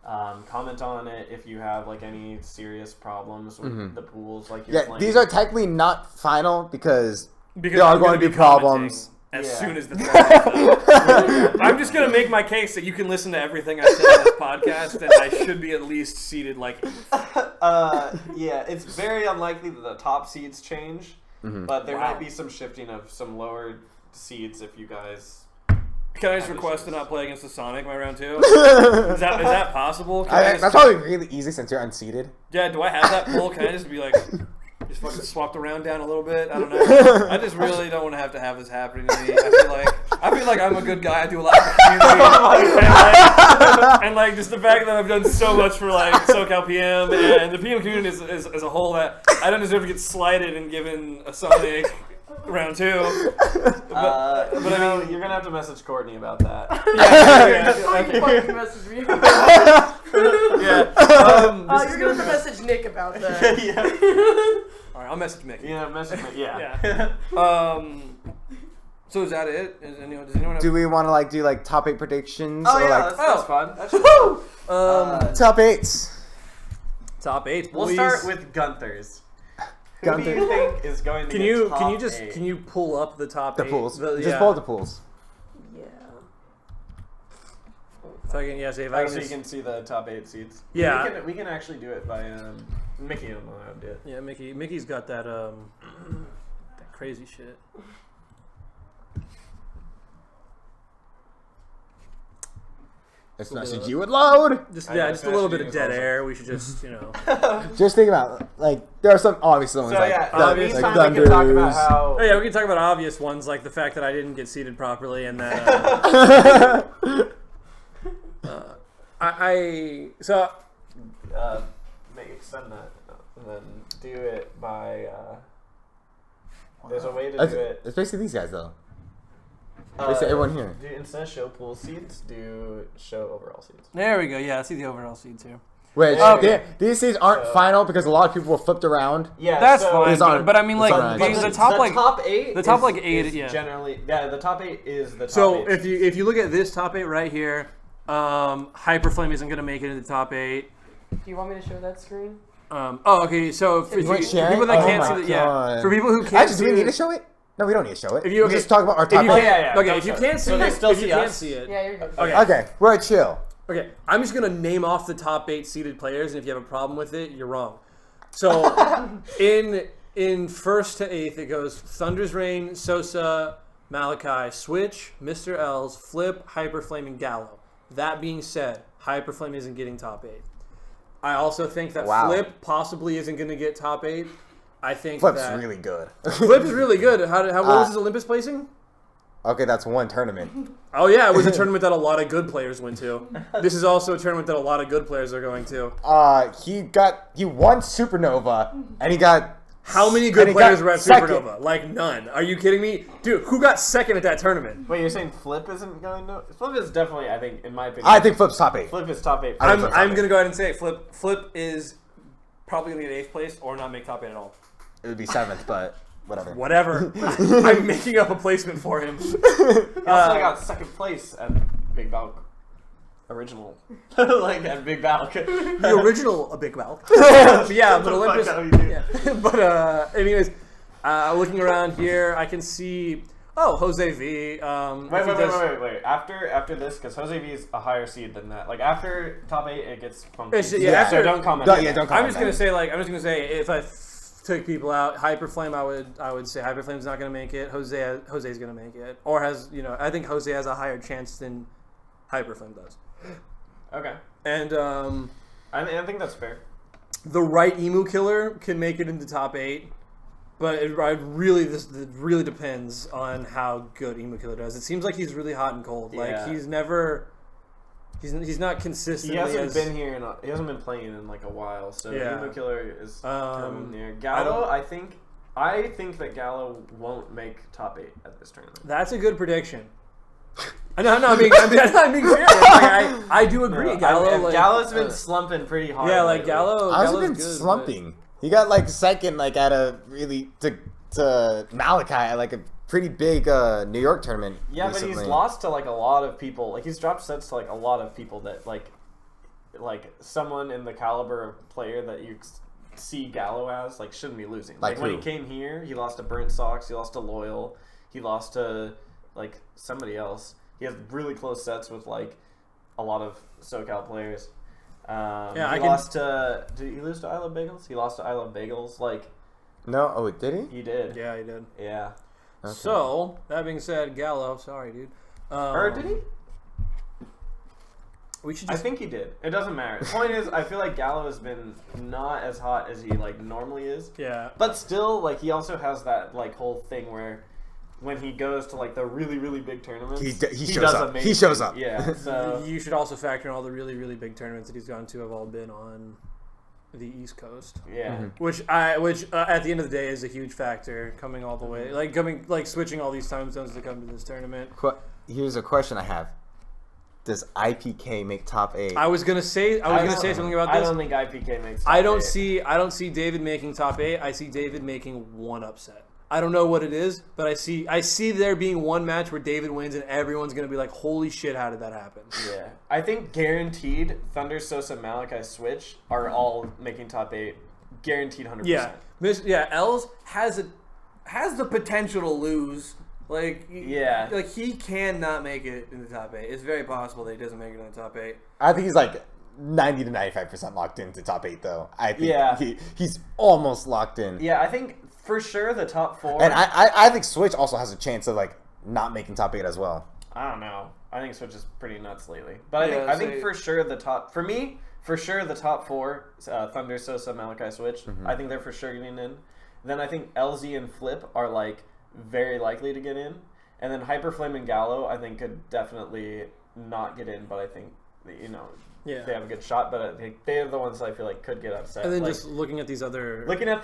comment on it if you have like any serious problems with the pools. Like you're Yeah, playing. these are technically not final because Because there are I'm going gonna to be commenting problems. as Yeah. soon as the thread is up. I'm just gonna make my case that you can listen to everything I say on this podcast, and I should be at least seated like. Yeah, it's very unlikely that the top seeds change, but there Wow. might be some shifting of some lower seeds if you guys. Can I just request to not play against the Sonic my round 2? Is that possible? Can I just- That's probably really easy since you're unseated. Yeah, do I have that pull? Can I just be like, just fucking swap the round down a little bit? I don't know. I just really don't want to have this happening to me. I feel like I'm a good guy. I do a lot for the community. and like just the fact that I've done so much for like SoCal PM and the PM community as a whole that I don't deserve to get slighted and given a Sonic round 2. But I I mean, you're gonna have to message Courtney about that. You fucking message me. yeah. You're gonna have to message Nick about that. Yeah. All right, I'll message Mickey. Yeah, message me. Yeah. Yeah. So is that it? Does anyone have... Do we want to do top 8 predictions? Oh or yeah, like that's fun. That should top 8s? top 8? we'll please. start with Gunther's. Who do Gunther. you think is going to Can get you top just 8? can you pull up the top The 8? pools. Yeah. Just pull up the pools. Yeah. If I can, yeah, see if I Oh, can so you just, can see the top 8 seeds. Yeah. we can actually do it by Mickey. I don't know how to do it. yeah, Mickey's got that that crazy shit. This message you would load. Just I know, just a little bit of Smash dead News also. air. We should just Just think about there are some obvious ones So like yeah, obvious- meantime like we can talk about Thunders. how. Oh yeah, we can talk about obvious ones like the fact that I didn't get seated properly and that so Make extend that and then do it by. There's a way to do it. It's basically these guys though. Basically everyone here. Do instead of show pool seeds, do show overall seeds. there we go. Yeah, I see the overall seeds here. Which Okay. these seeds aren't So- final because a lot of people were flipped around. Yeah, That's so fine, It's on- but I mean it's like on the, iTunes. the top like top 8. the top, is, like, 8, is yeah. Generally, the top 8 is the top. so 8 if you look at this top 8 right here, Hyperflame isn't gonna make it into the top 8. Do you want me to show that screen? Okay. So for, You want for sharing? people that Oh can't my see it, yeah. God. For people who can't Actually, see do we need it, to show it? No, we don't need to show it. If you- We'll okay. just talk about our if top you 8. can't, okay, don't if you show can't it. see So they it, still if you see can't us? see it, Yeah, you're good. okay. Okay, we're at chill. Okay, I'm just gonna name off the top 8 seeded players, and if you have a problem with it, you're wrong. So in first to 8th, it goes Thunder's Rain, Sosa, Malachi, Switch, Mr. L's, Flip, Hyperflame, and Gallo. That being said, Hyperflame isn't getting top 8. I also think that Wow. Flip possibly isn't going to get top 8. I think Flip's that really good. Flip is really good. What was his Olympus placing? Okay, that's one tournament. Oh yeah, it was a tournament that a lot of good players went to. This is also a tournament that a lot of good players are going to. He won Supernova, and he got. How many good players were at Supernova? Like none. Are you kidding me? Dude, who got second at that tournament? Wait, you're saying Flip isn't going to? Flip is definitely, I think, in my opinion. I think Flip's top 8. Flip is top 8. I'm gonna go ahead and say it. Flip is probably gonna get 8th place or not make top 8 at all. It would be 7th, but whatever. Whatever. I'm making up a placement for him. He also got 2nd place at Big Balc. Original. Like at Big Balc. The original Big Balc. Yeah, but Olympus. Yeah. But anyways, looking around here, I can see. Oh, Jose V. Wait. After this, because Jose V is a higher seed than that. Like after top 8, it gets funky. So don't comment. Don't comment. I'm just gonna say if I took people out, Hyperflame, I would say Hyperflame's not gonna make it. Jose's gonna make it, or has I think Jose has a higher chance than Hyperflame does. Okay. And I think that's fair. The right emu killer can make it into top 8, but this really depends on how good emu killer does. It seems like he's really hot and cold. Like he's not consistent. He hasn't been here he hasn't been playing in like a while. So emu killer is coming near. Gallo, I think that Gallo won't make top 8 at this tournament. That's a good prediction. I'm being serious. Like, I do agree. Gallo's been slumping pretty hard. Yeah, like lately. Gallo's been good, slumping. He got like second, like at a really to Malachi at like a pretty big New York tournament. Yeah, recently. but he's lost to like a lot of people. Like he's dropped sets to like a lot of people that like someone in the caliber of player that you see Gallo as like shouldn't be losing. Like when he came here, he lost to Brent Sox, he lost to Loyal, he lost to like somebody else. He has really close sets with like a lot of SoCal players. He lost to. Did he lose to I Love Bagels? He lost to I Love Bagels. Like, no. Oh, did he? He did. Yeah, he did. Yeah. Okay. So that being said, Gallo. Sorry, dude. Or did he? We should. I think he did. It doesn't matter. The point is, I feel like Gallo has been not as hot as he like normally is. Yeah. But still, like he also has that like whole thing where when he goes to like the really really big tournaments, he does shows up. amazing. He shows up. Yeah. So you should also factor in all the really really big tournaments that he's gone to have all been on the East Coast. Yeah. Mm-hmm. Which at the end of the day is a huge factor coming all the way, like switching all these time zones to come to this tournament. Here's a question I have. Does IPK make top 8? I was gonna say something about this. I don't think IPK makes. Top I don't 8. see David making top 8. I see David making one upset. I don't know what it is, but I see there being one match where David wins and everyone's gonna be like, "Holy shit, how did that happen?" Yeah, I think guaranteed Thunder, Sosa, Malachi, Switch are all making top 8. Guaranteed 100%. Yeah. Els has the potential to lose. Like he cannot make it in the top 8. It's very possible that he doesn't make it in the top 8. I think he's like 90 to 95% locked into top 8 though. I think he's almost locked in. Yeah, I think for sure the top 4. And I think Switch also has a chance of like not making top 8 as well. I don't know. I think Switch is pretty nuts lately. But I think for sure the top for me, for sure the top 4, Thunder, Sosa, Malachi, Switch. Mm-hmm. I think they're for sure getting in. Then I think LZ and Flip are like very likely to get in. And then Hyperflame and Gallo I think could definitely not get in, but I think they have a good shot, but I think they're the ones I feel like could get upset. And then like, just looking at the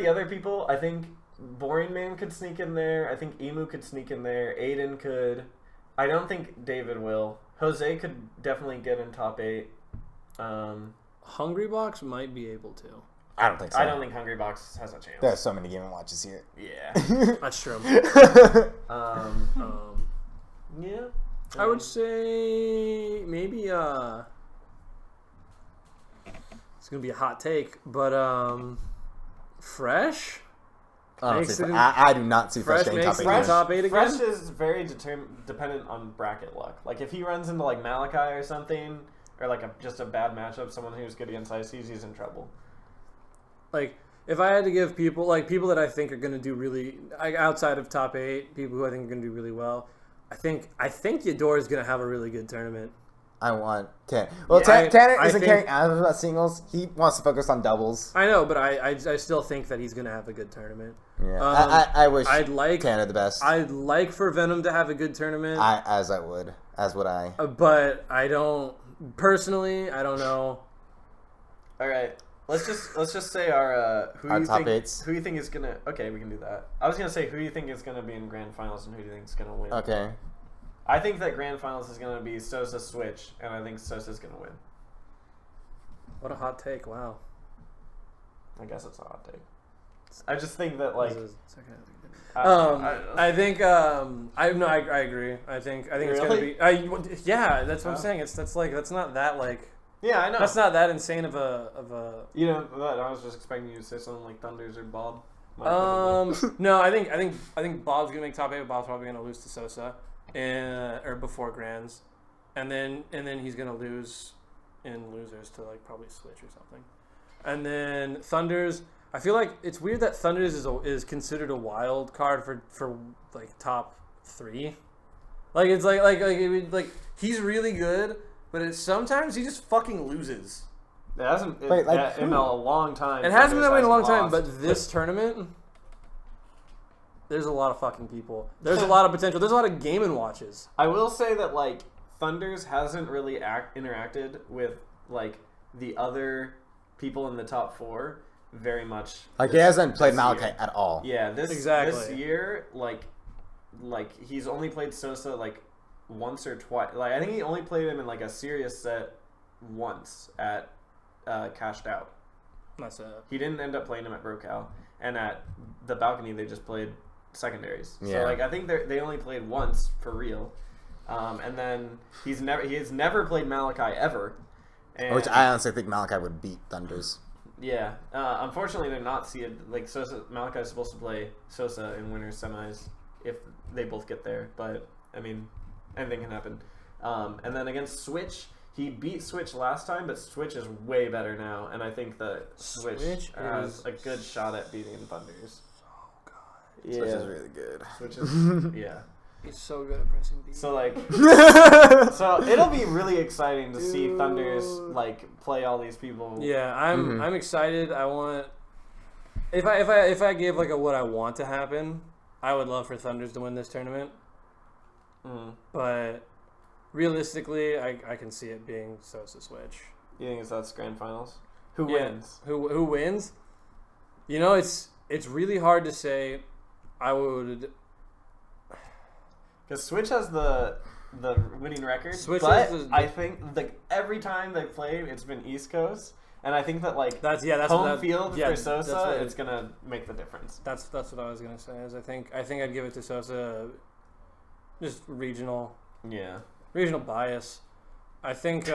other people, I think Boring Man could sneak in there. I think Emu could sneak in there. Aiden could. I don't think David will. Jose could definitely get in top 8. Hungry Box might be able to. I don't think so. I don't think Hungry Box has a chance. There's so many Game & Watches here. Yeah. That's true. Yeah. I would say maybe it's gonna be a hot take, but Fresh. I do not see Fresh getting top 8. Top 8 again. Fresh is very dependent on bracket luck. Like if he runs into like Malachi or something, or like just a bad matchup, someone who's good against ICs, he's in trouble. Like if I had to give people that I think are gonna do really outside of top 8, people who I think are gonna do really well. I think Yador is gonna have a really good tournament. I want Tanner. Well, Yeah, Tanner I isn't think- caring as much about singles. He wants to focus on doubles. I know, but I still think that he's gonna have a good tournament. Yeah, I wish I'd like Tanner the best. I'd like for Venom to have a good tournament. As would I. But I don't personally. I don't know. All right. Let's just say our who Our you top think eights. who you think is gonna. Okay, we can do that. I was gonna say who you think is gonna be in grand finals and who do you think is gonna win. Okay. I think that grand finals is gonna be Sosa Switch, and I think Sosa's gonna win. What a hot take! Wow. I guess it's a hot take. I just think that like. This is second half of the game. I I think I agree. I think it's gonna Really? be. Yeah, that's what I'm Oh. saying. That's not that like. Yeah, I know. That's not that insane of a. You know, but I was just expecting you to say something like Thunders or Bob. My opinion. No, I think Bob's gonna make top 8. But Bob's probably gonna lose to Sosa, or before grands, and then he's gonna lose in losers to like probably Switch or something, and then Thunders. I feel like it's weird that Thunders is considered a wild card for like top 3. Like it's like he's really good, but sometimes he just fucking loses. It hasn't Wait, like in who? a long time. It hasn't been that way in a long Thunders time, hasn't but this tournament, there's a lot of fucking people. There's a lot of potential. There's a lot of Game & Watches. I will say that like Thunders hasn't really interacted with like the other people in the top 4 very much. Like he hasn't played this Malachi year. at all. Yeah, this Exactly. year like he's only played Sosa like once or twice. Like I think he only played him in like a serious set once at Cashed Out. That's He didn't end up playing him at Brocal, and at the balcony they just played secondaries. Yeah. So like I think they only played once for real, and then he has never played Malachi ever. And, Which I honestly think Malachi would beat Thunders. yeah. Unfortunately, they're not seeded. Like Sosa, Malachi is supposed to play Sosa in winners semis if they both get there. But I mean, anything can happen. And then against Switch, he beat Switch last time, but Switch is way better now, and I think that Switch has a good shot at beating Thunders. Oh god. Yeah, Switch is really good. Switch is yeah. He's so good at pressing B. So like, so it'll be really exciting to see Thunders like play all these people. Yeah, I'm excited. I want if I gave like a what I want to happen, I would love for Thunders to win this tournament. But realistically, I can see it being Sosa Switch. You think that's grand finals? Who Yeah. wins? Who wins? You know, it's really hard to say. I would. Because Switch has the winning record, Switch but has the- I think like every time they play, it's been East Coast, and I think that like That's home what field yeah, for that's Sosa, what- it's gonna make the difference. That's what I was gonna say. Is I think I'd give it to Sosa. Just regional bias. I think.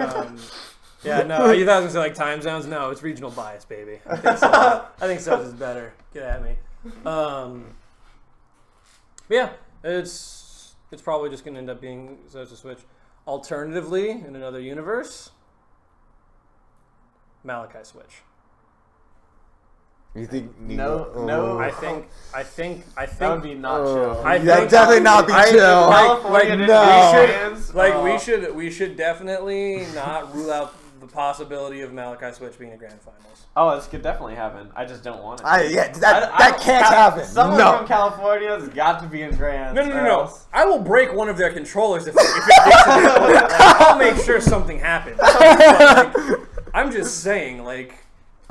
Yeah, no. You thought I was gonna say like time zones? No, it's regional bias, baby. I think Sosa's better. Get at me. But yeah, it's probably just gonna end up being Sosa Switch. Alternatively, in another universe, Malachi Switch. You think? No. I think. That would be not chill. I That'd think- definitely not be chill. California didn't no. we should we should definitely not rule out the possibility of Malachi Switch being a grand finals. Oh, this could definitely happen. I just don't want it. That don't- can't happen. Someone No. from California has got to be in grand. No. I will break one of their controllers if it gets to that point. Like, I'll make sure something happens. I'm just saying, like,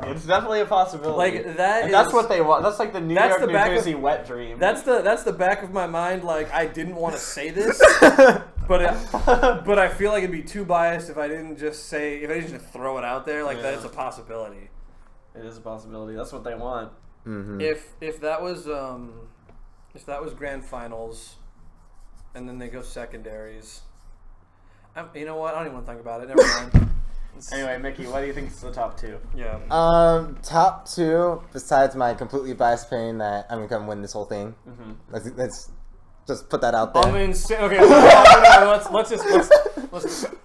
It's definitely a possibility. Like, that And that's is- what they want. That's like the New that's York, the New back of- Jersey wet dream. that's the back of my mind. Like, I didn't want to say this, but I feel like it'd be too biased if I didn't just just throw it out there like that. Yeah. It's a possibility. It is a possibility. That's what they want. Mm-hmm. If that was grand finals, and then they go secondaries, you know what? I don't even want to think about it. Never mind. Anyway, Mickey, what do you think is the top 2? Yeah. Top 2. Besides my completely biased opinion that I'm gonna come win this whole thing. Mm-hmm. Let's just put that out there. On the insane. Okay. Let's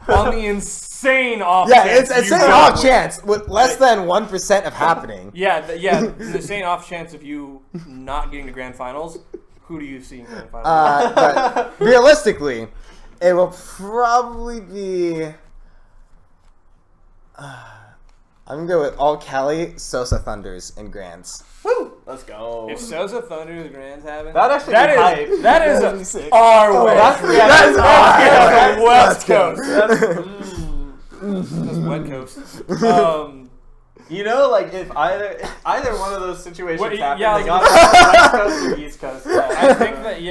on the insane off. Yeah, chance it's you an don't off win. chance with less than 1% of happening. Yeah, the insane off chance of you not getting to grand finals. Who do you see in grand finals? But realistically, it will probably be I'm gonna go with all Cali, Sosa Thunders, and Grands. Woo! Let's go. If Sosa Thunder's Grands happen, That actually that be is hype. that is That'd be sick. our way. That is West Coast. Let's That's West Coast. You know, like if either one of those situations Well, happened, yeah, they got West Coast or East Coast. I think that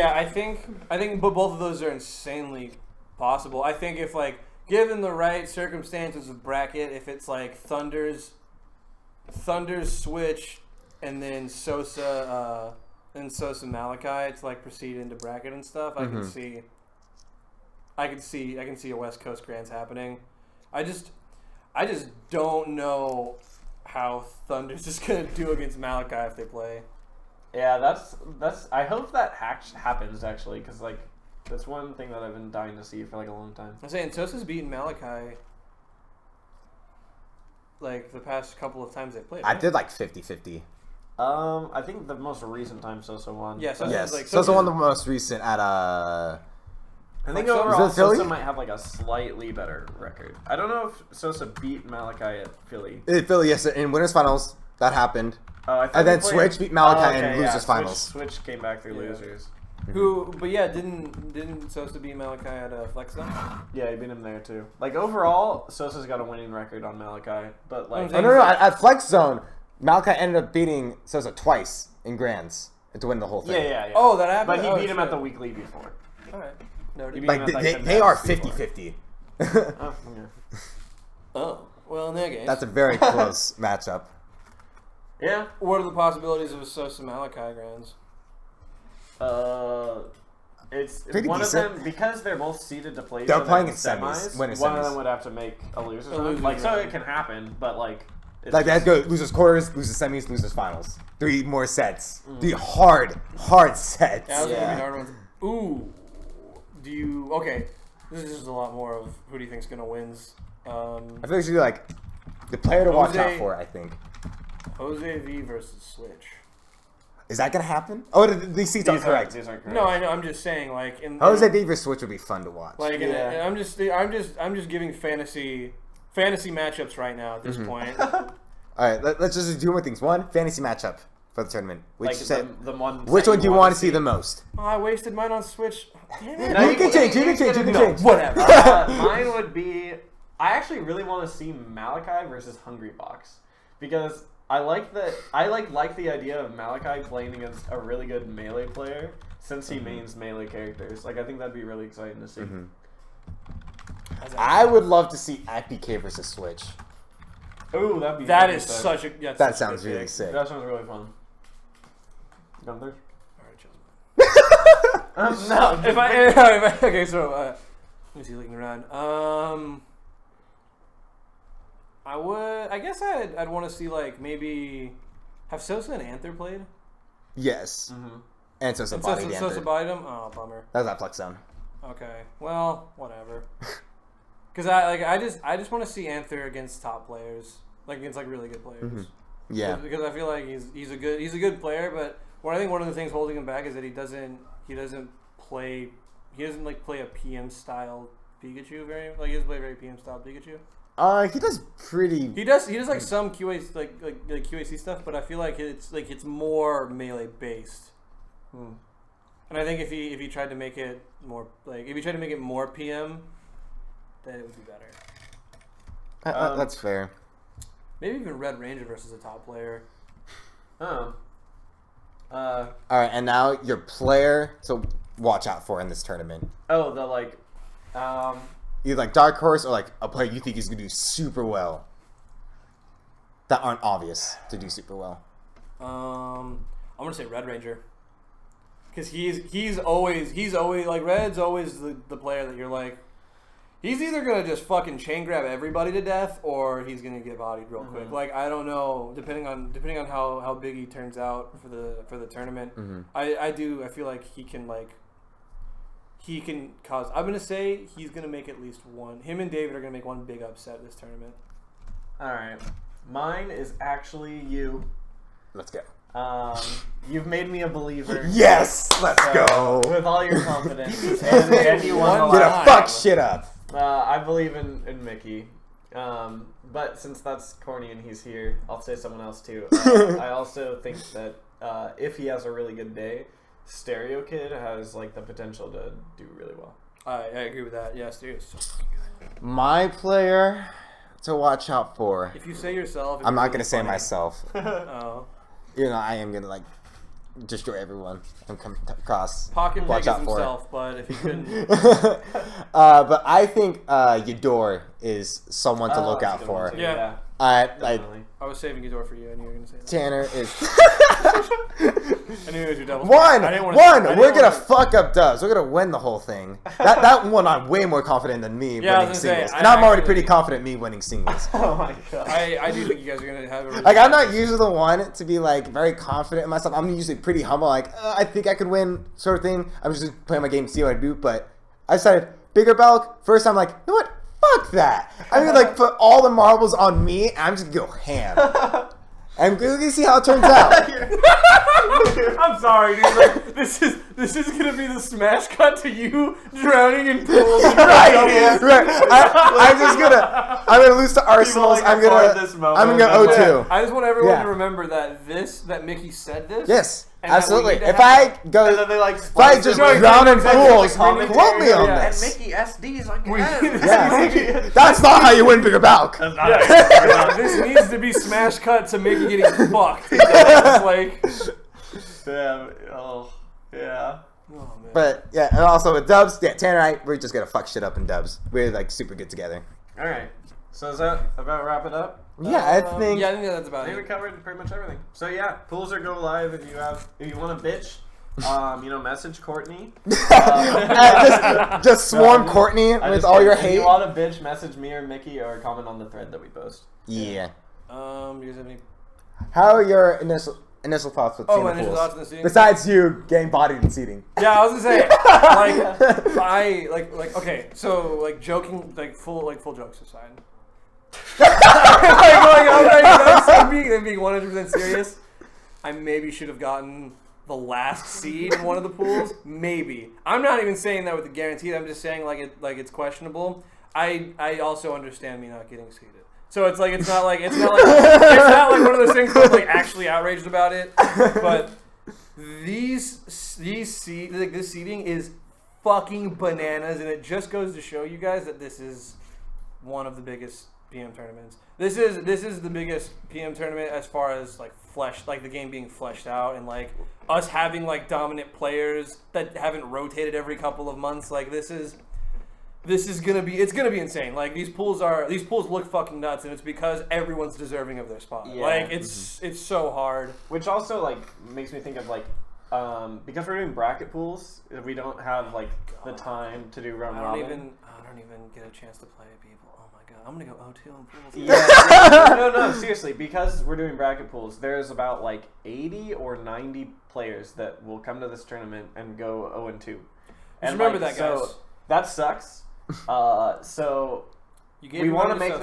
I think both of those are insanely possible. I think if like given the right circumstances of bracket, if it's like Thunder's switch and then Sosa Malachi to like proceed into bracket and stuff, I can see a West Coast Grands happening. I just don't know how Thunder's just gonna do against Malachi if they play. Yeah, that's. I hope that happens actually, because like that's one thing that I've been dying to see for like a long time. I'm saying Sosa's beaten Malachi like the past couple of times they played. I Right? did like 50-50. I think the most recent time Sosa won. Yeah, Sosa's Yes, like Sosa won the most recent at I think Like, overall is it Philly? Sosa might have like a slightly better record. I don't know if Sosa beat Malachi at Philly. Philly. Yes, in winners finals that happened. I thought And then they played- Switch beat Malachi Oh, okay, in losers finals. Switch came back through Yeah. losers. But yeah, didn't Sosa beat Malachi at Flex Zone? Yeah, he beat him there too. Like overall, Sosa's got a winning record on Malachi, but like Oh no! At Flex Zone, Malachi ended up beating Sosa twice in Grands to win the whole thing. yeah. Oh, that happened. But he Oh, beat him at shit. the weekly before. All right. No, He beat Like him at, like, the they are next before. 50-50. Oh, yeah. Oh, well, in that case, That's a very close matchup. Yeah. what are the possibilities of a Sosa Malachi Grands? It's Pretty one decent. of them because they're both seeded to play. They're each other playing in in semis, winning One of semis. them would have to make a losers A run. losers Like so, run. it can happen, but like it's Like that just- go losers quarters, losers semis, losers finals. 3 more sets. 3 hard sets. Yeah, those are gonna Yeah. be hard ones. Ooh, do you? Okay, this is just a lot more of who do you think's gonna wins. I feel like it's like the player to watch out Jose- for. I think. Jose V versus Switch. Is that gonna happen? Oh, these seats are these correct. These aren't correct. No, I know. I'm just saying, like in Jose D versus Switch would be fun to watch. like, Yeah. and I'm just giving fantasy matchups right now at this point. All right, let's just do more things. One fantasy matchup for the tournament. Which Like set, the one. which that one do you want to see the most? Oh, I wasted mine on Switch. Damn it. No, You can change. You can change. You can No, change. Whatever. Mine would be. I actually really want to see Malachi versus Hungry Box because I like the idea of Malachi playing against a really good melee player since he mains melee characters. Like I think that'd be really exciting to see. I would love to see IPK versus Switch. Ooh, that'd be. That that'd be is sick. such a that's That such a sounds good really pick. sick. That sounds really fun. Gunther? All right, choose mine. No. If I okay, so let me see, looking around. I guess I'd want to see like maybe have Sosa and Anther played. Yes. Mhm. And Sosa And bodied Sosa Anther. bodied him. Oh, bummer. That was at Flex Zone. Okay, well, whatever. Because I just want to see Anther against top players, like against like really good players. Yeah. Because I feel like he's a good player, but I think one of the things holding him back is that he doesn't play a PM style Pikachu very like he doesn't play very PM style Pikachu. He does pretty. He does like some QA like QAC stuff, but I feel like it's more melee based. And I think if he tried to make it more more PM, then it would be better. That's fair. Maybe even Red Ranger versus a top player. Oh. All right, and now your player to watch out for in this tournament. Oh, the like. Either like Dark Horse or like a player you think is gonna do super well. That aren't obvious to do super well. I'm gonna say Red Ranger. Because he's always like Red's always the player that you're like, he's either gonna just fucking chain grab everybody to death or he's gonna get bodied real quick. Like I don't know, depending on how big he turns out for the tournament. I feel like he can cause. I'm gonna say he's gonna make at least one. Him and David are gonna make one big upset this tournament. All right. Mine is actually you. Let's go. You've made me a believer. Yes, let's go. With all your confidence, and you won the Get a last fuck time. shit up. I believe in Mickey. But since that's corny and he's here, I'll say someone else too. I also think that if he has a really good day, Stereo Kid has like the potential to do really well. I agree with that. Yeah, Stereo is so fucking good. My player to watch out for. If you say yourself, I'm not gonna say myself. Oh. I am gonna like destroy everyone and come across. Pocket Watch pick out for himself, but if he couldn't, But I think Ydor is someone to look out for. Yeah. Like Definitely. I was saving Ghidorah for you. I knew you were gonna say that. Tanner is I knew it was your double. one. I didn't wanna- One. I didn't We're gonna wanna- fuck up dubs. We're gonna win the whole thing. That one I'm way more confident than me Yeah, I winning was gonna say, singles, I and I'm already actually- pretty confident me winning singles. Oh my god. I do think you guys are gonna have a really Like I'm not usually the one to be like very confident in myself. I'm usually pretty humble. Like I think I could win, sort of thing. I'm just playing my game, see what I do. But I decided Bigger Balc. First, I'm like, you know what? Fuck that. I'm gonna like put all the marbles on me. And I'm just gonna go ham. I'm gonna see how it turns out. I'm sorry, dude. Like, this is gonna be the smash cut to you drowning in pools. Right. I'm gonna lose to Arsenals. like, I'm record this moment. gonna go O2. I just want everyone Yeah. to remember that Mickey said this. Yes, And that we absolutely. need to If have- I And go, then they like if I just Right, drown in exactly, pools, like quote me on Yeah. and this. Mickey SD's like We- Yeah. That's not how you win Bigger Balc. Yeah, this needs to be smash cut to Mickey getting fucked. It's like, Yeah. Oh. Yeah. oh man. But yeah, and also with dubs, yeah, Tanner and I, we're just gonna fuck shit up in dubs. We're like super good together. All right. So is that about wrap it up? Yeah, I think. Yeah, I think that's I about think we it. covered pretty much everything. So yeah, pools are go live if you want to bitch. Message Courtney. just swarm Courtney with all your If hate. you want to bitch, message me or Mickey or comment on the thread that we post. Yeah. Do you guys have any? How are your initial thoughts with Oh, seeing my the initial pools? thoughts on the seating? Besides you getting bodied and seating. Yeah, I was gonna say, okay, so like joking, like full jokes aside. I'm being 100% serious. I maybe should have gotten the last seed in one of the pools. Maybe. I'm not even saying that with the guarantee. I'm just saying it's questionable. I also understand me not getting seeded. So it's not like one of those things where I'm like actually outraged about it. But this seeding is fucking bananas, and it just goes to show you guys that this is one of the biggest PM tournaments. This is the biggest PM tournament as far as like the game being fleshed out, and like us having like dominant players that haven't rotated every couple of months. Like this is gonna be insane. Like these pools look fucking nuts, and it's because everyone's deserving of their spot. Yeah. Like it's so hard. Which also like makes me think of like because we're doing bracket pools, we don't have like the time to do round I robin. don't even get a chance to play people. Oh my god, I'm gonna go O2 on pools. Yeah, no, seriously, because we're doing bracket pools, there's about like 80 or 90 players that will come to this tournament and go 0-2. And remember that, guys. So that sucks. So we want to make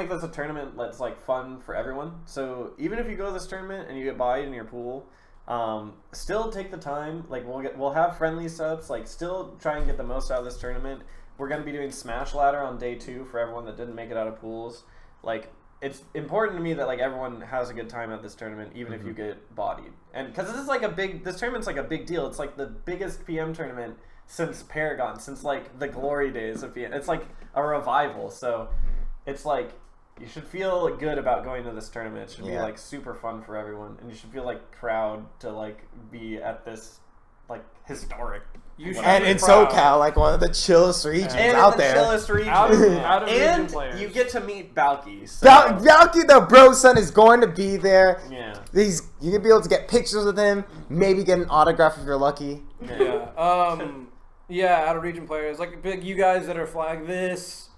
this a tournament that's like fun for everyone. So even if you go to this tournament and you get bodied in your pool, still take the time. Like we'll have friendly subs. Like still try and get the most out of this tournament. We're going to be doing Smash Ladder on day 2 for everyone that didn't make it out of pools. Like, it's important to me that like everyone has a good time at this tournament, even if you get bodied. And because this tournament's like a big deal. It's like the biggest PM tournament since Paragon, since like the glory days of PM. It's like a revival. So it's like you should feel good about going to this tournament. It should be like super fun for everyone, and you should feel like proud to like be at this like historic. And in SoCal, like one of the chillest regions out there. Chillest region. Out of region And players. you get to meet Balky. So. Balky, the bro son, is going to be there. Yeah. You can be able to get pictures with him, maybe get an autograph if you're lucky. Yeah. Out of region players, like you guys that are flagged, this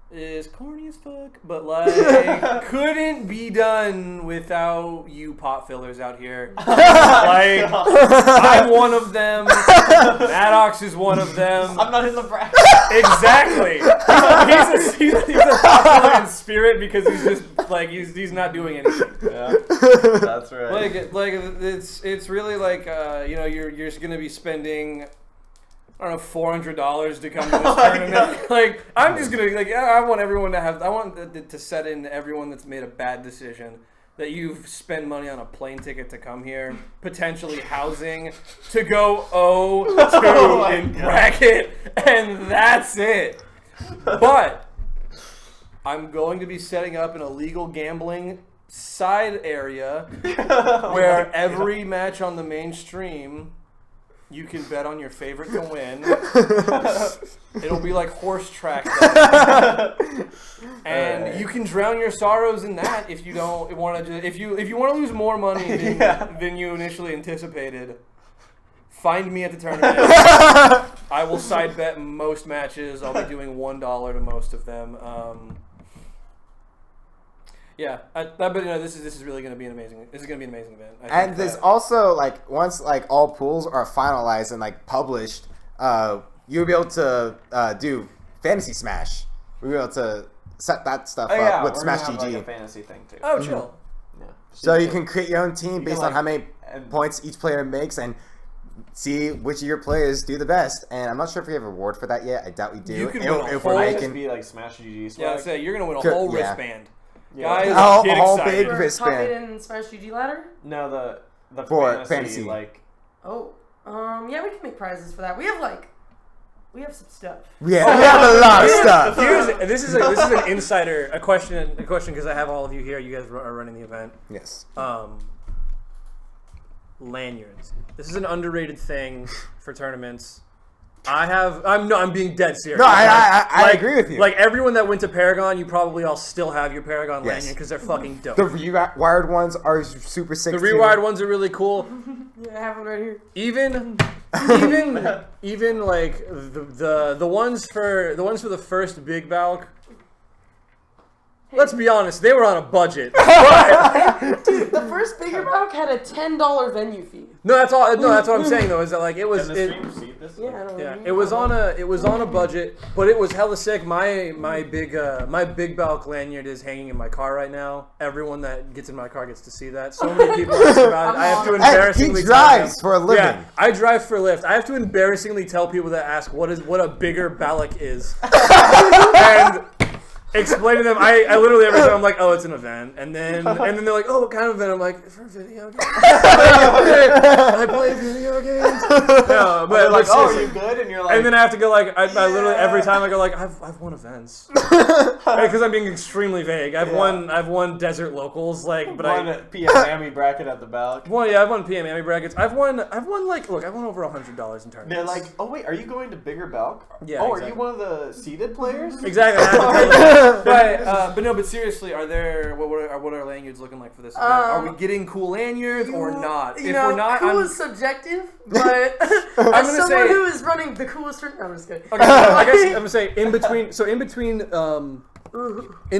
is corny as fuck, but like couldn't be done without you pot fillers out here. Like I'm one of them. Maddox is one of them. I'm not in the bracket. Exactly. He's a pot filler in spirit because he's just like he's not doing anything. Yeah, that's right. Like it's really like you're just gonna be spending I don't know, $400 to come to this tournament. Like, I'm just gonna I want everyone to have. I want to set in everyone that's made a bad decision that you've spent money on a plane ticket to come here, potentially housing, to go 0-2 in bracket, and that's it. But I'm going to be setting up an illegal gambling side area where every match on the mainstream. You can bet on your favorite to win. It'll be like horse track, and you can drown your sorrows in that if you don't want to. If you want to lose more money than you initially anticipated, find me at the tournament. I will side bet most matches. I'll be doing $1 to most of them. Yeah, but this is really going to be an amazing. This is going to be an amazing event. And there's also like once like all pools are finalized and like published, you'll be able to do Fantasy Smash. We'll be able to set that stuff up with Smash GG. Like a fantasy thing too. Oh, chill. Yeah. So you can create your own team based on how many points each player makes and see which of your players do the best. And I'm not sure if we have a reward for that yet. I doubt we do. You can if It we're might just making be like Smash GG swag. Yeah, I'd say you're going to win a whole wristband. Yeah. Guys, get a whole excited. big For wristband. top 8 in Smash GG ladder? No, the For fantasy fantasy. like. Oh. Yeah, we can make prizes for that. We have some stuff. Yeah, we have a lot of stuff. This is an insider a question because I have all of you here. You guys are running the event. Yes. Lanyards. This is an underrated thing for tournaments. I'm being dead serious. No, I agree with you. Like everyone that went to Paragon, you probably all still have your Paragon Yes. lanyard because they're fucking dope. The rewired ones are super sick. The rewired ones are really cool. Yeah, I have one right here. Even like the ones for the first Big Balc. Let's be honest, they were on a budget. Dude, the first Bigger Balc had a $10 venue fee. No, that's all. No, that's what I'm saying though. Is that like it was? Can the stream see this? Yeah, I don't know. Yeah, it was on a budget, but it was hella sick. My big Balc lanyard is hanging in my car right now. Everyone that gets in my car gets to see that. So many people ask about it. I have to And embarrassingly he tell them. drives for a living. Yeah, I drive for Lyft. I have to embarrassingly tell people that ask what a Bigger Balc is, and explain to them. I literally every time I'm like, oh, it's an event, and then they're like, oh, what kind of event? I'm like, for video games. I play video games. No, but Like, oh, are seriously. you good? And you're like, And then I have to go like, I literally every time I go like, I've won events because I'm being extremely vague. I've won desert locals like, but won a PM Miami bracket at the Balc. I've won PM Miami brackets. I've won like I've won over $100 in tournaments. They're like, oh wait, are you going to Bigger Balc? Yeah, Oh, exactly. are you one of the seeded players? Exactly. I have to tell them. But seriously, what are lanyards looking like for this event? Are we getting cool lanyards or not? If we're not, cool I'm is subjective, but as gonna someone say- who is running the coolest tournament, no, I'm just kidding. okay. I guess I'm gonna say in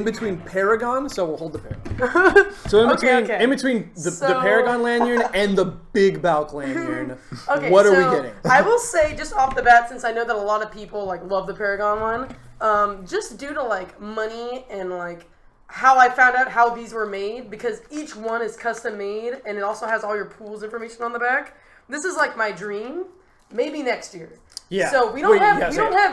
between Paragon. So we'll hold the Paragon. So in between the Paragon lanyard and the Big Balc lanyard, Okay, what are so we getting? I will say just off the bat, since I know that a lot of people like love the Paragon one, just due to like money and like how I found out how these were made, because each one is custom made and it also has all your pools information on the back. This is like my dream. Maybe next year. Yeah. So we don't have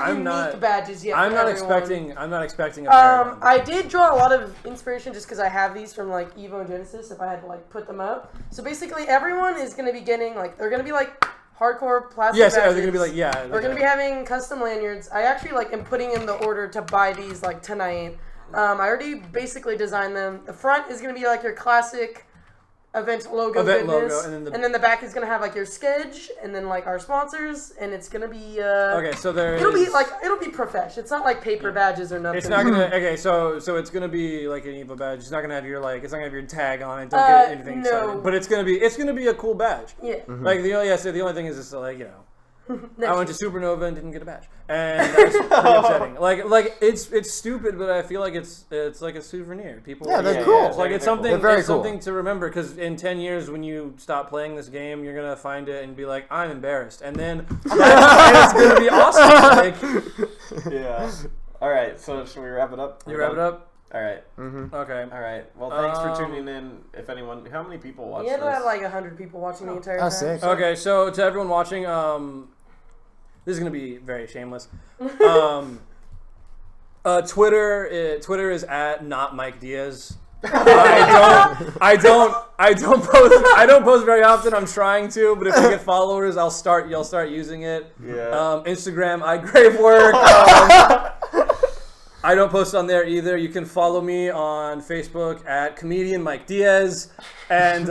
I'm unique not- badges yet. I'm for not everyone. expecting a Paragon. I did draw a lot of inspiration just because I have these from like Evo and Genesis. If I had to like put them up, so basically everyone is going to be getting like they're going to be like hardcore plastic. Yes, badges. they're gonna be like We're going to be having custom lanyards. I actually like am putting in the order to buy these like tonight. I already basically designed them. The front is going to be like your classic event logo, goodness, and then the back is going to have like your sketch and then like our sponsors, and it's going to be okay. So there it'll is- be profesh. It's not like paper badges or nothing. It's not gonna. Okay, so it's gonna be like an Evo badge. It's not gonna have your it's not gonna have your tag on it. Don't get anything no. excited. But it's gonna be a cool badge. Yeah. Like the only thing is just like Next I went to Supernova and didn't get a badge, and that's pretty upsetting. Like it's stupid, but I feel like it's like a souvenir. People they're cool. It's like it's They're something. They're very It's cool. something to remember because in 10 years when you stop playing this game, you're gonna find it and be like, I'm embarrassed, and then and it's gonna be awesome. Like, Yeah. All right. So should we wrap it up? you wrap it up. All right. Okay. All right. Well, thanks for tuning in. If anyone, how many people watched We had this? like 100 people watching the entire time. sick. so- Okay, so to everyone watching, This is gonna be very shameless. Twitter is at not Mike Diaz. I don't post very often. I'm trying to, but if I get followers, you'll start using it. Yeah. Instagram, I grave work. I don't post on there either. You can follow me on Facebook at comedian Mike Diaz, and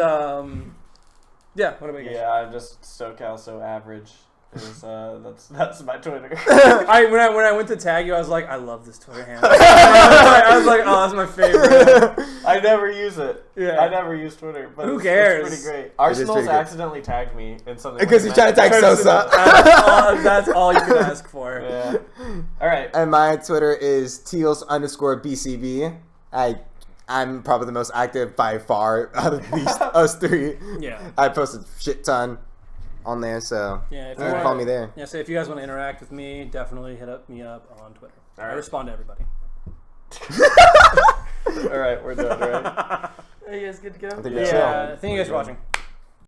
yeah. What about you? Yeah, I'm just SoCal so average. That's my Twitter. When I went to tag you, I was like, I love this Twitter handle. I was like, oh, that's my favorite. I never use it. Yeah. I never use Twitter, but Who cares? It's pretty great. Arsenal's pretty good. accidentally tagged me in something Because like you try to tag Sosa. That's all you can ask for. Yeah. All right. And my Twitter is Teals_BCB. I'm probably the most active by far out of these us three. Yeah. I posted a shit ton on there, so Yeah, if you you can wanna- follow me there. Yeah, so if you guys want to interact with me, definitely hit me up on Twitter. All I right. respond to everybody. All right, we're done, right? Are you guys good to go? I think Yeah, that's all. thank you guys for watching.